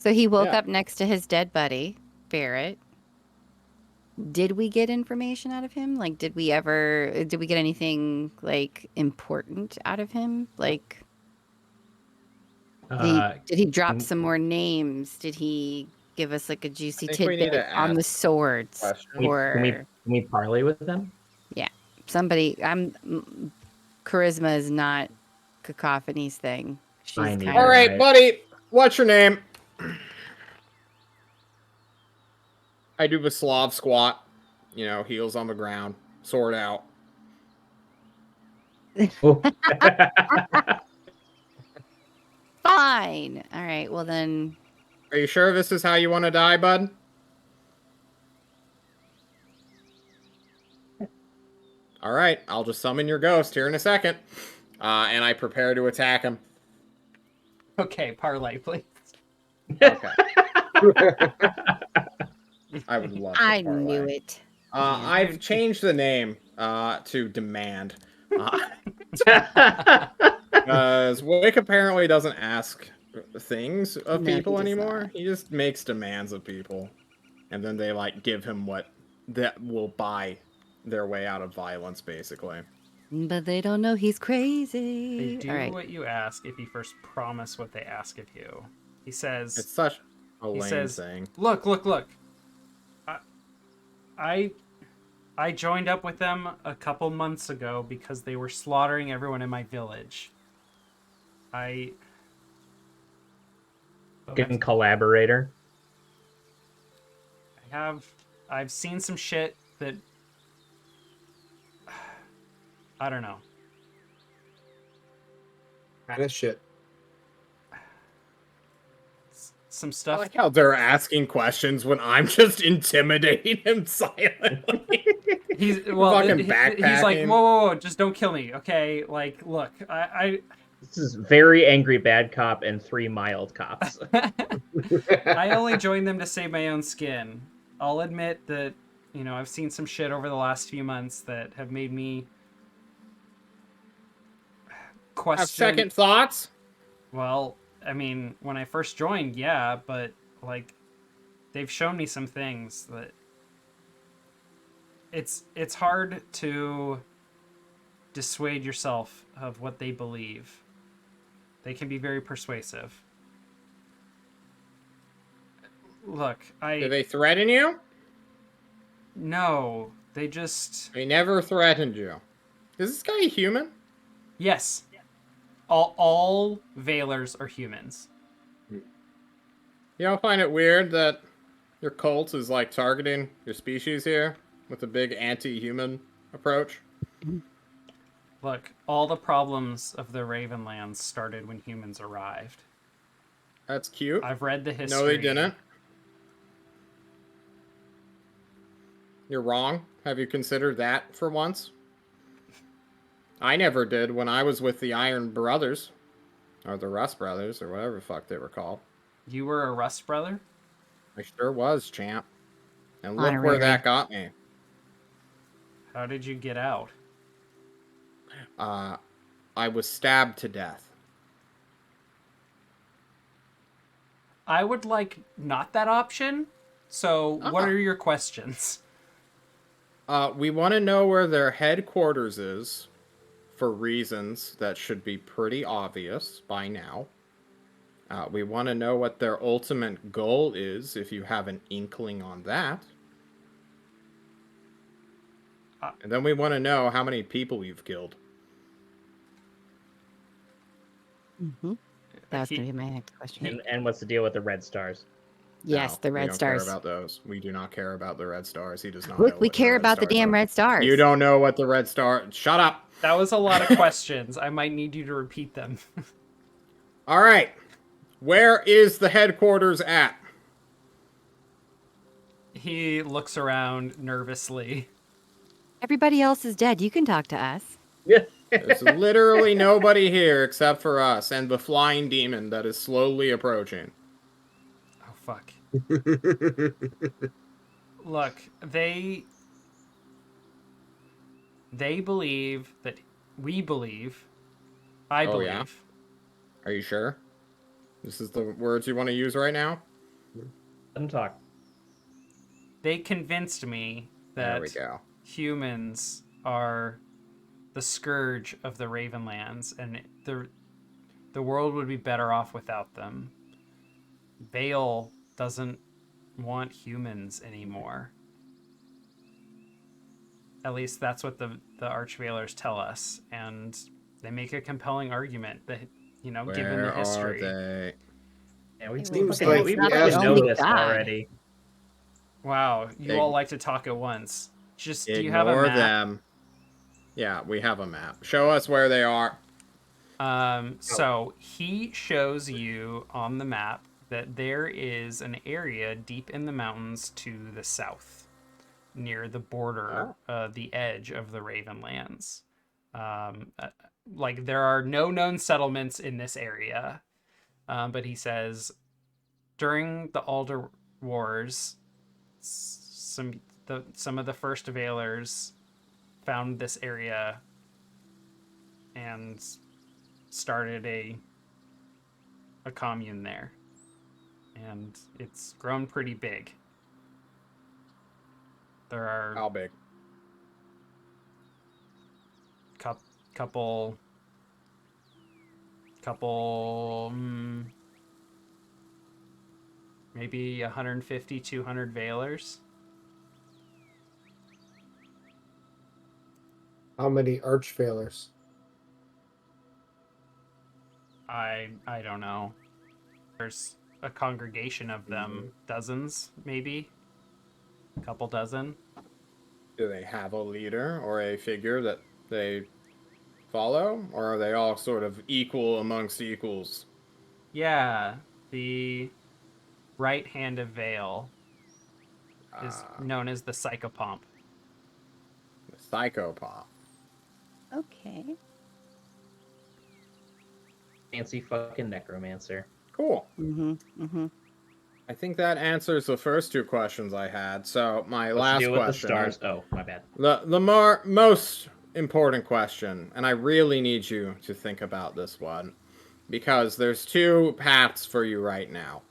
So he woke Yeah. up next to his dead buddy, Barrett. Did we get information out of him? Like, did we get anything like important out of him? Like, did he drop some more names? Did he give us like a I juicy think we need tidbit to on the ask swords? questions. Or Can we parley with them? yeah, somebody. Charisma is not Cacophony's thing. She's Fine, kind either. All of right, Right. buddy. What's your name? I do the Slav squat. Heels on the ground, sword out. Oh. fine. All right, well then. Are you sure this is how you want to die, bud? All right, I'll just summon your ghost here in a second. And I prepare to attack him. Okay, parlay, please. Okay. I would love to I parlay. knew it. I've changed the name to Demand. Because Wick apparently doesn't ask things of No, he people does anymore. not. He just makes demands of people. And then they, give him what that will buy their way out of violence, basically. But they don't know he's They crazy. do All right. what you ask if you first promise what they ask of you. He says, It's such a he lame says, thing. look. I joined up with them a couple months ago because they were slaughtering everyone in my village. Fucking collaborator. I've seen some shit that I don't know. Kind of shit. Some I stuff. like how they're asking questions when I'm just intimidating him silently. He's fucking he's like, backpacking. whoa, just don't kill me, okay? Like, look, This is very angry bad cop and 3 mild cops. I only joined them to save my own skin. I'll admit that, I've seen some shit over the last few months that have made me question. Have second thoughts? Well, I mean, when I first joined, yeah, but they've shown me some things that it's hard to dissuade yourself of what they believe. They can be very persuasive. Look, Do they threaten you? No, they just... They never threatened you. Is this guy a human? Yes. All Veilers are humans. You don't find it weird that your cult is, targeting your species here with a big anti-human approach? Look, all the problems of the Ravenlands started when humans arrived. That's cute. I've read the history. No, they didn't. You're wrong. Have you considered that for once? I never did when I was with the Iron Brothers. Or the Rust Brothers, or whatever the fuck they were called. You were a Rust brother? I sure was, champ. And look Honorary. where that got me. How did you get out? I was stabbed to death. I would like not that option. So, what are your questions? We want to know where their headquarters is, for reasons that should be pretty obvious by now. We want to know what their ultimate goal is, if you have an inkling on that. And then we want to know how many people you've killed. Mm-hmm. That was going to be my next question. And what's the deal with the red stars? Yes, No, the we red don't stars. care about those. We do not care about the red stars. He does not Look, know we what care red about the stars damn are. red stars. You don't know what the red star... Shut up! That was a lot of questions. I might need you to repeat them. All right. Where is the headquarters at? He looks around nervously. Everybody else is dead. You can talk to us. There's literally nobody here except for us and the flying demon that is slowly approaching. Oh, fuck. Look, they believe that we believe. I believe. Yeah? Are you sure? This is the words you want to use right now? Let him talk. They convinced me There we that go. humans are the scourge of the Ravenlands, and the world would be better off without them. Vale doesn't want humans anymore. At least that's what the Archvalers tell us, and they make a compelling argument that, given the Where are history. they? Yeah, we Seems fucking, like we the fucking Astro- know only this God. already. Wow, you Ig- all like to talk at once. Just, do you have a Ignore map? them. Yeah, we have a map. Show us where they are. So he shows you on the map that there is an area deep in the mountains to the south, near the border, the edge of the Ravenlands. Like, there are no known settlements in this area, but he says during the Alder Wars, some of the first Valers found this area and started a commune there, and it's grown pretty big. There are How big? couple maybe 150 200 Valers. How many Archvalers? I don't know. There's a congregation of them, dozens maybe, a couple dozen. Do they have a leader or a figure that they follow? Or are they all sort of equal amongst equals? Yeah, the right hand of Vale is known as the Psychopomp. The Psychopomp. Okay. Fancy fucking necromancer. Cool. Mm-hmm. I think that answers the first two questions I had. So my Let's last deal with question. the stars. Oh, my bad. The most important question, and I really need you to think about this one, because there's two paths for you right now.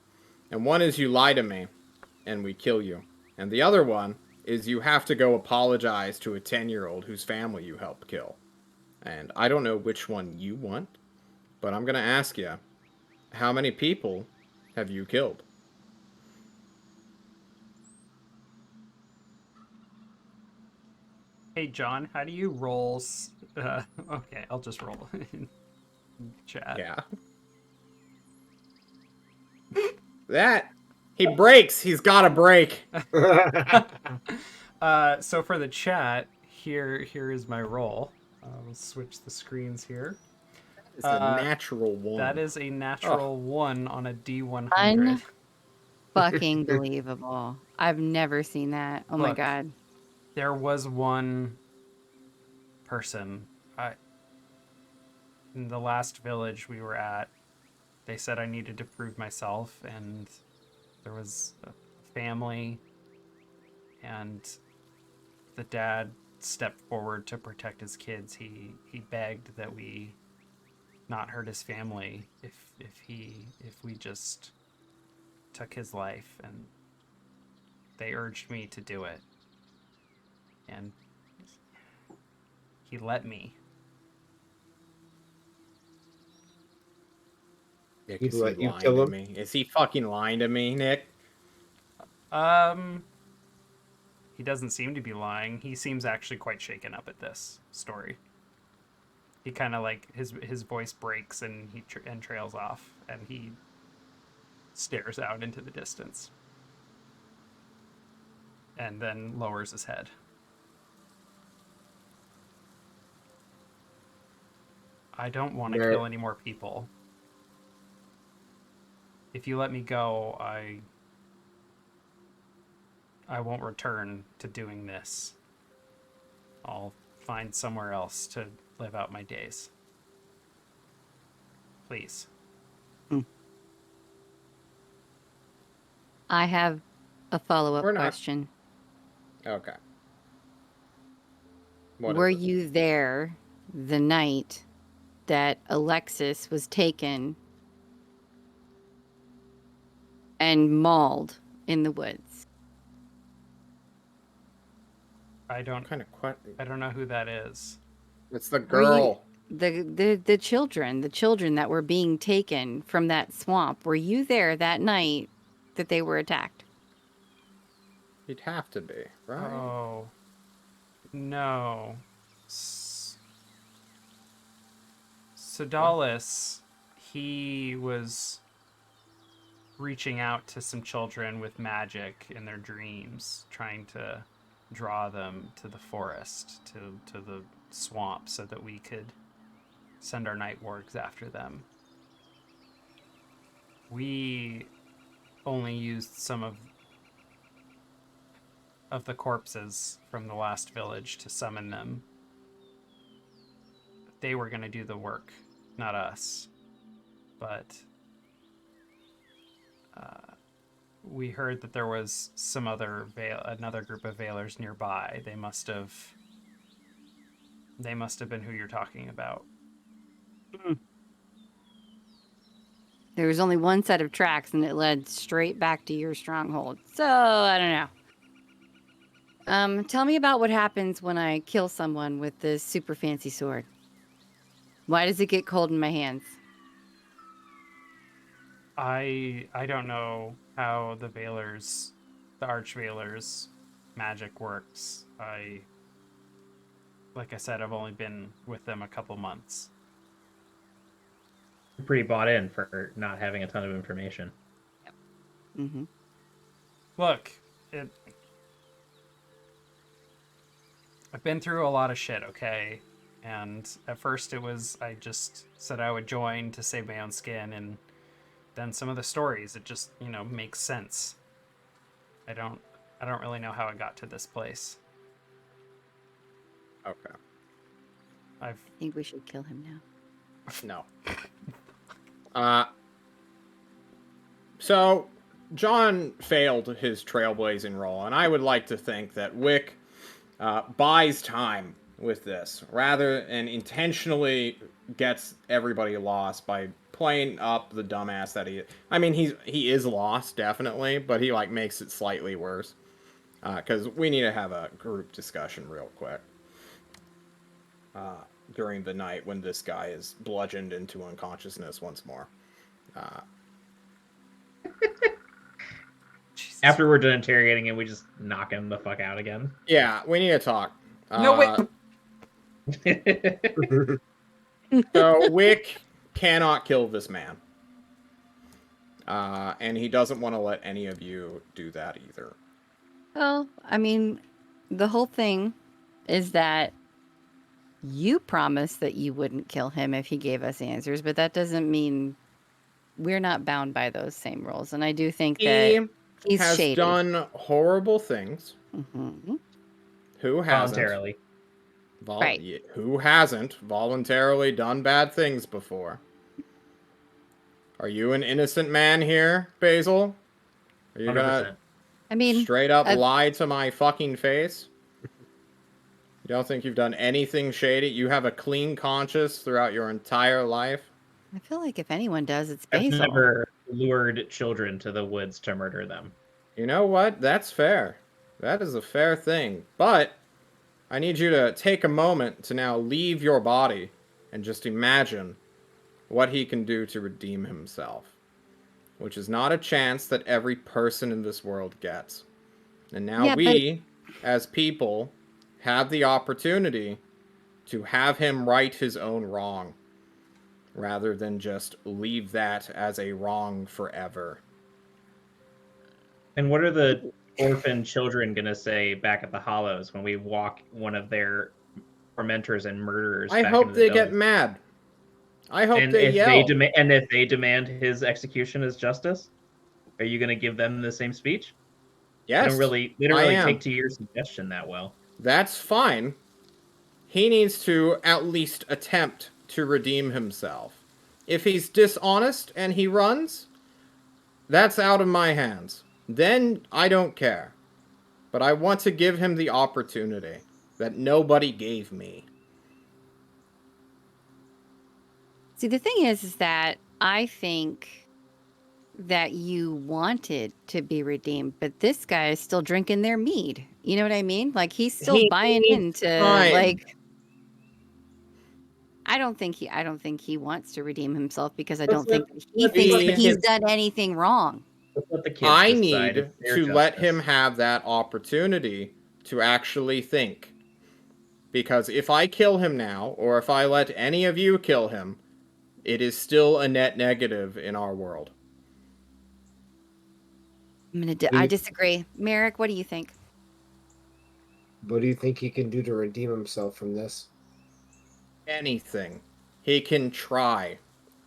And one is you lie to me, and we kill you. And the other one is you have to go apologize to a 10-year-old whose family you helped kill. And I don't know which one you want, but I'm going to ask you, how many people have you killed? Hey John, how do you roll? Okay, I'll just roll in chat. Yeah. That he breaks. He's got to break. So for the chat, here is my roll. We'll switch the screens here. It's a natural one. That is a natural 1 on a D100. Fucking believable. I've never seen that. Oh my Look, god. There was one person in the last village we were at. They said I needed to prove myself, and there was a family, and the dad stepped forward to protect his kids. He begged that we not hurt his family if we just took his life, and they urged me to do it, and he let me. Nick, He'd is he let you lying kill to him? me? Is he fucking lying to me, Nick? He doesn't seem to be lying. He seems actually quite shaken up at this story. He kind of like his voice breaks and he trails off, and he stares out into the distance, and then lowers his head. I don't want to kill any more people. If you let me go, I won't return to doing this. I'll find somewhere else to live out my days. Please. I have a follow-up Or not. question. Okay. Were you there the night that Alexis was taken and mauled in the woods. I don't know who that is. It's the Were you- girl. The children that were being taken from that swamp. Were you there that night that they were attacked? You'd have to be, right? Oh. No. Sedalis, he was reaching out to some children with magic in their dreams, trying to draw them to the forest, to the swamp, so that we could send our night wargs after them. We only used some of the corpses from the last village to summon them. They were going to do the work, not us. But we heard that there was some another group of Veilers nearby. They must have been who you're talking about. There was only one set of tracks, and it led straight back to your stronghold. So, I don't know. Tell me about what happens when I kill someone with this super fancy sword. Why does it get cold in my hands? I don't know how the Archveilers magic works. Like I said, I've only been with them a couple months. Pretty bought in for not having a ton of information. Yep. Mm-hmm. Look, I've been through a lot of shit, okay? And at first I just said I would join to save my own skin, and then some of the stories, it just, makes sense. I don't really know how it got to this place. Okay. I think we should kill him now. No. So John failed his trailblazing role, and I would like to think that Wick buys time with this rather and intentionally gets everybody lost by playing up the dumbass that he is. I mean, he is lost, definitely, but he makes it slightly worse. Because we need to have a group discussion real quick. During the night when this guy is bludgeoned into unconsciousness once more. After we're done interrogating him, we just knock him the fuck out again. Yeah, we need to talk. No, wait. So Wick cannot kill this man. And he doesn't want to let any of you do that either. Well, I mean, the whole thing is that you promised that you wouldn't kill him if he gave us answers, but that doesn't mean we're not bound by those same rules. And I do think that he's has shady. done horrible things. Mm-hmm. Who hasn't? Voluntarily. Right. Who hasn't voluntarily done bad things before? Are you an innocent man here, Basil? Are you 100%. gonna straight up lie to my fucking face? You don't think you've done anything shady? You have a clean conscience throughout your entire life? I feel like if anyone does, it's I've Basil. never lured children to the woods to murder them. You know what? That's fair. That is a fair thing. But I need you to take a moment to now leave your body and just imagine what he can do to redeem himself. Which is not a chance that every person in this world gets. And now as people, have the opportunity to have him right his own wrong. Rather than just leave that as a wrong forever. And what are the orphan children going to say back at the Hollows when we walk one of their tormentors and murderers I back hope into the they building? get mad. I hope and they if yell. If they demand his execution as justice, are you going to give them the same speech? Yes. They don't really take to your suggestion that well. That's fine. He needs to at least attempt to redeem himself. If he's dishonest and he runs, that's out of my hands. Then I don't care. But I want to give him the opportunity that nobody gave me. See, the thing is that I think that you wanted to be redeemed, but this guy is still drinking their mead. You know what I mean? Like he's still He buying needs into time. like I don't think he wants to redeem himself because I don't think he let's thinks let the that he's kids- done anything wrong. Let's let the kids I decide need if they're to let him justice. have that opportunity to actually think. Because if I kill him now, or if I let any of you kill him, it is still a net negative in our world. I disagree. Merrick, what do you think? What do you think he can do to redeem himself from this? Anything. He can try.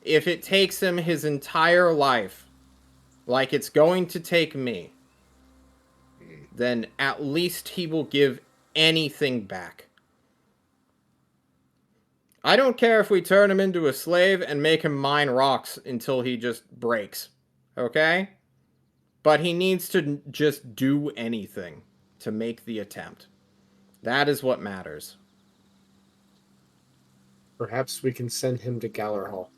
If it takes him his entire life, like it's going to take me, then at least he will give anything back. I don't care if we turn him into a slave and make him mine rocks until he just breaks. Okay? But he needs to just do anything to make the attempt. That is what matters. Perhaps we can send him to Gallerhall,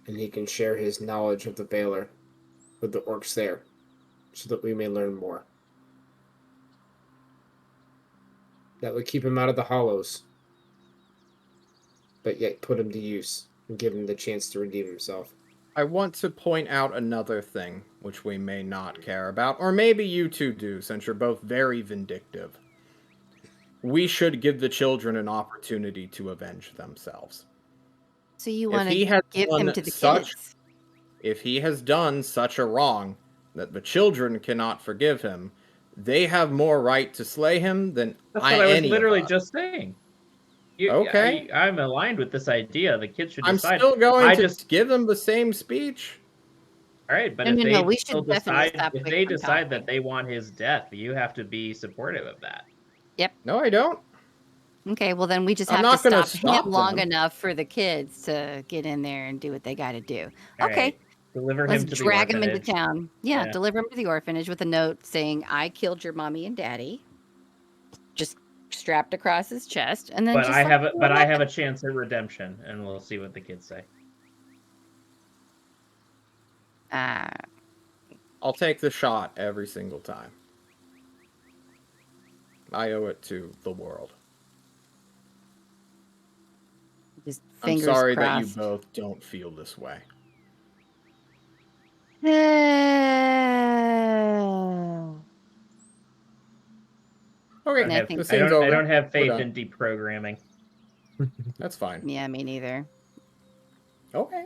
and he can share his knowledge of the Veiler with the orcs there, so that we may learn more. That would keep him out of the hollows, but yet put him to use and give him the chance to redeem himself. I want to point out another thing, which we may not care about, or maybe you two do, since you're both very vindictive. We should give the children an opportunity to avenge themselves. So you If want he to has give done him to the such- kids? If he has done such a wrong that the children cannot forgive him, they have more right to slay him than That's what I was any of literally us. just saying. Okay. I'm aligned with this idea. The kids should I'm decide. still going I to just give them the same speech. all right, but No, if no, they no, we still should definitely decide, stop if Wick they from decide that talking. they want his death, you have to be supportive of that. No, I don't. Okay, well then we just I'm have not to gonna stop him stop long them. enough for the kids to get in there and do what they got to do. All Okay, right, deliver let's him to the drag him into orphanage. town. Yeah, Yeah. deliver him to the orphanage with a note saying, "I killed your mommy and daddy." Just strapped across his chest, and then But just I let have him a do but what I have a happens. chance at redemption, and we'll see what the kids say. I'll take the shot every single time. I owe it to the world. Just I'm fingers sorry that you crossed. both don't feel this way. Okay, And I think the scene's I over. don't have We're faith done. in deprogramming. That's fine. Yeah, me neither. Okay.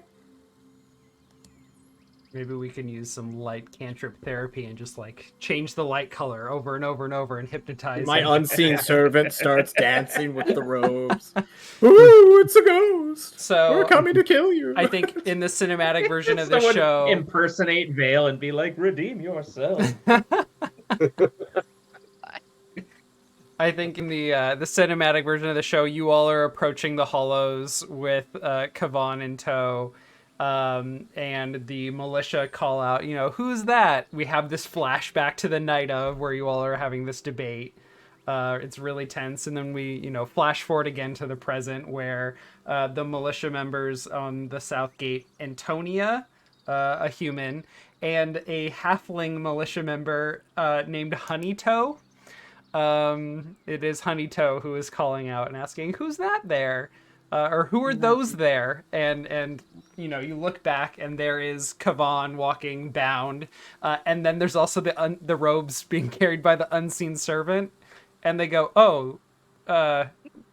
Maybe we can use some light cantrip therapy and just like change the light color over and over and over and hypnotize My him. unseen servant starts dancing with the robes. Ooh, it's a ghost. So We're coming to kill you. I think in the cinematic version of the Someone show, impersonate Vale and be like, "Redeem yourself." I think in the cinematic version of the show, you all are approaching the Hollows with Kavan in tow, and the militia call out, who's that? We have this flashback to the night of where you all are having this debate. It's really tense, and then we, flash forward again to the present where the militia members on the South Gate, Antonia, a human, and a halfling militia member named Honeytoe. It is Honeytoe who is calling out and asking, "Who's that there?" Or "Who are those there?" And you look back and there is Kavan walking bound, and then there's also the robes being carried by the unseen servant, and they go, "Oh,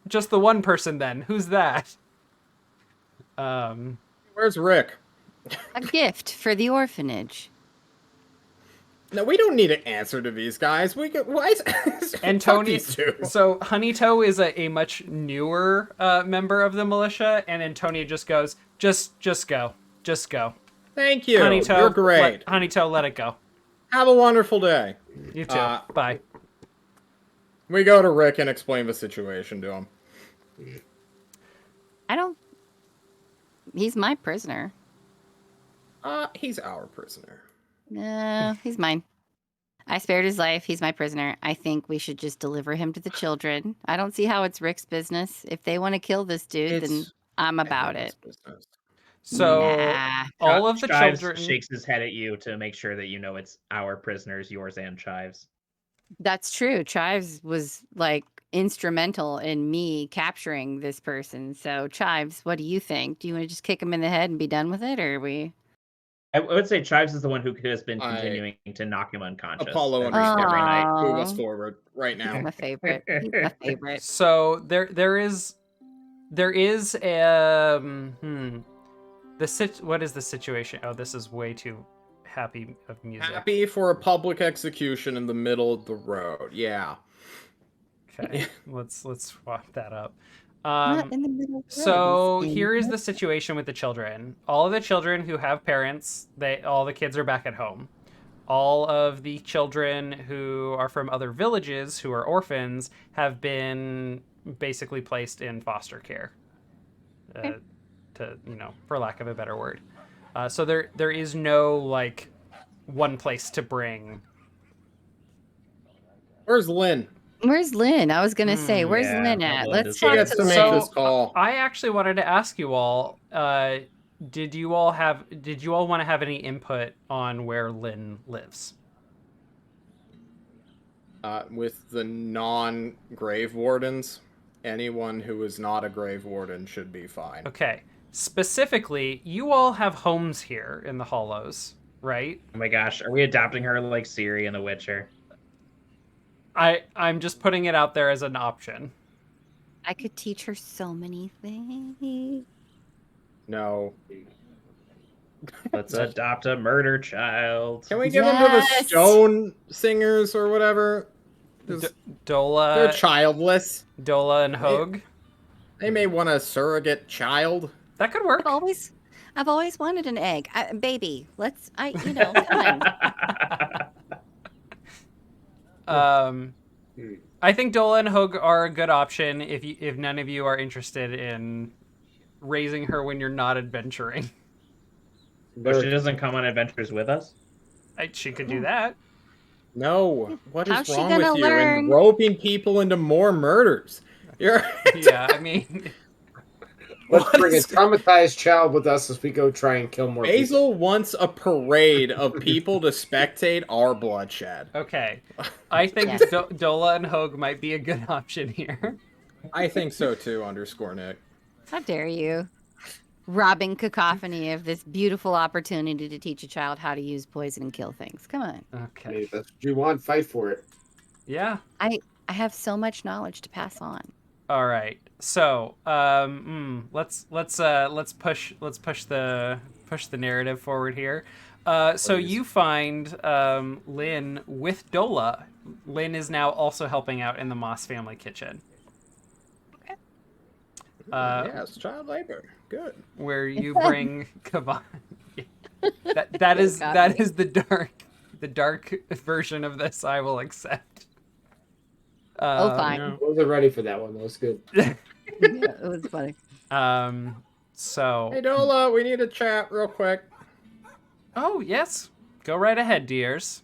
just the one person then. Who's that?" Where's Rick? A gift for the orphanage. No, we don't need an answer to these guys. We could. Why? And Fuck Tony, these two. so Honeytoe is a much newer member of the militia, and Antonia just goes, just go. Thank you. Honeytoe, You're great. Honeytoe, let it go. Have a wonderful day. You too. Bye. We go to Rick and explain the situation to him. He's my prisoner. He's our prisoner. No, he's mine. I spared his life. He's my prisoner. I think we should just deliver him to the children. I don't see how it's Rick's business. If they want to kill this dude, then I'm about it. Business. So Nah. all of the Chives children. shakes his head at you to make sure that you know it's our prisoners, yours and Chives. That's true. Chives was like instrumental in me capturing this person. So Chives, what do you think? Do you want to just kick him in the head and be done with it, or are we? I would say Chives is the one who has been I- continuing to knock him unconscious. Apollo every understands. night. Move us Aw. forward right He's now. my favorite. He's my favorite. So there is what is the situation? Oh, this is way too happy of music. Happy for a public execution in the middle of the road. Yeah. Okay, let's swap that up. Not in the middle of the road, So he's in here is the- the situation with the children. All of the children who have parents, all the kids are back at home. All of the children who are from other villages who are orphans have been basically placed in foster care. Okay. To for lack of a better word. So there is no like one place to bring. Where's Lynn? Where's Lynn? I was gonna say, where's yeah, Lynn how at? Lynn Let's is She talk gets to to make Lynn. this call. I actually wanted to ask you all. Did you all want to have any input on where Lynn lives? With the non-grave wardens, anyone who is not a grave warden should be fine. Okay. Specifically, you all have homes here in the Hollows, right? Oh my gosh, are we adopting her like Ciri in The Witcher? I'm just putting it out there as an option. I could teach her so many things. No. Let's adopt a murder child. Can we give them to the Yes! stone singers or whatever? 'Cause they're Dola, childless. and Hogue. They may want a surrogate child. That could work. I've always wanted an egg, baby. Come on. I think Dola and Hogue are a good option if none of you are interested in raising her when you're not adventuring. But she doesn't come on adventures with us? She could do that. No. What is How's she wrong gonna with you? learn? And roping people into more murders. You're Yeah, I mean, Let's What bring a is- traumatized child with us as we go try and kill more people. Basil wants a parade of people to spectate our bloodshed. okay. I think Yes. Dola and Hogue might be a good option here. I think so too, _Nick. How dare you? Robbing Cacophony of this beautiful opportunity to teach a child how to use poison and kill things. Come on. Okay. Maybe that's what you want. Fight for it. Yeah. I have so much knowledge to pass on. All right. So, let's push the narrative forward here. So Please. you find Lynn with Dola. Lynn is now also helping out in the Moss family kitchen. Yes, child labor. Good. Where you bring Kavan. that is the dark version of this I will accept. Fine. Yeah. I wasn't ready for that one. That was good. Yeah, it was funny. So Hey Dola, we need to chat real quick. oh yes, go right ahead, dears.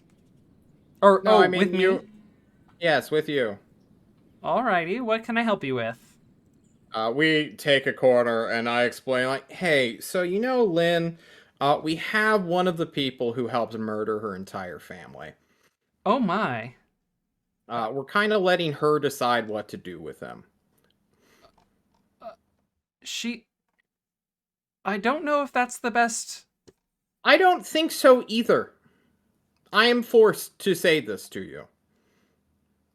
Or No, oh, I mean with me. you. Yes, with you. Alrighty, what can I help you with? We take a corner and I explain like, hey, so Lynn, we have one of the people who helped murder her entire family. Oh my. We're kind of letting her decide what to do with him. I don't know if that's the best. I don't think so either. I am forced to say this to you.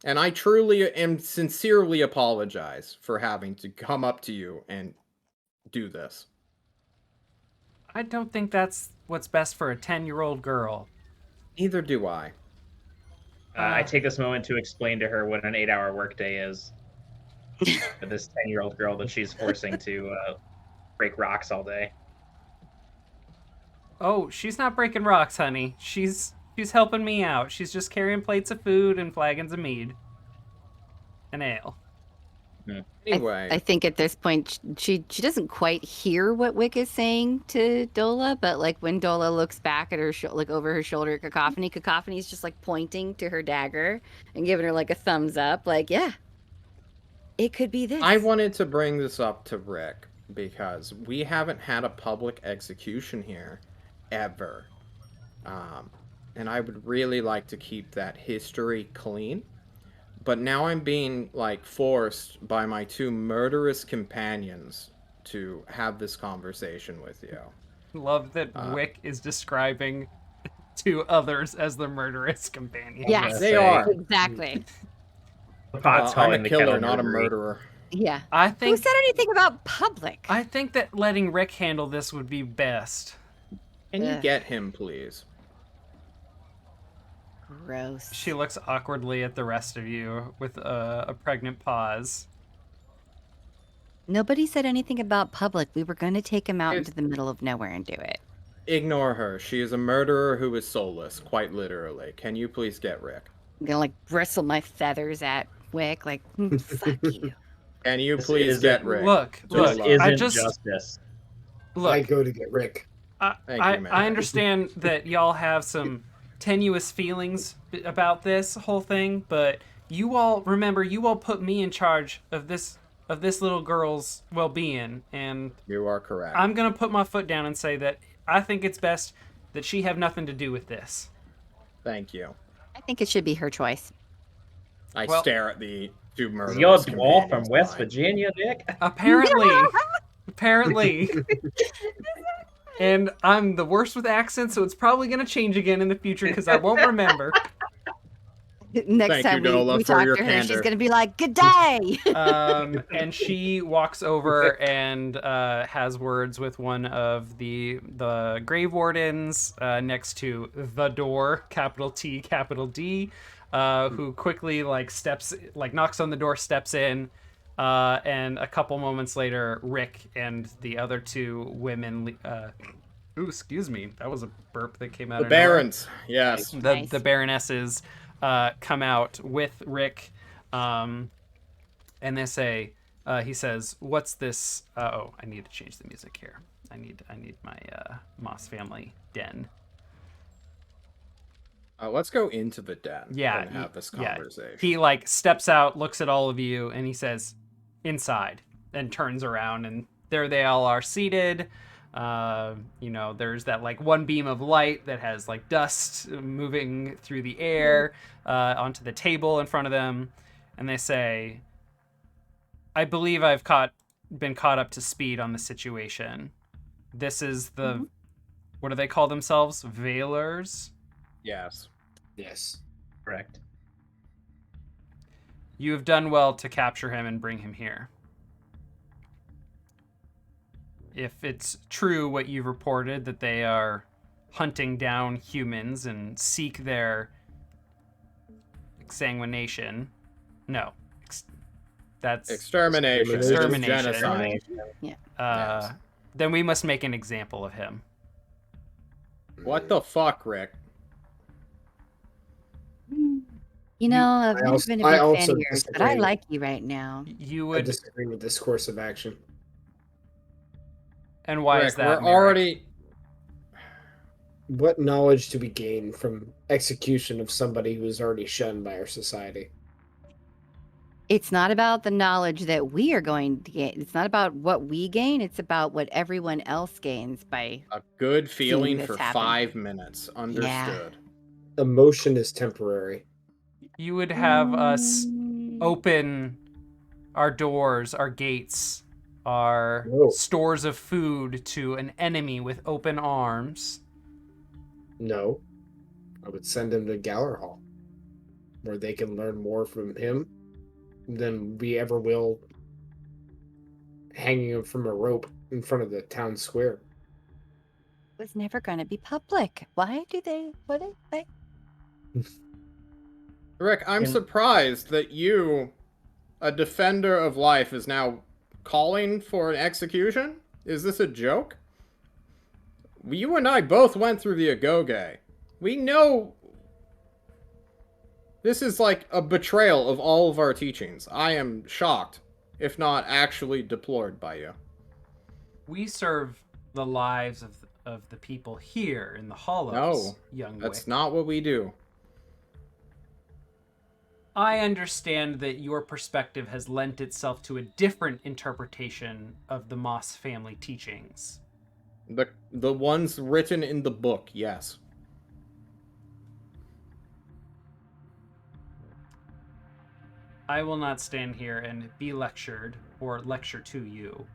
And I truly and sincerely apologize for having to come up to you and do this. I don't think that's what's best for a 10-year-old girl. Neither do I. I take this moment to explain to her what an 8-hour workday is. For this 10-year-old girl that she's forcing to break rocks all day. Oh, she's not breaking rocks, honey. She's helping me out. She's just carrying plates of food and flagons of mead. And ale. Anyway. I think at this point she doesn't quite hear what Wick is saying to Dola, but like when Dola looks back at her over her shoulder at Cacophony's just like pointing to her dagger and giving her like a thumbs up, like, yeah, it could be this. I wanted to bring this up to Rick. because we haven't had a public execution here ever. And I would really like to keep that history clean. But now I'm being, like, forced by my two murderous companions to have this conversation with you. Love that Wick is describing two others as the murderous companions. Yes, They are. exactly. The pot's I'm calling a the killer, kettle not a murdery. murderer. Yeah. I Who think said anything about public? I think that letting Rick handle this would be best. Can you Ugh. get him, please? Gross. She looks awkwardly at the rest of you with a pregnant pause. Nobody said anything about public. We were going to take him out It's- into the middle of nowhere and do it. Ignore her. She is a murderer who is soulless, quite literally. Can you please get Rick? I'm going to like bristle my feathers at Wick, like, fuck you. Can you This please isn't- get Rick? Look, This look, isn't I just justice. I look. go to get Rick. Thank you, man. I understand that y'all have some tenuous feelings about this whole thing, but you all put me in charge of this little girl's well-being, and You are correct. I'm gonna put my foot down and say that I think it's best that she have nothing to do with this. Thank you. I think it should be her choice. I Well- stare at the two Is murderers. your dwarf from companions West behind. Virginia, Nick? Apparently. And I'm the worst with accents, so it's probably gonna change again in the future because I won't remember. Next Thank time you, Nola, we for talk your to her, she's candor. going to be like, good day. And she walks over and has words with one of the grave wardens next to the door, capital T, capital D, who quickly knocks on the door, steps in, and a couple moments later, Rick and the other two women. Ooh, excuse me, that was a burp that came out. The of nowhere. Barons, yes. Nice. The Baronesses come out with Rick, and they say, he says, "What's this?" I need to change the music here. I need my Moss family den. Let's go into the den Yeah, and have this yeah. conversation. He steps out, looks at all of you, and he says, "Inside," and turns around, and there they all are seated. There's that one beam of light that has dust moving through the air onto the table in front of them, and they say, "I believe I've been caught up to speed on the situation. This is the what do they call themselves? Veilers? Yes. Yes. Correct. You have done well to capture him and bring him here. If it's true what you've reported, that they are hunting down humans and seek their exsanguination. No. That's Extermination. It is Extermination. genocide. Then we must make an example of him. What the fuck, Rick? You know, I've never also- been a I big fan also of yours, but I disagree. like you right now. You I would, disagree with this course of action. and why Rick, is that? we're Merrick? already... What knowledge do we gain from execution of somebody who is already shunned by our society? It's not about the knowledge that we are going to gain. It's not about what we gain. It's about what everyone else gains by. A good feeling this for happen. 5 minutes. Understood. Emotion is temporary. You would have us open our doors, our gates, our Whoa. stores of food to an enemy with open arms. No. I would send him to Galler Hall, where they can learn more from him than we ever will hanging him from a rope in front of the town square. It was never going to be public. Why do they? What do they? Rick, I'm And- surprised that you, a defender of life, is now calling for an execution? Is this a joke? You and I both went through the Agoge. We know this is like a betrayal of all of our teachings. I am shocked, if not actually deplored by you. We serve the lives of the people here in the Hollows, No, young That's Wick. not what we do. I understand that your perspective has lent itself to a different interpretation of the Moss family teachings. The ones written in the book, yes. I will not stand here and be lectured or lecture to you.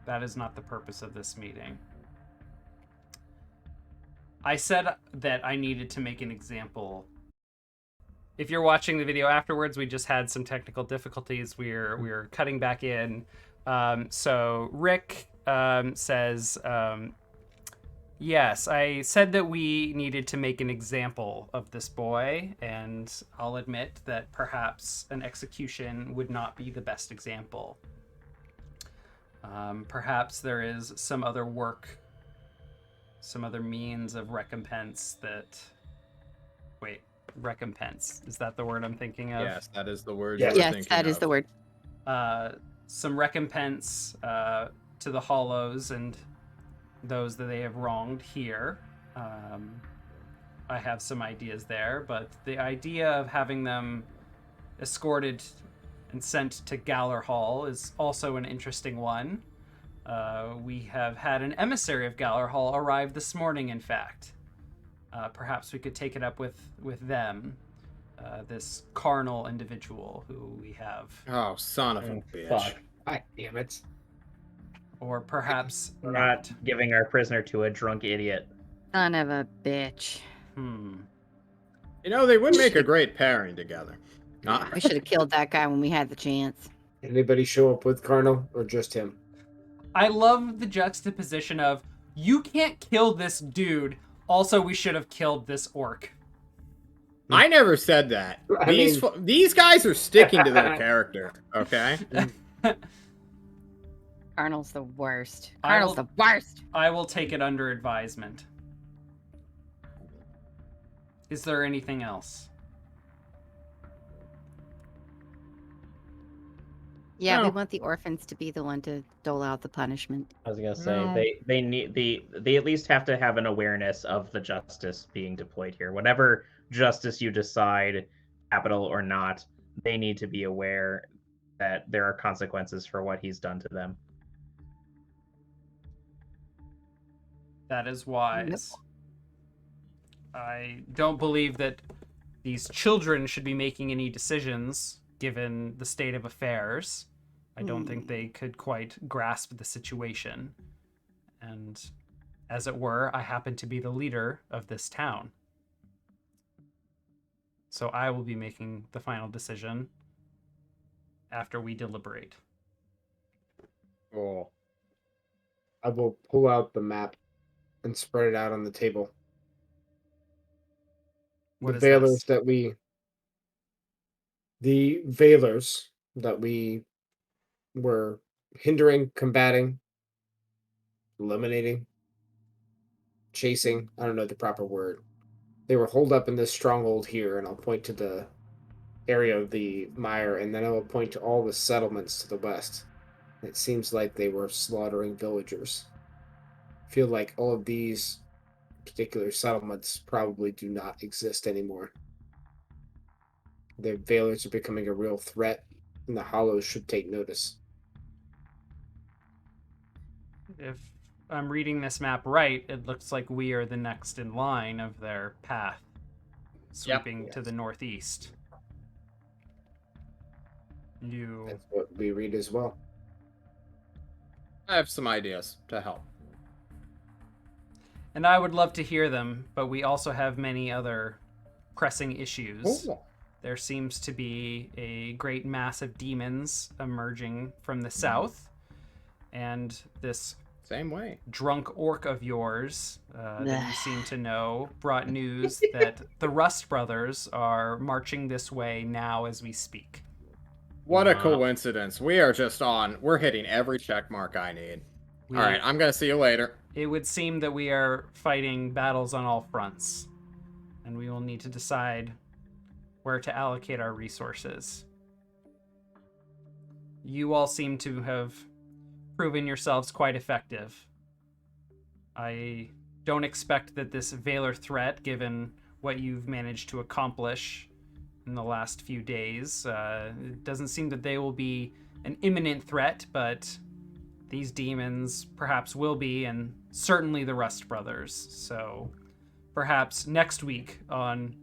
That is not the purpose of this meeting. I said that I needed to make an example. If you're watching the video afterwards, we just had some technical difficulties. We're cutting back in. So Rick says, yes, I said that we needed to make an example of this boy, and I'll admit that perhaps an execution would not be the best example. Perhaps there is some other work, some other means of recompense that... Wait, recompense. Is that the word I'm thinking of? Yes, that is the word. Yes. you're Yes, thinking that is of. the word. Some recompense to the Hollows and those that they have wronged here. I have some ideas there, but the idea of having them escorted and sent to Galler Hall is also an interesting one. We have had an emissary of Galler Hall arrive this morning, in fact. Perhaps we could take it up with them. This carnal individual who we have. Oh, son of a bitch. Fuck. God damn it. Or perhaps We're not. not giving our prisoner to a drunk idiot. Son of a bitch. You know, they would make a great pairing together. We should have killed that guy when we had the chance. Anybody show up with Carnal or just him? I love the juxtaposition of, you can't kill this dude, also we should have killed this orc. I never said that. I These guys are sticking to their character, okay? Arnold's the worst. I Arnold's will- the worst. I will take it under advisement. Is there anything else? Yeah, we No. want the orphans to be the one to dole out the punishment. I was gonna say No. they at least have to have an awareness of the justice being deployed here. Whatever justice you decide, capital or not, they need to be aware that there are consequences for what he's done to them. That is wise. I don't believe that these children should be making any decisions given the state of affairs. I don't think they could quite grasp the situation. And as it were, I happen to be the leader of this town. So I will be making the final decision after we deliberate. Oh. I will pull out the map and spread it out on the table. What the is Veilers this? that we the Veilers that we were hindering, combating, eliminating, chasing, I don't know the proper word. They were holed up in this stronghold here, and I'll point to the area of the mire, and then I will point to all the settlements to the west. It seems like they were slaughtering villagers. I feel like all of these particular settlements probably do not exist anymore. The Veilers are becoming a real threat, and the Hollows should take notice. If I'm reading this map right, it looks like we are the next in line of their path, sweeping to the northeast. That's what we read as well. I have some ideas to help. And I would love to hear them, but we also have many other pressing issues. Oh. There seems to be a great mass of demons emerging from the south, and this Same way. drunk orc of yours that you seem to know brought news that the Rust brothers are marching this way now as we speak. What a Wow. coincidence. We're hitting every check mark I need. We- All right, I'm going to see you later. It would seem that we are fighting battles on all fronts, and we will need to decide where to allocate our resources. You all seem to have proven yourselves quite effective. I don't expect that this Veiler threat, given what you've managed to accomplish, in the last few days. It doesn't seem that they will be an imminent threat, but these demons perhaps will be, and certainly the Rust Brothers. So perhaps next week on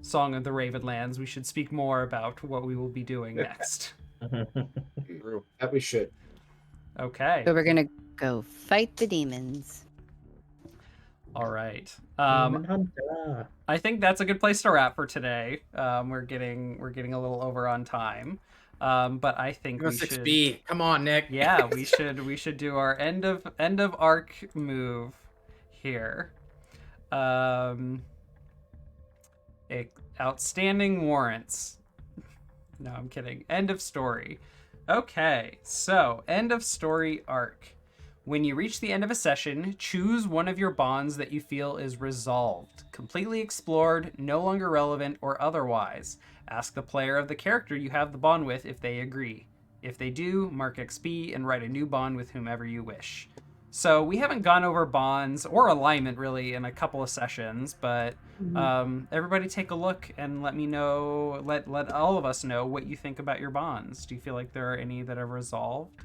Song of the Ravenlands, we should speak more about what we will be doing next. True. That we should. Okay. So we're gonna go fight the demons. All right. Demon Hunter. I think that's a good place to wrap for today. We're getting a little over on time, but I think we should. 6B. Come on, Nick. Yeah, we should do our end of arc move here. Outstanding warrants. No, I'm kidding. End of story. Okay, so end of story arc. When you reach the end of a session, choose one of your bonds that you feel is resolved, completely explored, no longer relevant, or otherwise. Ask the player of the character you have the bond with if they agree. If they do, mark XP and write a new bond with whomever you wish. So we haven't gone over bonds or alignment really in a couple of sessions, but everybody take a look and let me know, let all of us know what you think about your bonds. Do you feel like there are any that have resolved?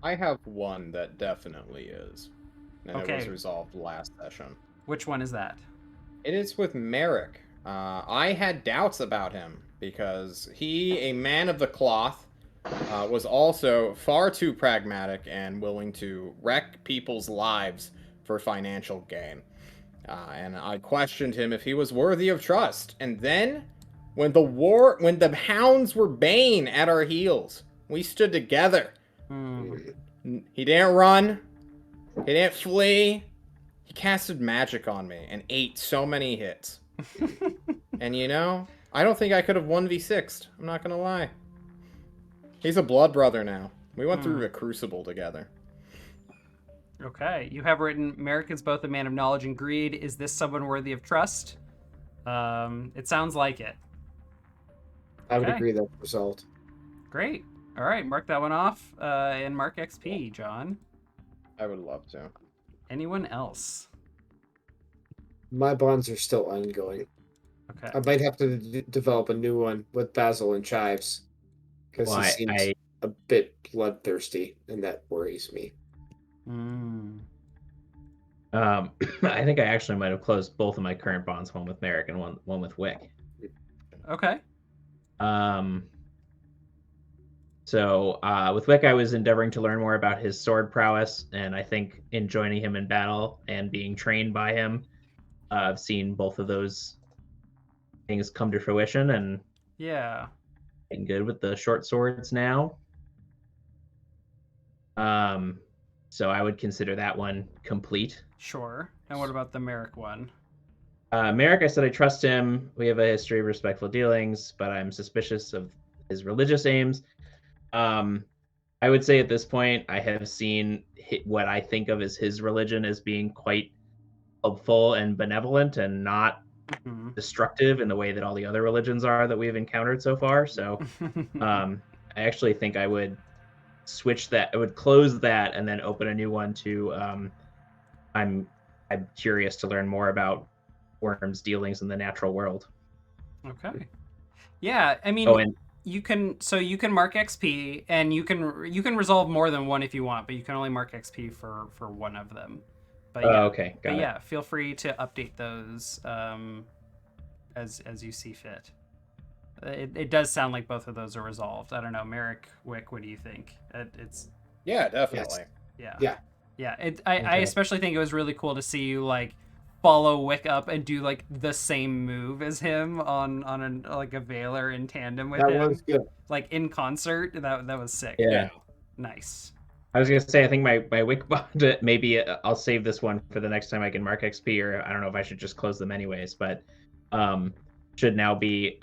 I have one that definitely is. And it was Okay. resolved last session. Which one is that? It is with Merrick. I had doubts about him because he, a man of the cloth, was also far too pragmatic and willing to wreck people's lives for financial gain. And I questioned him if he was worthy of trust. And then, when the hounds were baying at our heels, we stood together. He didn't run. He didn't flee. He casted magic on me and ate so many hits. And I don't think I could have 1v6'd. I'm not gonna lie. He's a blood brother now. We went through the crucible together. Okay, you have written, Merrick is both a man of knowledge and greed. Is this someone worthy of trust? It sounds like it. I would Okay. agree that's the result. Great. All right, mark that one off and mark XP, John. I would love to. Anyone else? My bonds are still ongoing. Okay. I might have to develop a new one with Basil and Chives because Well, he seems a bit bloodthirsty, and that worries me. I think I actually might have closed both of my current bonds, one with Merrick and one with Wick. Okay. So with Wick, I was endeavoring to learn more about his sword prowess, and I think in joining him in battle and being trained by him, I've seen both of those things come to fruition, and Yeah. getting good with the short swords now. So I would consider that one complete. Sure. And what about the Merrick one? Merrick, I said I trust him. We have a history of respectful dealings, but I'm suspicious of his religious aims. I would say at this point, I have seen what I think of as his religion as being quite helpful and benevolent and not destructive in the way that all the other religions are that we've encountered so far. So I actually think I would switch that. I would close that and then open a new one to I'm curious to learn more about Worm's dealings in the natural world. Okay. Yeah, I mean, Oh, and you can mark XP, and you can resolve more than one if you want, but you can only mark XP for one of them. But yeah, okay, got it. yeah, feel free to update those as you see fit. It does sound like both of those are resolved. I don't know, Merrick, Wick, what do you think? It's Yeah, definitely. yeah. I especially think it was really cool to see you like follow Wick up and do like the same move as him on a Veiler in tandem with That him, one's good. like in concert. That was sick. Yeah. Nice. I was gonna say I think my Wick bond, maybe I'll save this one for the next time I can mark XP, or I don't know if I should just close them anyways, but should now be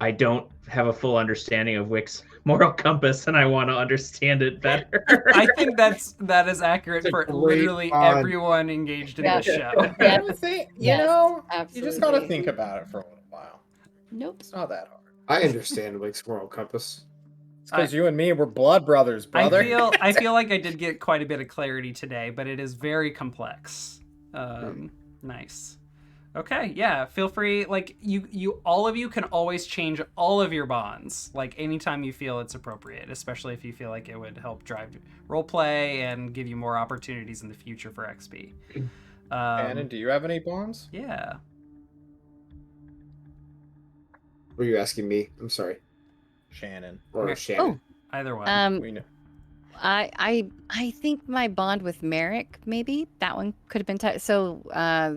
I don't have a full understanding of Wick's moral compass, and I want to understand it better. I think that is accurate It's a for great literally bond. everyone engaged in Yeah. this show. I would think, you just gotta absolutely. think about it for a little while. Nope. It's not that hard. I understand Wick's moral compass. It's because you and me were blood brothers, brother. I feel like I did get quite a bit of clarity today, but it is very complex. Nice. Okay, yeah. Feel free. Like you, all of you can always change all of your bonds. Like anytime you feel it's appropriate, especially if you feel like it would help drive roleplay and give you more opportunities in the future for XP. Shannon, do you have any bonds? Yeah. Were you asking me? I'm sorry. Shannon. Or Oh. Shannon. Either one. We know. I think my bond with Merrick, maybe that one could have been so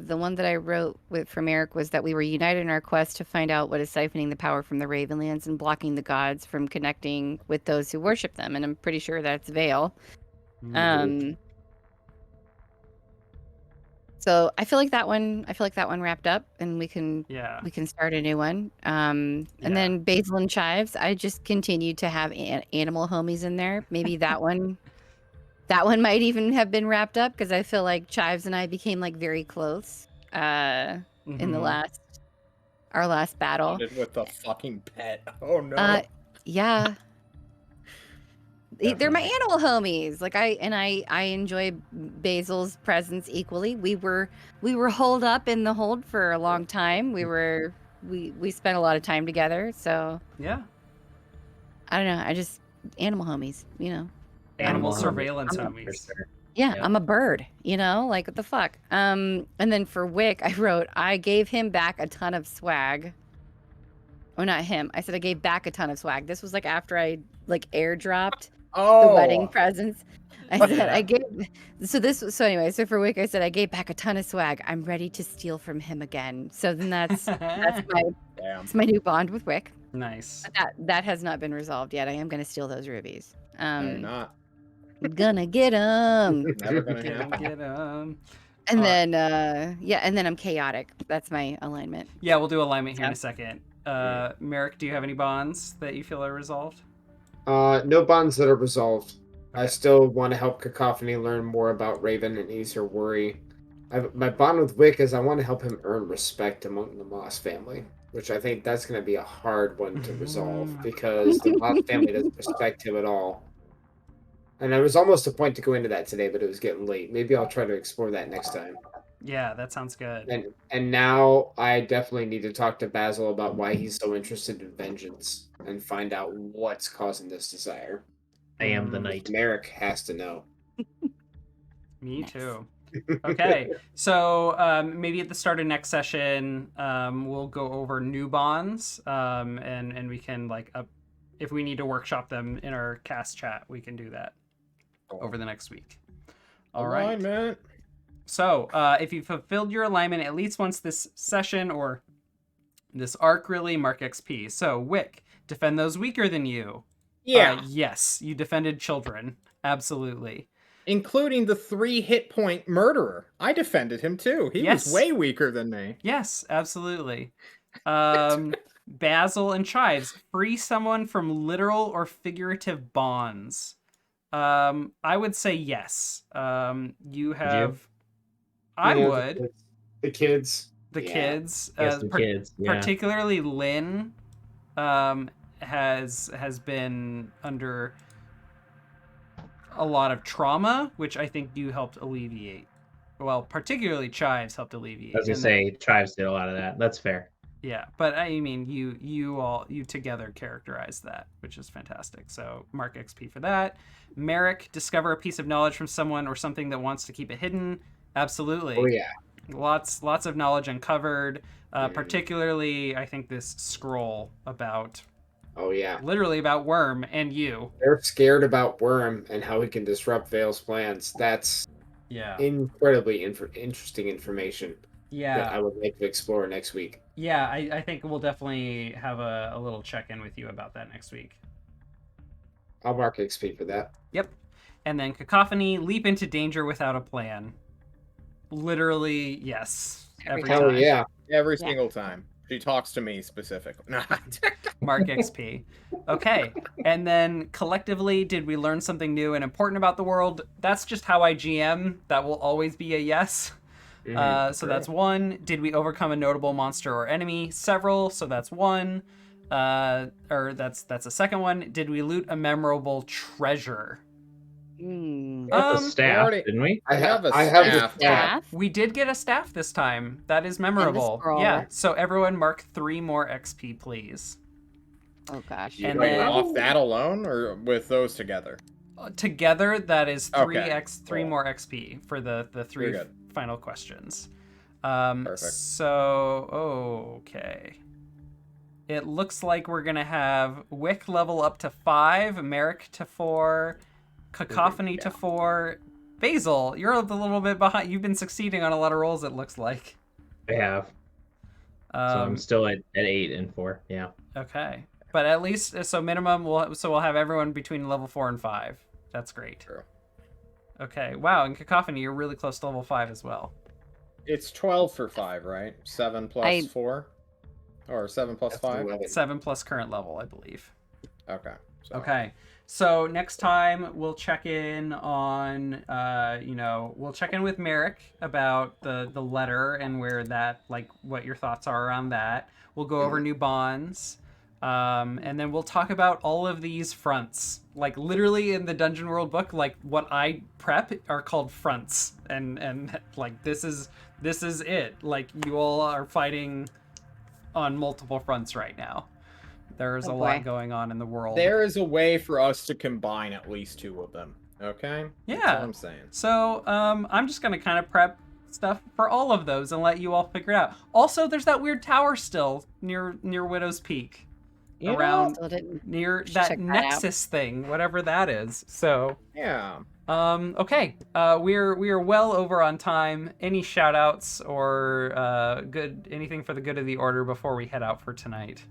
the one that I wrote for Merrick was that we were united in our quest to find out what is siphoning the power from the Ravenlands and blocking the gods from connecting with those who worship them, and I'm pretty sure that's Vale. So I feel like that one wrapped up, and we can start a new one. And then Basil and Chives, I just continued to have animal homies in there. Maybe that one might even have been wrapped up because I feel like Chives and I became like very close in the our last battle. With the fucking pet. Oh no. Yeah. Definitely. They're my animal homies. Like I enjoy Basil's presence equally. We were holed up in the hold for a long time. We spent a lot of time together. So yeah. I don't know. I just animal homies, you know. Animal surveillance homies. Sure. Yeah, I'm a bird, you know, like what the fuck. And then for Wick, I wrote, I gave him back a ton of swag. Oh, not him. I said I gave back a ton of swag. This was like after I like airdropped the wedding presents. I said I gave. So anyway, so for Wick, I said I gave back a ton of swag. I'm ready to steal from him again. So then that's my new bond with Wick. Nice. That has not been resolved yet. I am going to steal those rubies. They're not. Gonna get them. Never gonna happen. Get them. And then and then I'm chaotic. That's my alignment. Yeah, we'll do alignment here in a second. Merrick, do you have any bonds that you feel are resolved? No bonds that are resolved. Okay. I still want to help Cacophony learn more about Raven and ease her worry. My bond with Wick is I want to help him earn respect among the Moss family, which I think that's going to be a hard one to resolve because the Moss family doesn't respect him at all. And there was almost a point to go into that today, but it was getting late. Maybe I'll try to explore that next time. Yeah, that sounds good. And now I definitely need to talk to Basil about why he's so interested in vengeance and find out what's causing this desire. I am the knight. Merrick has to know. Me too. Okay, so maybe at the start of next session, we'll go over new bonds, and we can if we need to workshop them in our cast chat, we can do that over the next week. All right. Alignment. So, if you fulfilled your alignment at least once this session or this arc, really, mark XP. So, Wick, defend those weaker than you. Yeah. Yes, you defended children. Absolutely. Including the 3 hit point murderer. I defended him too. He was way weaker than me. Yes, absolutely. Basil and Chives, free someone from literal or figurative bonds. I would say yes. You have... I would. The kids. The kids. Yes, the kids. Yeah. Particularly Lynn has been under a lot of trauma, which I think you helped alleviate. Well, particularly Chives helped alleviate. I was going to say, Chives did a lot of that. That's fair. Yeah, but I mean, you together characterized that, which is fantastic. So mark XP for that. Merrick, discover a piece of knowledge from someone or something that wants to keep it hidden. Absolutely. Oh yeah. Lots of knowledge uncovered. Particularly, I think this scroll about. Oh yeah. Literally about Worm and you. They're scared about Worm and how he can disrupt Vale's plans. That's incredibly interesting information. Yeah. That I would like to explore next week. Yeah, I think we'll definitely have a little check-in with you about that next week. I'll mark XP for that. Yep. And then Cacophony, leap into danger without a plan. Literally, yes. Every time. Yeah. Every single time. She talks to me specifically. Mark XP. Okay. And then collectively, did we learn something new and important about the world? That's just how I GM. That will always be a yes. So that's 1. Did we overcome a notable monster or enemy? Several. So that's 1. Or that's a second one. Did we loot a memorable treasure? Hmm. We got the Um, staff, already- didn't we? I have a I have the staff. Staff. We did get a staff this time. That is memorable. scroll. Yeah. So everyone mark 3 more XP, please. Oh gosh. You And like then- off that alone, or with those together? Together, that is 3 Okay, three cool. more XP for the 3 You're good. final questions. Perfect. So okay. It looks like we're gonna have Wick level up to 5, Merrick to 4, Cacophony to 4. Basil, you're a little bit behind. You've been succeeding on a lot of rolls, it looks like. I have. So I'm still at 8 and 4. Yeah. Okay, but at least so minimum. We'll have everyone between level 4 and 5. That's great. True. Okay, wow, and Cacophony, you're really close to level 5 as well. It's 12 for 5, right? 7 plus 4, or 7 plus 5. 7 plus current level, I believe. Okay. So. Okay. So next time we'll check in on, we'll check in with Merrick about the letter and where that, like, what your thoughts are around that. We'll go over new bonds, and then we'll talk about all of these fronts. Like literally in the Dungeon World book, like what I prep are called fronts, and like this is it. Like you all are fighting on multiple fronts right now. There's a lot going on in the world. There is a way for us to combine at least 2 of them. Okay? Yeah. That's what I'm saying. So I'm just going to kind of prep stuff for all of those and let you all figure it out. Also, there's that weird tower still near Widow's Peak. Around near that Nexus thing, whatever that is. So yeah. Okay. We are well over on time. Any shout outs or anything for the good of the order before we head out for tonight?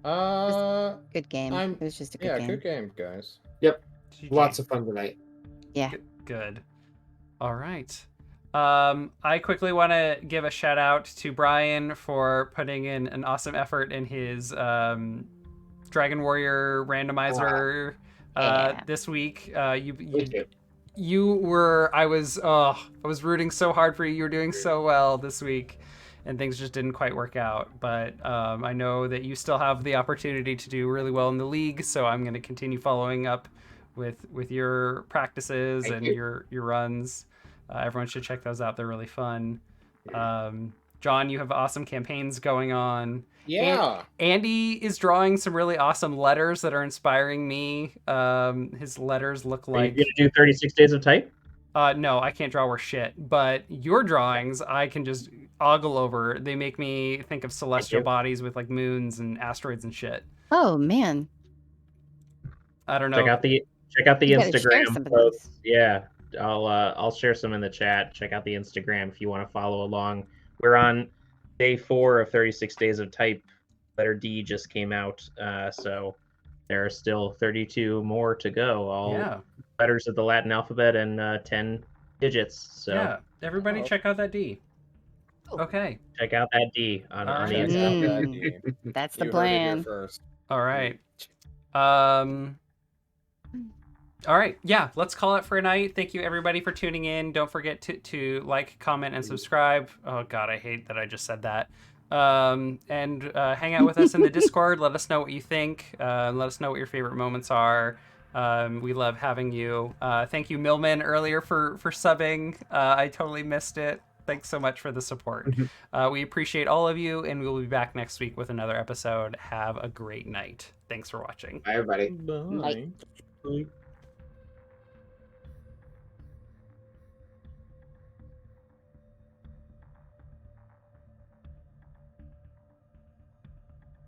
Good game. It was just a good game. Yeah, good game, guys. Yep. Lots of fun tonight. Yeah. Good. All right. I quickly want to give a shout out to Brian for putting in an awesome effort in his Dragon Warrior randomizer this week. You were I was rooting so hard for you. You were doing so well this week, and things just didn't quite work out. But I know that you still have the opportunity to do really well in the league, so I'm going to continue following up with your practices and your runs. Everyone should check those out. They're really fun. John, you have awesome campaigns going on. Yeah. Andy is drawing some really awesome letters that are inspiring me. His letters look like... Are you going to do 36 Days of Type? No, I can't draw worth shit. But your drawings, I can just ogle over. They make me think of celestial bodies with like moons and asteroids and shit. Oh, man. I don't know. Check out the Instagram posts. Yeah. I'll share some in the chat. Check out the Instagram if you want to follow along. We're on day 4 of 36 Days of Type. Letter D just came out, so there are still 32 more to go. All letters of the Latin alphabet and 10 digits. So yeah, everybody check out that D. Okay. Check out that D on the Instagram. That's the plan. All right. All right, yeah, let's call it for a night. Thank you, everybody, for tuning in. Don't forget to like, comment, and subscribe. Oh, God, I hate that I just said that. And hang out with us in the Discord. Let us know what you think. Let us know what your favorite moments are. We love having you. Thank you, Millman, earlier for subbing. I totally missed it. Thanks so much for the support. We appreciate all of you, and we'll be back next week with another episode. Have a great night. Thanks for watching. Bye, everybody. Bye. Bye.